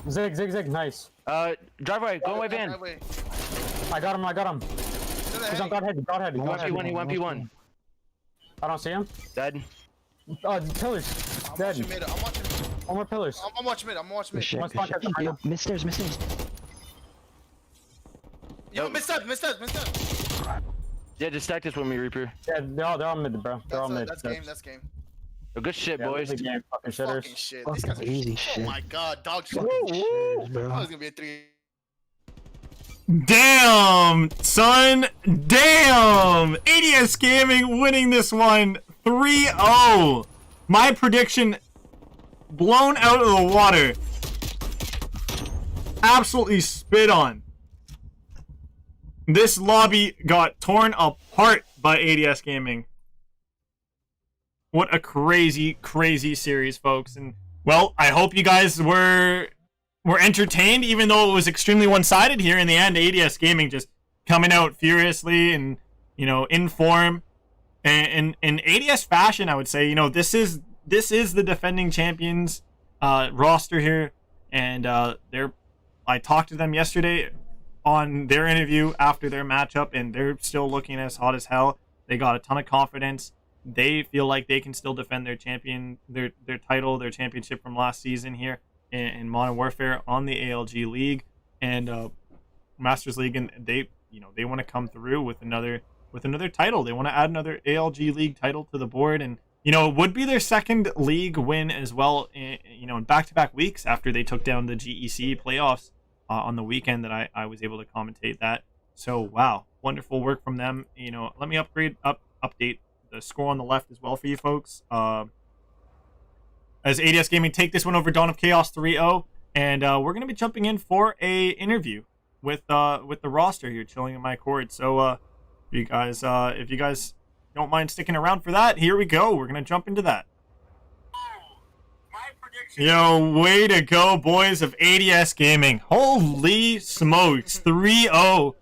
Zig, nice. Driveway, go white van. Driveway. I got him. To the He's on head. guard head. He 1v1. I don't see him. Dead. Oh, pillars. I'm Dead. watching mid. I'm watching mid. One more pillars. I'm watching mid. I'm watching Good mid. shit, One good spot shit. check. Yo, misters. Yo, missed up. Yeah, just stack this with me, Reaper. Yeah, they're all mid, bro. They're all mid. That's game. Oh, good shit, Yeah, boys. good game, fucking shitters. Fucking shit. These guys are Easy Oh shit. my god, dog shit. Fucking shit, Oh, bro. it's gonna be a 3. Damn, son. Damn. ADS Gaming winning this one 3-0. My prediction blown out of the water. Absolutely spit on. This lobby got torn apart by ADS Gaming. What a crazy series, folks. And well, I hope you guys were entertained, even though it was extremely one-sided here in the end. ADS Gaming just coming out furiously and, you know, in form. And in ADS fashion, I would say, you know, this is the defending champions roster here. And I talked to them yesterday on their interview after their matchup, and they're still looking as hot as hell. They got a ton of confidence. They feel like they can still defend their title, their championship from last season here in Modern Warfare on the ALG League and Masters League, and they want to come through with another title. They want to add another ALG League title to the board, and you know, it would be their second league win as well. You know, in back-to-back weeks after they took down the GEC playoffs on the weekend that I was able to commentate that. So wow, wonderful work from them. You know, let me update the score on the left as well for you folks. As ADS Gaming take this one over Dawn of Chaos 3-0, and we're gonna be jumping in for a interview with the roster here, chilling in my cord. So if you guys don't mind sticking around for that, here we go. We're gonna jump into that. Yo, way to go, boys of ADS Gaming. Holy smokes, 3-0.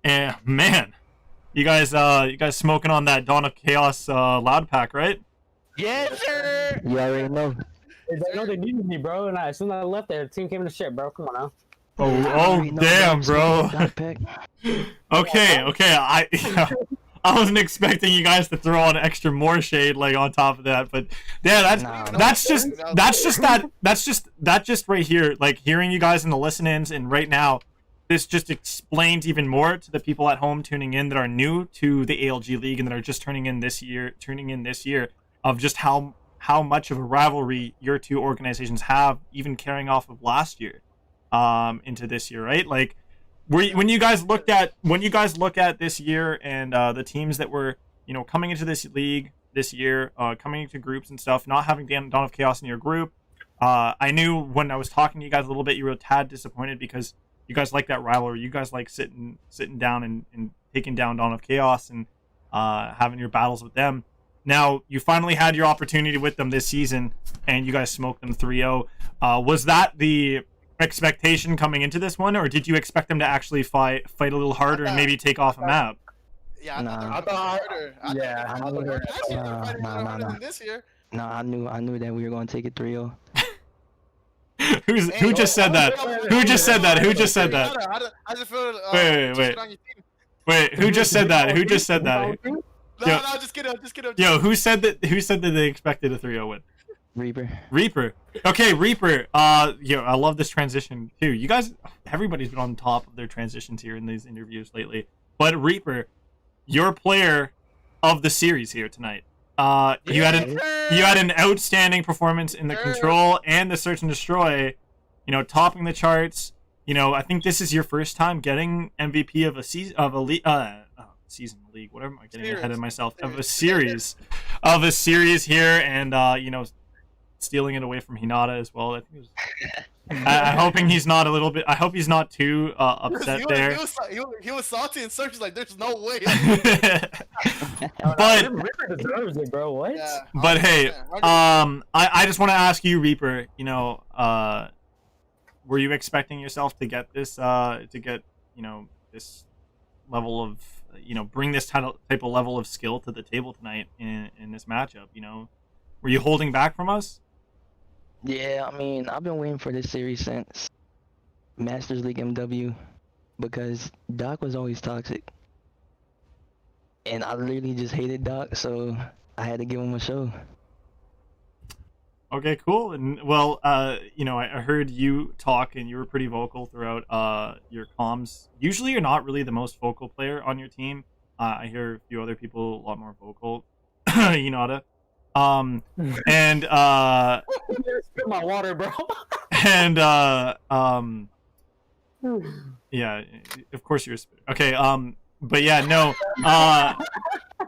And man, you guys smoking on that Dawn of Chaos loud pack, right? Yes, sir. You already know. They know they needed me, bro. And as soon as I left there, the team came in the shit, bro. Come on now. Oh damn, bro. Okay, I wasn't expecting you guys to throw on extra more shade like on top of that, but yeah, that's just right here, like hearing you guys in the listen-ins, and right now this just explains even more to the people at home tuning in that are new to the ALG League and that are just tuning in this year of just how much of a rivalry your two organizations have, even carrying off of last year into this year, right? Like when you guys look at this year and the teams that were, you know, coming into this league this year, coming into groups and stuff, not having Dawn of Chaos in your group, I knew when I was talking to you guys a little bit, you were a tad disappointed because you guys like that rivalry. You guys like sitting down and taking down Dawn of Chaos and having your battles with them. Now, you finally had your opportunity with them this season, and you guys smoked them 3-0. Was that the expectation coming into this one, or did you expect them to actually fight a little harder and maybe take off a map? Yeah, I thought harder. I thought harder than this year. No, I knew that we were going to take it 3-0. Who just said that? Who just said that? Who just said that? I just feel. Wait. Who just said that? Who just said that? No, just kidding. Yo, who said that? Who said that they expected a 3-0 win? Reaper. Okay, Reaper. Yo, I love this transition too. You guys, everybody's been on top of their transitions here in these interviews lately. But Reaper, your player of the series here tonight. You had an outstanding performance in the control and the search and destroy. You know, topping the charts. You know, I think this is your first time getting MVP of a season league. Whatever, am I getting ahead of myself? Of a series here, and you know, stealing it away from Hinata as well. I think it was. I'm hoping he's not a little bit. I hope he's not too upset there. He was salty and search like, there's no way. But Reaper deserves it, bro. What? Yeah, but hey, I just want to ask you, Reaper. You know, were you expecting yourself to get this? You know, this level of, you know, bring this type of level of skill to the table tonight in this matchup? You know, were you holding back from us? Yeah, I mean, I've been waiting for this series since Masters League MW because Doc was always toxic. And I literally just hated Doc, so I had to give him a show. Okay, cool. And well, you know, I heard you talk and you were pretty vocal throughout your comms. Usually you're not really the most vocal player on your team. I hear a few other people a lot more vocal. Hinata. And Spit my water, bro. And yeah, of course you're okay. But yeah,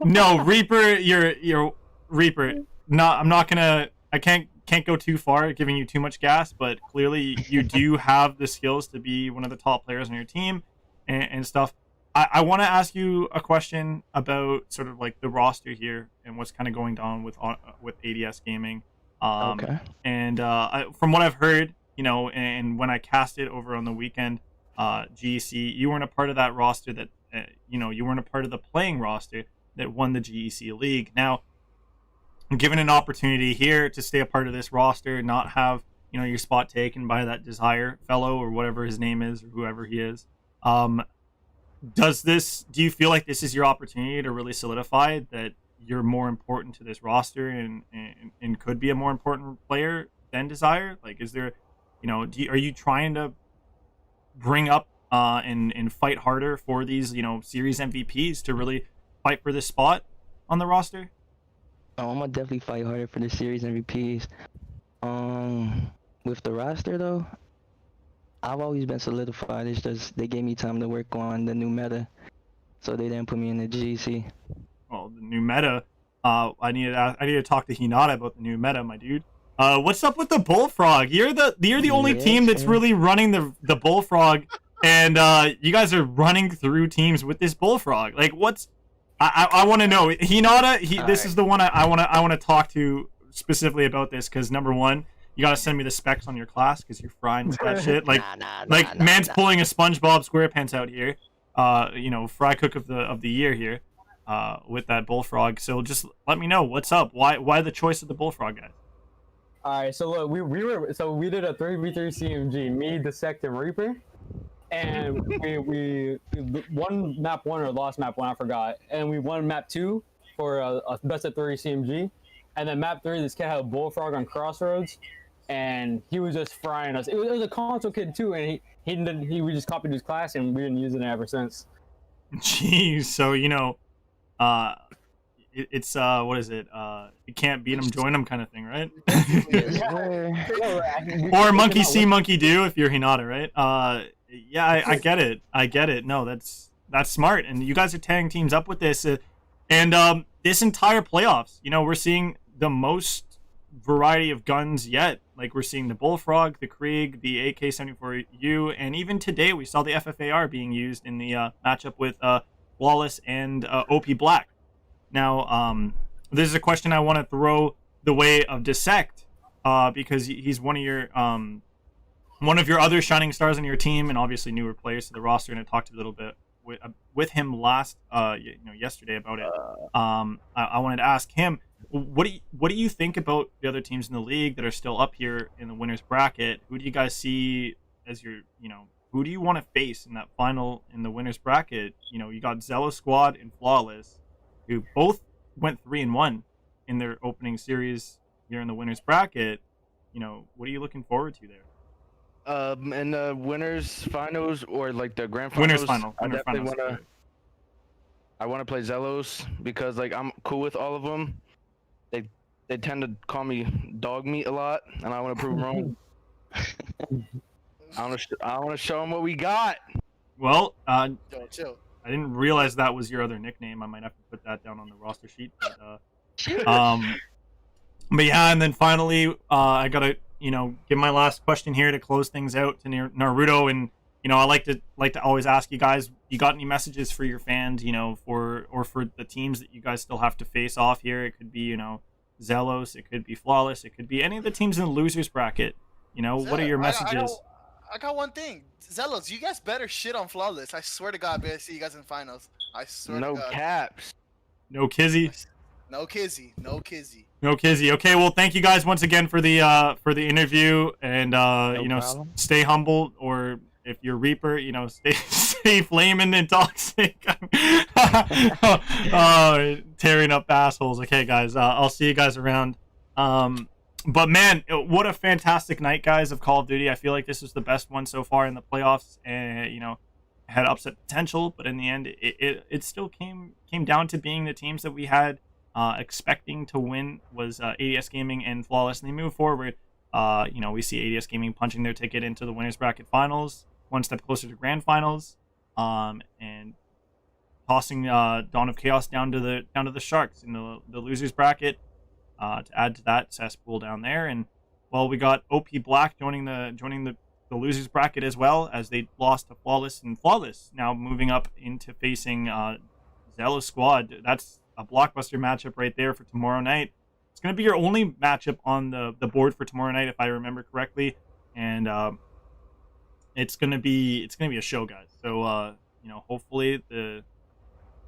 no, Reaper, you're Reaper. I can't go too far, giving you too much gas, but clearly you do have the skills to be one of the top players on your team and stuff. I want to ask you a question about sort of like the roster here and what's kind of going on with ADS Gaming. Okay. And from what I've heard, you know, and when I cast it over on the weekend, GEC, you weren't a part of that roster that, you know, you weren't a part of the playing roster that won the GEC League. Now, given an opportunity here to stay a part of this roster, not have, you know, your spot taken by that Desire fellow or whatever his name is or whoever he is, do you feel like this is your opportunity to really solidify that you're more important to this roster and could be a more important player than Desire? Like, is there, you know, are you trying to bring up and fight harder for these, you know, series MVPs to really fight for this spot on the roster? Oh, I'm gonna definitely fight harder for the series MVPs. With the roster though, I've always been solidified. It's just they gave me time to work on the new meta, so they didn't put me in the GC. Well, the new meta. I need to talk to Hinata about the new meta, my dude. What's up with the Bullfrog? You're the only team that's really running the Bullfrog, and you guys are running through teams with this Bullfrog. Like, what's? I want to know. Hinata. This is the one I want to talk to specifically about this, because number one, you gotta send me the specs on your class because you're frying that shit. Like, man's pulling a SpongeBob SquarePants out here. You know, fry cook of the year here. With that Bullfrog. So just let me know what's up. Why the choice of the Bullfrog, guys? All right, so look, we did a 3v3 CMG, me, Dissect, and Reaper, and we won map 1 or lost map 1, I forgot, and we won map 2 for a best of 3 CMG, and then map 3, this kid had a Bullfrog on Crossroads, and he was just frying us. It was a console kid too, and we just copied his class, and we didn't use it ever since. Jeez, so you know. It's what is it? You can't beat them, join them kind of thing, right? Or monkey see, monkey do if you're Hinata, right? Yeah, I get it. I get it. No, that's smart. And you guys are tearing teams up with this, and this entire playoffs. You know, we're seeing the most variety of guns yet. Like, we're seeing the Bullfrog, the Krieg, the AK-74U, and even today we saw the FFAR being used in the matchup with Flawless and OP Black. Now, this is a question I want to throw the way of Dissect, because he's one of your other shining stars on your team, and obviously newer players to the roster. And I talked a little bit with him yesterday about it. I wanted to ask him, what do you think about the other teams in the league that are still up here in the winners bracket? Who do you guys see as your, who do you want to face in that final in the winners bracket? You got Zello Squad and Flawless, who both went 3-1 in their opening series here in the winners bracket. What are you looking forward to there? In the winners finals or like the grand finals. Winners final. I want to play Zellos because like I'm cool with all of them. They tend to call me dog meat a lot, and I want to prove them wrong. I want to show them what we got. Well, Yo, chill. I didn't realize that was your other nickname. I might have to put that down on the roster sheet. But yeah, and then finally, I gotta give my last question here to close things out to Naruto, and I like to always ask you guys, you got any messages for your fans, for the teams that you guys still have to face off here? It could be Zelos, it could be Flawless, it could be any of the teams in the losers bracket. What are your messages? I got one thing. Zelos, you guys better shit on Flawless. I swear to God, I better see you guys in finals. I swear to God. No caps. No Kizzy. No Kizzy. No Kizzy. No Kizzy. Okay, well, thank you guys once again for the interview, and stay humble, or if you're Reaper, stay flaming and toxic. Tearing up assholes. Okay, guys, I'll see you guys around. But man, what a fantastic night, guys, of Call of Duty. I feel like this was the best one so far in the playoffs, and had upset potential, but in the end, it still came down to being the teams that we had expecting to win was ADS Gaming and Flawless, and they move forward. We see ADS Gaming punching their ticket into the winners bracket finals, one step closer to grand finals, and tossing Dawn of Chaos down to the Sharks in the losers bracket. To add to that cesspool down there, and we got OP Black joining the losers bracket as well, as they lost to Flawless, and Flawless now moving up into facing Zello Squad. That's a blockbuster matchup right there for tomorrow night. It's going to be your only matchup on the board for tomorrow night, if I remember correctly, and it's going to be a show, guys. So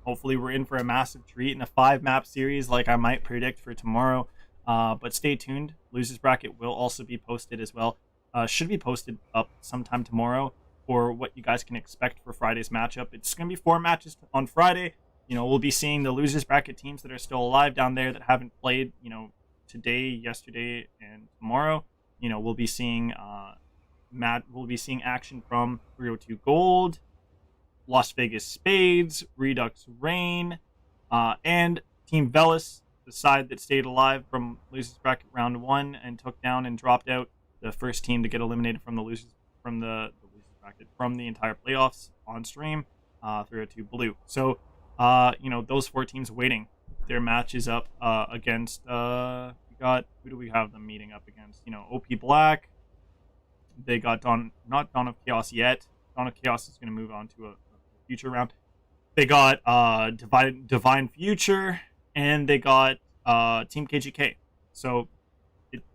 hopefully we're in for a massive treat in a 5-map series like I might predict for tomorrow. But stay tuned. Losers bracket will also be posted as well. Should be posted up sometime tomorrow for what you guys can expect for Friday's matchup. It's going to be 4 matches on Friday. We'll be seeing the losers bracket teams that are still alive down there that haven't played, today, yesterday, and tomorrow. We'll be seeing action from 302 Gold, Las Vegas Spades, Redux Rain, and Team Velis, the side that stayed alive from losers bracket round 1 and took down and dropped out, the first team to get eliminated from the losers bracket from the entire playoffs on stream, 302 Blue. So those 4 teams waiting. Their match is up against who do we have them meeting up against? OP Black. They got not Dawn of Chaos yet. Dawn of Chaos is going to move on to a future round. They got Divine Future, and they got Team KGK. So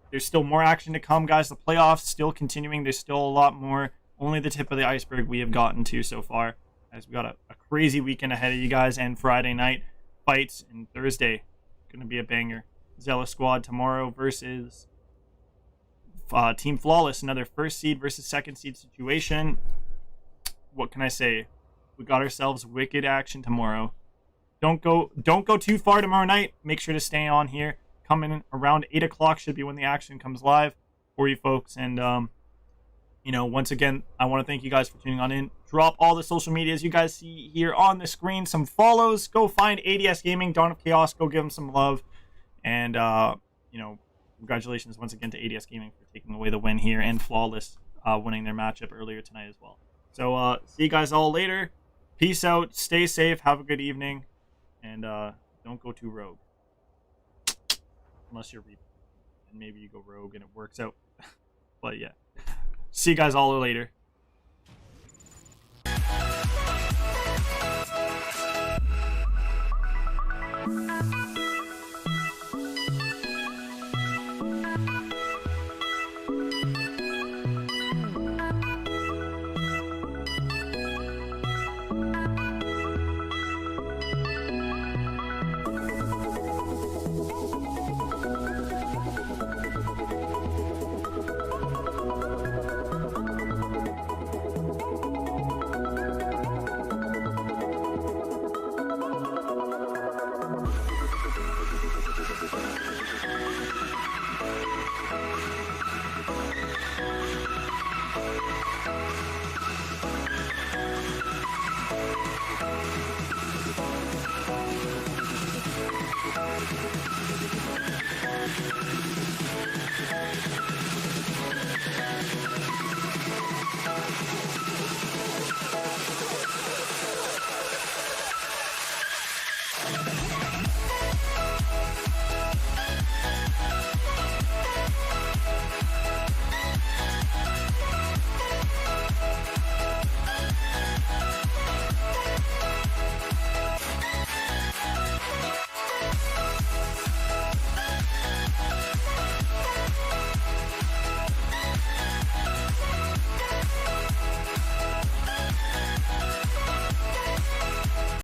there's still more action to come, guys. The playoffs still continuing. There's still a lot more. Only the tip of the iceberg we have gotten to so far, as we got a crazy weekend ahead of you guys, and Friday night fights, and Thursday going to be a banger. Zello Squad tomorrow versus Team Flawless, another first seed versus second seed situation. What can I say? We got ourselves wicked action tomorrow. Don't go too far tomorrow night. Make sure to stay on here. Come in around 8 o'clock should be when the action comes live for you folks. And once again, I want to thank you guys for tuning on in. Drop all the social medias you guys see here on the screen. Some follows. Go find ADS Gaming, Dawn of Chaos. Go give them some love. And congratulations once again to ADS Gaming for taking away the win here, and Flawless winning their matchup earlier tonight as well. So see you guys all later. Peace out. Stay safe. Have a good evening. And don't go too rogue. Unless you're Reaper. And maybe you go rogue and it works out. But yeah. See you guys all later.